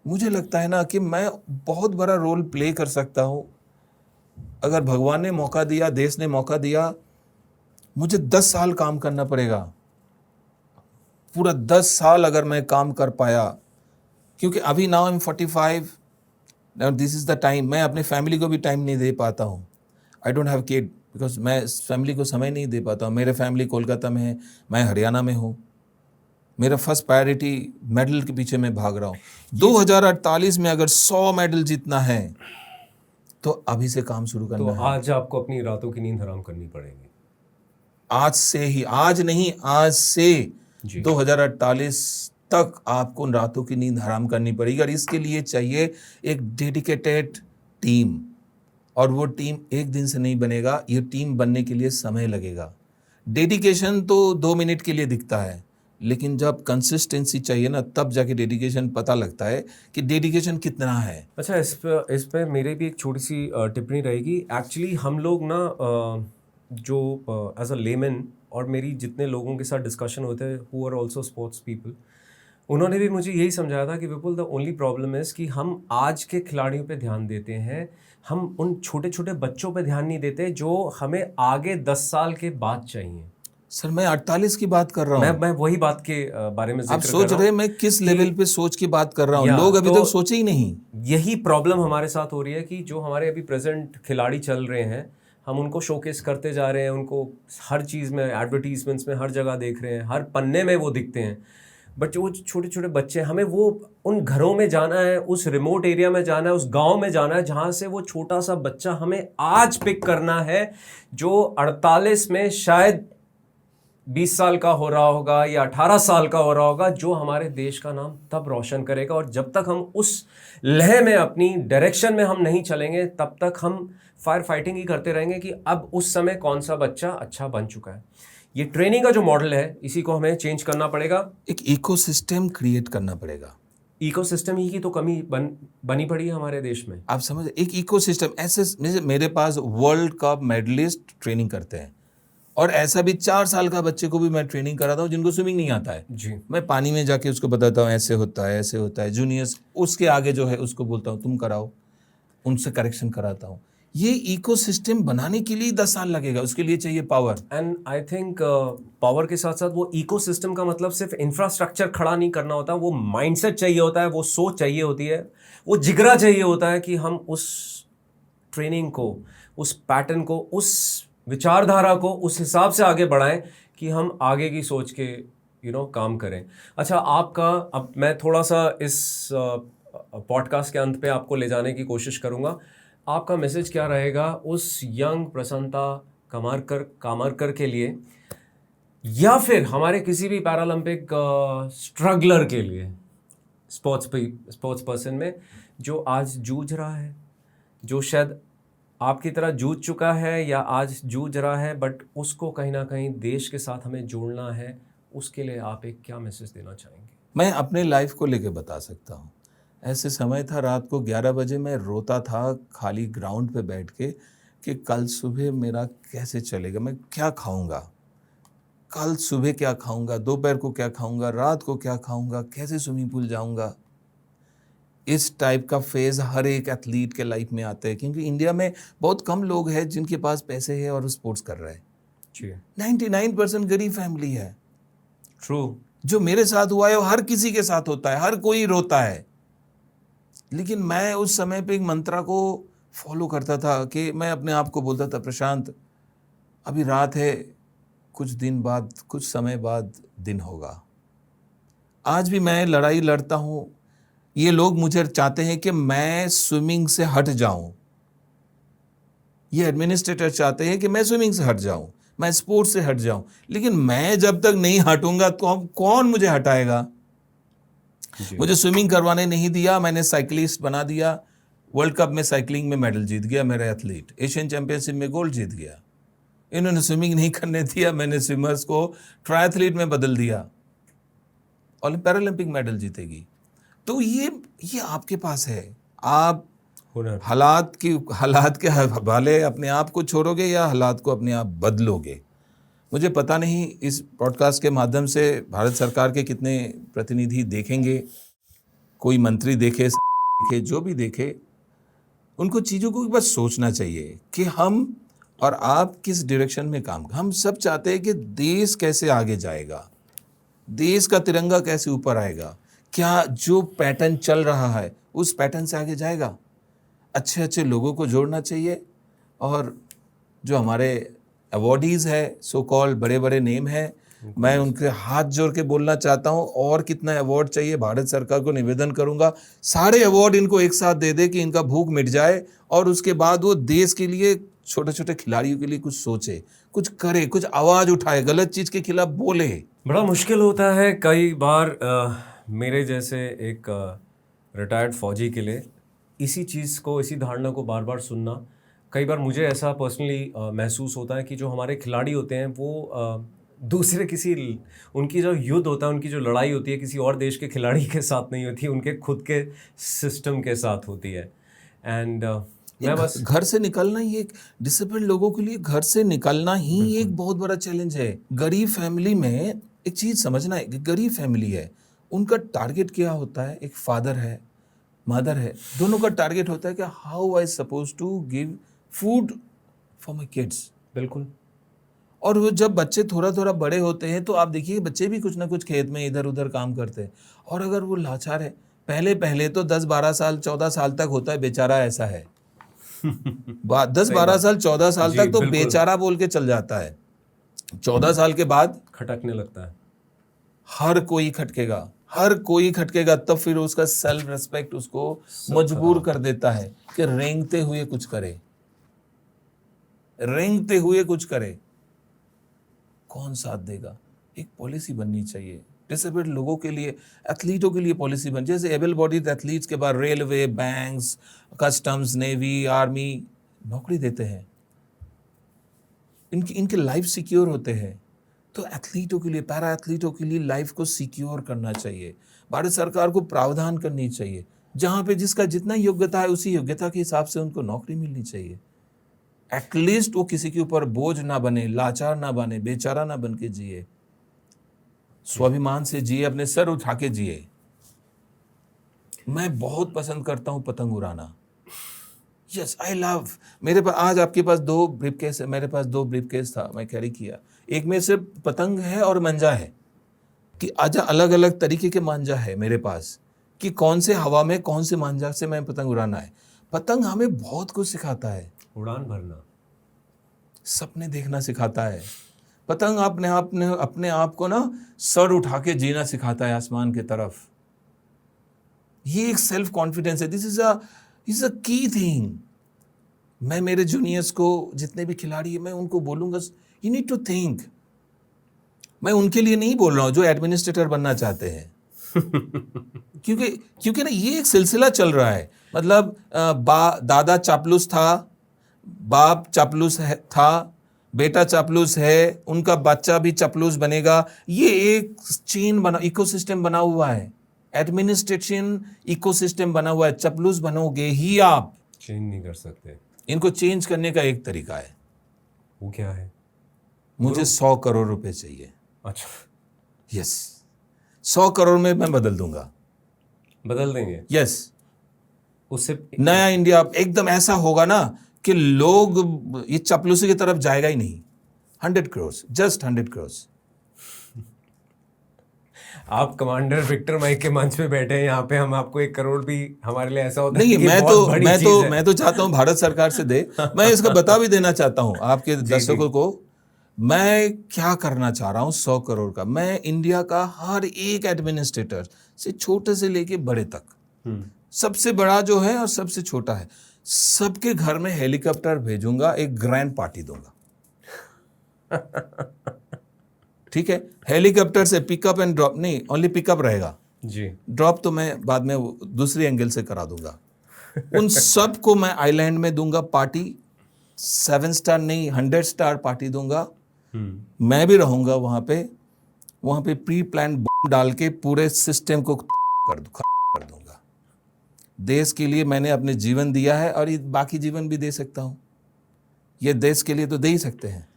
मुझे लगता है ना कि मैं बहुत बड़ा रोल प्ले कर सकता हूँ। अगर भगवान ने मौका दिया, देश ने मौका दिया, मुझे 10 साल काम करना पड़ेगा, पूरा 10 साल अगर मैं काम कर पाया, क्योंकि अभी now I am 45, now this is the time. मैं अपने फैमिली को भी टाइम नहीं दे पाता हूँ। I don't have kid, because मैं फैमिली को समय नहीं दे पाता हूँ। मेरे फैमिली कोलकाता में है, मैं हरियाणा में हूँ। मेरा फर्स्ट प्रायोरिटी मेडल के पीछे मैं भाग रहा हूँ। 2048 में अगर 100 मेडल जीतना है तो अभी से काम शुरू करना है। तो आज आपको अपनी रातों की नींद हराम करनी पड़ेगी। आज से ही, आज नहीं, आज से जी। 2048 तक आपको उन रातों की नींद हराम करनी पड़ेगी, और इसके लिए चाहिए एक डेडिकेटेड टीम। और वो टीम एक दिन से नहीं बनेगा, ये टीम बनने के लिए समय लगेगा। डेडिकेशन तो 2 मिनट के लिए दिखता है, लेकिन जब कंसिस्टेंसी चाहिए ना, तब जाके डेडिकेशन पता लगता है कि डेडिकेशन कितना है। अच्छा, इस पे मेरी भी एक छोटी सी टिप्पणी रहेगी। एक्चुअली हम लोग ना जो एज अ लेमन, और मेरी जितने लोगों के साथ डिस्कशन होते हैं who are also sports people, उन्होंने भी मुझे यही समझाया था कि Vipul, the only problem is कि हम आज के खिलाड़ियों पे ध्यान देते हैं, हम उन छोटे छोटे बच्चों पे ध्यान नहीं देते जो हमें आगे 10 साल के बाद चाहिए। सर मैं 48 की बात कर रहा हूँ। मैं वही बात के बारे में आप सोच रहे हैं मैं किस लेवल पे सोच की बात कर रहा हूँ। लोग अभी तक सोचे ही नहीं। यही प्रॉब्लम हमारे साथ हो रही है कि जो हमारे अभी प्रेजेंट खिलाड़ी चल रहे हैं, हम उनको शोकेस करते जा रहे हैं, उनको हर चीज़ में, एडवर्टीजमेंट्स में हर जगह देख रहे हैं, हर पन्ने में वो दिखते हैं। बट जो छोटे छोटे बच्चे हैं, हमें वो उन घरों में जाना है, उस रिमोट एरिया में जाना है, उस गांव में जाना है जहाँ से वो छोटा सा बच्चा हमें आज पिक करना है, जो 48 में शायद 20 साल का हो रहा होगा या 18 साल का हो रहा होगा, जो हमारे देश का नाम तब रोशन करेगा। और जब तक हम उस लय में, अपनी डायरेक्शन में हम नहीं चलेंगे, तब तक हम फायर फाइटिंग ही करते रहेंगे कि अब उस समय कौन सा बच्चा अच्छा बन चुका है। ये ट्रेनिंग का जो मॉडल है, इसी को हमें चेंज करना पड़ेगा। एक इकोसिस्टम क्रिएट करना पड़ेगा। इकोसिस्टम ही की तो कमी बनी पड़ी है हमारे देश में। आप समझ, एक इकोसिस्टम ऐसे मेरे पास वर्ल्ड कप मेडलिस्ट ट्रेनिंग करते हैं, और ऐसा भी 4 साल का बच्चे को भी मैं ट्रेनिंग कराता हूँ जिनको स्विमिंग नहीं आता है जी। मैं पानी में जाके उसको बताता हूँ ऐसे होता है, ऐसे होता है। जूनियर्स उसके आगे जो है उसको बोलता हूँ तुम कराओ, उनसे करेक्शन कराता हूँ। ये इकोसिस्टम बनाने के लिए 10 साल लगेगा, उसके लिए चाहिए power. And I think power के साथ साथ वो इकोसिस्टम का मतलब सिर्फ इंफ्रास्ट्रक्चर खड़ा नहीं करना होता, वो माइंडसेट चाहिए होता है, वो सोच चाहिए होती है, वो जिगरा चाहिए होता है कि हम उस ट्रेनिंग को, उस पैटर्न को, उस विचारधारा को उस हिसाब से आगे बढ़ाएं कि हम आगे की सोच के काम करें। अच्छा, आपका अब मैं थोड़ा सा इस पॉडकास्ट के अंत पे आपको ले जाने की कोशिश करूंगा। आपका मैसेज क्या रहेगा उस यंग प्रसन्नता कामरकर के लिए, या फिर हमारे किसी भी पैरालंपिक स्ट्रगलर के लिए, स्पोर्ट्स पर्सन में जो आज जूझ रहा है, जो शायद आपकी तरह जूझ चुका है या आज जूझ रहा है, बट उसको कहीं ना कहीं देश के साथ हमें जोड़ना है, उसके लिए आप एक क्या मैसेज देना चाहेंगे? मैं अपने लाइफ को लेके बता सकता हूँ। ऐसे समय था, रात को 11 बजे मैं रोता था खाली ग्राउंड पे बैठ के कि कल सुबह मेरा कैसे चलेगा, मैं क्या खाऊंगा, कल सुबह क्या खाऊंगा, दोपहर को क्या खाऊंगा, रात को क्या खाऊंगा, कैसे स्विमिंग पूल जाऊंगा। इस टाइप का फेज़ हर एक एथलीट के लाइफ में आता है, क्योंकि इंडिया में बहुत कम लोग हैं जिनके पास पैसे है और स्पोर्ट्स कर रहे हैं। जी, 99% गरीब फैमिली है। ट्रू। जो मेरे साथ हुआ है वो हर किसी के साथ होता है, हर कोई रोता है। लेकिन मैं उस समय पे एक मंत्रा को फॉलो करता था कि मैं अपने आप को बोलता था, प्रशांत अभी रात है, कुछ दिन बाद, कुछ समय बाद दिन होगा। आज भी मैं लड़ाई लड़ता हूँ। ये लोग मुझे चाहते हैं कि मैं स्विमिंग से हट जाऊं, ये एडमिनिस्ट्रेटर चाहते हैं कि मैं स्विमिंग से हट जाऊं, मैं स्पोर्ट्स से हट जाऊं, लेकिन मैं जब तक नहीं हटूंगा तो कौन मुझे हटाएगा? मुझे स्विमिंग करवाने नहीं दिया, मैंने साइकिलिस्ट बना दिया। वर्ल्ड कप में साइकिलिंग में मेडल जीत गया मेरा एथलीट, एशियन चैंपियनशिप में गोल्ड जीत गया। इन्होंने स्विमिंग नहीं करने दिया, मैंने स्विमर्स को ट्रायथलीट में बदल दिया, और पैरालंपिक मेडल जीतेगी। तो ये आपके पास है। आप हालात के हवाले अपने आप को छोड़ोगे या हालात को अपने आप बदलोगे? मुझे पता नहीं इस पॉडकास्ट के माध्यम से भारत सरकार के कितने प्रतिनिधि देखेंगे, कोई मंत्री देखे, जो भी देखे, उनको चीज़ों को बस सोचना चाहिए कि हम और आप किस डायरेक्शन में काम। हम सब चाहते हैं कि देश कैसे आगे जाएगा, देश का तिरंगा कैसे ऊपर आएगा, क्या जो पैटर्न चल रहा है उस पैटर्न से आगे जाएगा। अच्छे अच्छे लोगों को जोड़ना चाहिए, और जो हमारे अवॉर्डीज़ है, सो कॉल बड़े बड़े नेम है, मैं उनके हाथ जोड़ के बोलना चाहता हूँ, और कितना अवार्ड चाहिए भारत सरकार को निवेदन करूँगा, सारे अवार्ड इनको एक साथ दे दे कि इनका भूख मिट जाए, और उसके बाद वो देश के लिए, छोटे छोटे खिलाड़ियों के लिए कुछ सोचे, कुछ करे, कुछ आवाज़ उठाए, गलत चीज़ के खिलाफ बोले। बड़ा मुश्किल होता है कई बार मेरे जैसे एक रिटायर्ड फौजी के लिए इसी चीज़ को, इसी धारणा को बार बार सुनना। कई बार मुझे ऐसा पर्सनली महसूस होता है कि जो हमारे खिलाड़ी होते हैं वो दूसरे किसी, उनकी जो युद्ध होता है, उनकी जो लड़ाई होती है किसी और देश के खिलाड़ी के साथ नहीं होती, उनके खुद के सिस्टम के साथ होती है। एंड मैं बस घर से निकलना ही एक डिसिप्लिन, लोगों के लिए घर से निकलना ही एक बहुत बड़ा चैलेंज है। गरीब फैमिली में एक चीज़ समझना है कि गरीब फैमिली है, उनका टारगेट क्या होता है? एक फादर है, मदर है, दोनों का टारगेट होता है कि how I suppose to give food for my kids. बिल्कुल। और वो जब बच्चे थोड़ा थोड़ा बड़े होते हैं तो आप देखिए बच्चे भी कुछ ना कुछ खेत में इधर उधर काम करते हैं, और अगर वो लाचार है, पहले तो 10-12 साल 14 साल तक होता है बेचारा, ऐसा है 10-12 साल 14 साल तक तो बेचारा बोल के चल जाता है। 14 साल के बाद खटकने लगता है, हर कोई खटकेगा, तब फिर उसका सेल्फ रिस्पेक्ट उसको मजबूर कर देता है कि रेंगते हुए कुछ करे। कौन साथ देगा? एक पॉलिसी बननी चाहिए डिसेबल्ड लोगों के लिए, एथलीटों के लिए पॉलिसी बन, जैसे एबल बॉडीड एथलीट्स के बाद railway, banks, customs, navy, army नौकरी देते हैं, इनके लाइफ सिक्योर होते हैं। तो एथलीटों के लिए, पैरा एथलीटों के लिए लाइफ को सिक्योर करना चाहिए। भारत सरकार को प्रावधान करनी चाहिए, जहाँ पे जिसका जितना योग्यता है उसी योग्यता के हिसाब से उनको नौकरी मिलनी चाहिए। एटलीस्ट वो किसी के ऊपर बोझ ना बने, लाचार ना बने, बेचारा ना बन के जिए, स्वाभिमान से जिए, अपने सर उठा के जिए। मैं बहुत पसंद करता हूँ पतंग उड़ाना, यस आई लव। मेरे पास आज आपके पास 2 ब्रीफकेस है, मेरे पास 2 ब्रीफकेस था, मैं कैरी किया। एक में सिर्फ पतंग है और मांझा है, कि आजा अलग अलग तरीके के मांझा है मेरे पास, कि कौन से हवा में कौन से मांझा से मैं पतंग उड़ाना है। पतंग हमें बहुत कुछ सिखाता है, उड़ान भरना, सपने देखना सिखाता है। पतंग अपने आप को ना सर उठा के जीना सिखाता है आसमान की तरफ। ये एक सेल्फ कॉन्फिडेंस है। This is a key thing. मैं मेरे जूनियर्स को, जितने भी खिलाड़ी हैं, मैं उनको बोलूंगा यू नीड टू थिंक। मैं उनके लिए नहीं बोल रहा हूँ जो एडमिनिस्ट्रेटर बनना चाहते हैं क्योंकि ना ये एक सिलसिला चल रहा है। मतलब दादा चापलूस था, बाप चापलूस था, बेटा चापलूस है, उनका बच्चा भी चापलूस बनेगा। ये एक चेन बना, इकोसिस्टम बना हुआ है, एडमिनिस्ट्रेशन इकोसिस्टम बना हुआ है। चापलूस बनोगे ही आप, चेंज नहीं कर सकते। इनको चेंज करने का एक तरीका है। वो क्या है? मुझे 100 करोड़ रुपए चाहिए। अच्छा, यस, 100 करोड़ में मैं बदल दूंगा। बदल देंगे? यस, उससे नया इंडिया एकदम ऐसा होगा ना कि लोग ये चापलूसी की तरफ जाएगा ही नहीं। 100 करोड़, जस्ट 100 करोड़। आप कमांडर विक्टर माइक के मंच पे बैठे हैं, यहाँ पे हम आपको 1 करोड़ भी, हमारे लिए ऐसा होता है नहीं, कि बहुत बड़ी चीज़ है। मैं तो चाहता हूँ भारत सरकार से दे। मैं इसका बता भी देना चाहता हूँ आपके दर्शकों को, मैं क्या करना चाह रहा हूँ 100 करोड़ का। मैं इंडिया का हर एक एडमिनिस्ट्रेटर से, छोटे से लेके बड़े तक, सबसे बड़ा जो है और सबसे छोटा है, सबके घर में हेलीकॉप्टर भेजूंगा, एक ग्रैंड पार्टी दूंगा। ठीक है, हेलीकॉप्टर से पिकअप एंड ड्रॉप नहीं, ओनली पिकअप रहेगा जी, ड्रॉप तो मैं बाद में दूसरी एंगल से करा दूंगा। उन सब को मैं आइलैंड में दूंगा पार्टी, 7 स्टार नहीं 100 स्टार पार्टी दूंगा। मैं भी रहूंगा वहां पे प्री प्लान डाल के पूरे सिस्टम को कर दूंगा। देश के लिए मैंने अपने जीवन दिया है और ये बाकी जीवन भी दे सकता हूं। ये देश के लिए तो दे ही सकते हैं।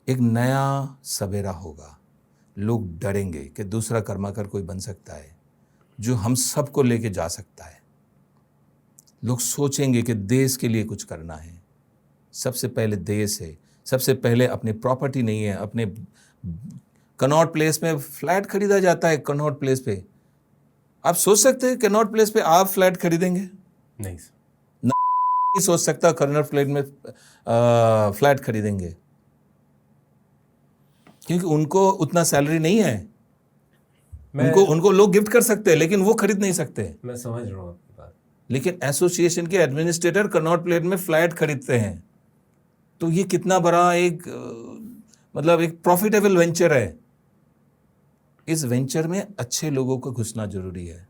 एक नया सवेरा होगा, लोग डरेंगे कि दूसरा कर्माकर कोई बन सकता है जो हम सबको लेके जा सकता है। लोग सोचेंगे कि देश के लिए कुछ करना है। सबसे पहले देश है, सबसे पहले अपनी प्रॉपर्टी नहीं है। अपने कनॉट प्लेस में फ्लैट खरीदा जाता है। कनॉट प्लेस पे आप सोच सकते हैं कनॉट प्लेस पे आप फ्लैट खरीदेंगे? नहीं नहीं सोच सकता कनॉट प्लेस में फ्लैट खरीदेंगे, क्योंकि उनको उतना सैलरी नहीं है। उनको लोग गिफ्ट कर सकते हैं लेकिन वो खरीद नहीं सकते। मैं समझ रहा हूँ आपकी बात। लेकिन एसोसिएशन के एडमिनिस्ट्रेटर कनॉट प्लेस में फ्लैट खरीदते हैं। तो ये कितना बड़ा एक मतलब एक प्रॉफिटेबल वेंचर है। इस वेंचर में अच्छे लोगों को घुसना जरूरी है,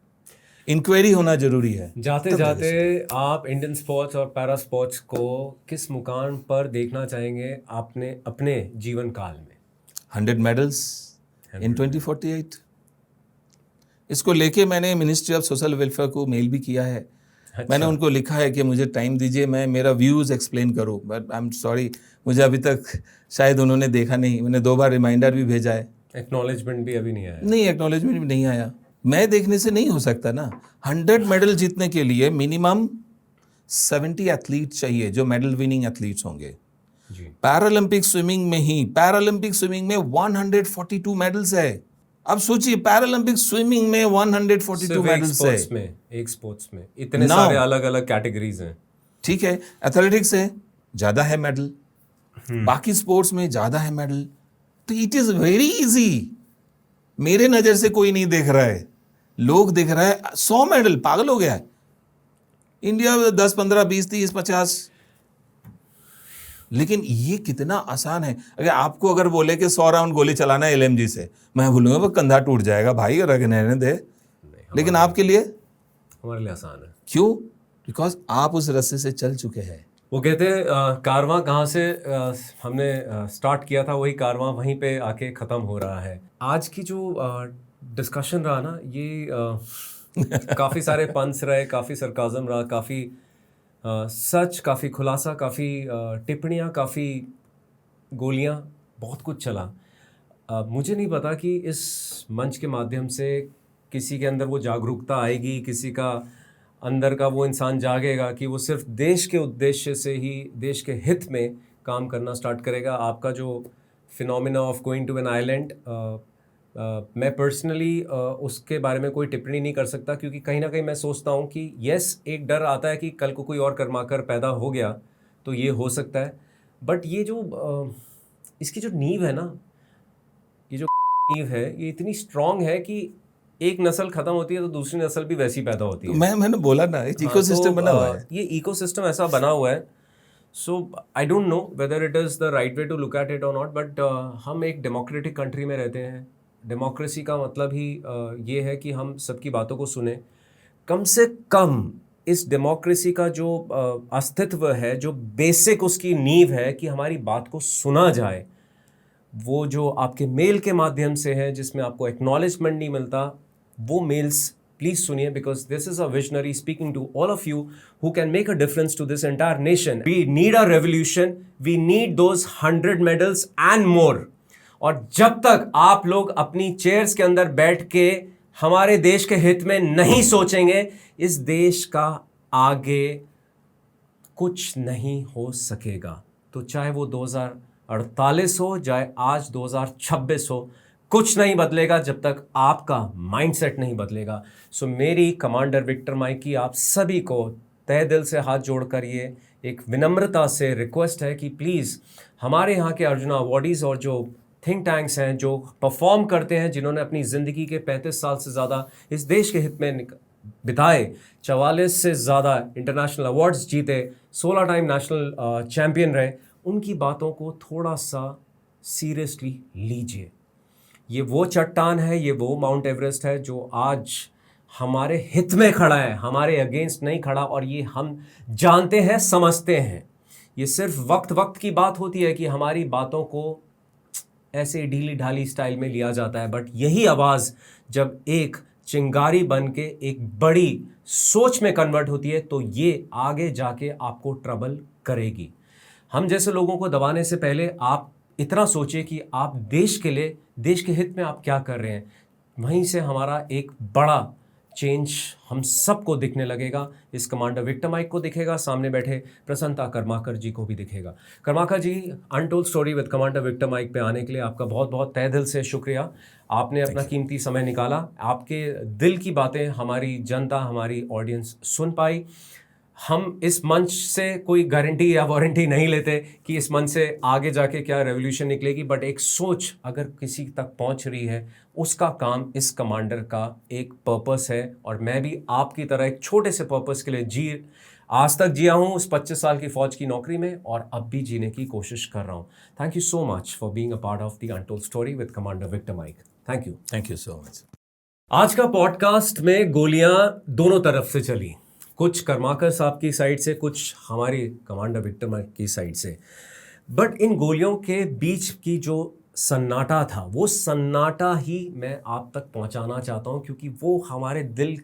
इंक्वायरी होना जरूरी है। जाते जाते आप इंडियन स्पोर्ट्स और पैरा स्पोर्ट्स को किस मुकाम पर देखना चाहेंगे आपने अपने जीवन काल में? 100 मेडल्स इन 2048। इसको लेके मैंने मिनिस्ट्री ऑफ सोशल वेलफेयर को मेल भी किया है। अच्छा। मैंने उनको लिखा है कि मुझे टाइम दीजिए, मैं मेरा व्यूज़ एक्सप्लेन करूँ, बट आई एम सॉरी, मुझे अभी तक शायद उन्होंने देखा नहीं। मैंने 2 बार रिमाइंडर भी भेजा है। एक्नॉलेजमेंट भी अभी नहीं आया? नहीं, एक्नॉलेजमेंट भी नहीं आया। मैं देखने से नहीं हो सकता ना। 100 मेडल जीतने के लिए मिनिमम 70 एथलीट चाहिए जो मेडल विनिंग एथलीट्स होंगे। पैरालंपिक स्विमिंग में 142 मेडल्स है। अब सोचिए, पैरालंपिक स्विमिंग में 142 मेडल्स है। एक स्पोर्ट्स में इतने सारे अलग अलग कैटेगरीज हैं। ठीक है, एथलेटिक्स है ज्यादा है मेडल, बाकी स्पोर्ट्स में ज्यादा है मेडल। तो इट इज वेरी इजी। मेरे नजर से कोई नहीं देख रहा है, लोग देख रहा है 100 मेडल, पागल हो गया है। इंडिया 10, 15, 20, 30, 50। लेकिन ये कितना आसान है। अगर आपको बोले कि 100 राउंड गोली चलाना है LMG से, मैं बोलूंगा वो कंधा टूट जाएगा भाई, रहने दे। लेकिन आपके लिए, हमारे लिए आसान है। क्यों? बिकॉज आप उस रास्ते से चल चुके हैं। वो कहते हैं कारवां कहाँ से हमने स्टार्ट किया था, वही कारवां वहीं पे आके ख़त्म हो रहा है। आज की जो डिस्कशन रहा ना, ये काफ़ी सारे पंच रहे, काफ़ी सरकाज़म रहा, काफ़ी सच, काफ़ी खुलासा, काफ़ी टिप्पणियाँ, काफ़ी गोलियाँ, बहुत कुछ चला। मुझे नहीं पता कि इस मंच के माध्यम से किसी के अंदर वो जागरूकता आएगी, किसी का अंदर का वो इंसान जागेगा कि वो सिर्फ देश के उद्देश्य से ही, देश के हित में काम करना स्टार्ट करेगा। आपका जो phenomena of going to an island, मैं पर्सनली उसके बारे में कोई टिप्पणी नहीं कर सकता, क्योंकि कहीं ना कहीं मैं सोचता हूँ कि यस, एक डर आता है कि कल को कोई और कर्माकर पैदा हो गया तो ये हो सकता है, बट ये जो इसकी जो नींव है ना, ये जो नींव है, ये इतनी स्ट्रांग है कि एक नस्ल खत्म होती है तो दूसरी नस्ल भी वैसी पैदा होती है। मैंने बोला ना, एक हाँ, इकोसिस्टम तो, बना हुआ है। ये इकोसिस्टम ऐसा बना हुआ है। So I don't know whether it is the right way to look at it और नॉट, बट हम एक डेमोक्रेटिक कंट्री में रहते हैं। डेमोक्रेसी का मतलब ही ये है कि हम सबकी बातों को सुने। कम से कम इस डेमोक्रेसी का जो अस्तित्व है, जो बेसिक उसकी नींव है कि हमारी बात को सुना जाए, वो जो आपके मेल के माध्यम से है जिसमें आपको एक्नॉलेजमेंट नहीं मिलता, वो मेल्स प्लीज सुनिए, because this is a visionary speaking to all of you who can make a difference to this entire nation. We need a revolution, we need those 100 medals and more. और जब तक आप लोग अपनी chairs के अंदर बैठ के हमारे देश के हित में नहीं सोचेंगे, इस देश का आगे कुछ नहीं हो सकेगा। तो चाहे वो 2048 हो, चाहे आज 2026 हो, कुछ नहीं बदलेगा जब तक आपका माइंडसेट नहीं बदलेगा। सो मेरी कमांडर विक्टर माइक की आप सभी को तहे दिल से हाथ जोड़कर ये एक विनम्रता से रिक्वेस्ट है कि प्लीज़ हमारे यहाँ के अर्जुना अवॉर्डीज़ और जो थिंक टैंक्स हैं, जो परफॉर्म करते हैं, जिन्होंने अपनी ज़िंदगी के 35 साल से ज़्यादा इस देश के हित में बिताए, 44 से ज़्यादा इंटरनेशनल अवार्ड्स जीते, 16 टाइम नेशनल चैम्पियन रहे, उनकी बातों को थोड़ा सा सीरियसली लीजिए। ये वो चट्टान है, ये वो माउंट एवरेस्ट है जो आज हमारे हित में खड़ा है, हमारे अगेंस्ट नहीं खड़ा, और ये हम जानते हैं, समझते हैं। ये सिर्फ वक्त की बात होती है कि हमारी बातों को ऐसे ढीली ढाली स्टाइल में लिया जाता है, बट यही आवाज़ जब एक चिंगारी बन के एक बड़ी सोच में कन्वर्ट होती है तो ये आगे जाके आपको ट्रबल करेगी। हम जैसे लोगों को दबाने से पहले आप इतना सोचिए कि आप देश के लिए, देश के हित में आप क्या कर रहे हैं। वहीं से हमारा एक बड़ा चेंज हम सबको दिखने लगेगा। इस कमांडर विक्टर माइक को दिखेगा, सामने बैठे प्रसन्नता कर्माकर जी को भी दिखेगा। Karmakar ji, untold story with commander Victor mic पे आने के लिए आपका बहुत बहुत तहे दिल से शुक्रिया। आपने अपना कीमती समय निकाला, आपके दिल की बातें हमारी जनता, हमारी ऑडियंस सुन पाई। हम इस मंच से कोई गारंटी या वारंटी नहीं लेते कि इस मंच से आगे जाके क्या रेवोल्यूशन निकलेगी, बट एक सोच अगर किसी तक पहुंच रही है, उसका काम इस कमांडर का एक पर्पस है। और मैं भी आपकी तरह एक छोटे से पर्पस के लिए आज तक जिया हूँ उस 25 साल की फौज की नौकरी में, और अब भी जीने की कोशिश कर रहा हूँ। Thank you so much for being a part of the untold story with commander Victor Mike. Thank you so much. आज का पॉडकास्ट में गोलियां दोनों तरफ से चली, कुछ कर्माकर साहब की साइड से, कुछ हमारी कमांडर विक्टर माइक की साइड से। बट इन गोलियों के बीच की जो सन्नाटा था, वो सन्नाटा ही मैं आप तक पहुंचाना चाहता हूं, क्योंकि वो हमारे दिल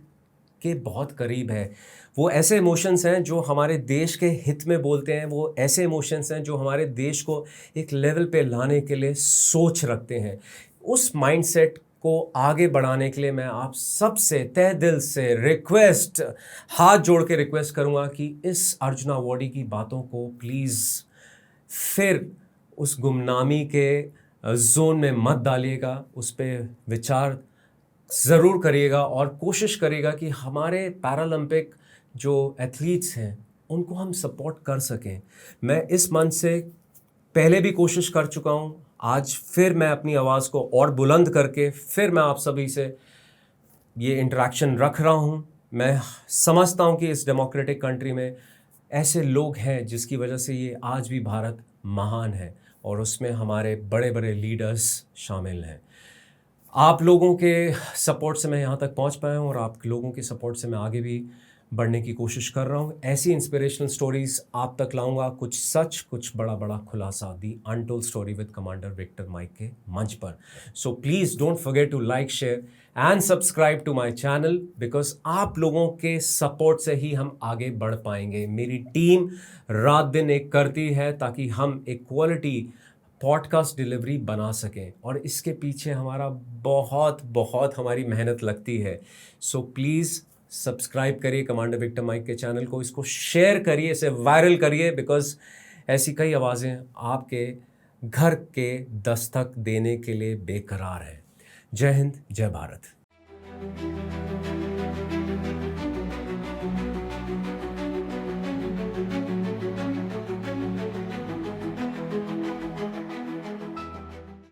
के बहुत करीब है। वो ऐसे इमोशंस हैं जो हमारे देश के हित में बोलते हैं, वो ऐसे इमोशंस हैं जो हमारे देश को एक लेवल पे लाने के लिए सोच रखते हैं। उस माइंडसेट को आगे बढ़ाने के लिए मैं आप सबसे तहे दिल से रिक्वेस्ट, हाथ जोड़ के रिक्वेस्ट करूंगा कि इस अर्जुना अवॉर्डी की बातों को प्लीज़ फिर उस गुमनामी के जोन में मत डालिएगा, उस पर विचार ज़रूर करिएगा और कोशिश करिएगा कि हमारे पैरालंपिक जो एथलीट्स हैं उनको हम सपोर्ट कर सकें। मैं इस मंच से पहले भी कोशिश कर चुका हूँ, आज फिर मैं अपनी आवाज़ को और बुलंद करके फिर मैं आप सभी से ये इंटरेक्शन रख रहा हूँ। मैं समझता हूँ कि इस डेमोक्रेटिक कंट्री में ऐसे लोग हैं जिसकी वजह से ये आज भी भारत महान है, और उसमें हमारे बड़े बड़े लीडर्स शामिल हैं। आप लोगों के सपोर्ट से मैं यहाँ तक पहुँच पाया हूँ, और आप लोगों के सपोर्ट से मैं आगे भी बढ़ने की कोशिश कर रहा हूँ। ऐसी इंस्पिरेशनल स्टोरीज आप तक लाऊंगा, कुछ सच, कुछ बड़ा बड़ा खुलासा, the untold story with commander Victor Mike के मंच पर। So please don't forget to like, share and subscribe to my channel, because आप लोगों के सपोर्ट से ही हम आगे बढ़ पाएंगे। मेरी टीम रात दिन एक करती है ताकि हम एक क्वालिटी पॉडकास्ट डिलीवरी बना सकें, और इसके पीछे हमारा बहुत हमारी मेहनत लगती है। सो प्लीज़ सब्सक्राइब करिए कमांडर विक्टर माइक के चैनल को, इसको शेयर करिए, इसे वायरल करिए, बिकॉज ऐसी कई आवाज़ें आपके घर के दस्तक देने के लिए बेकरार हैं। जय हिंद, जय भारत।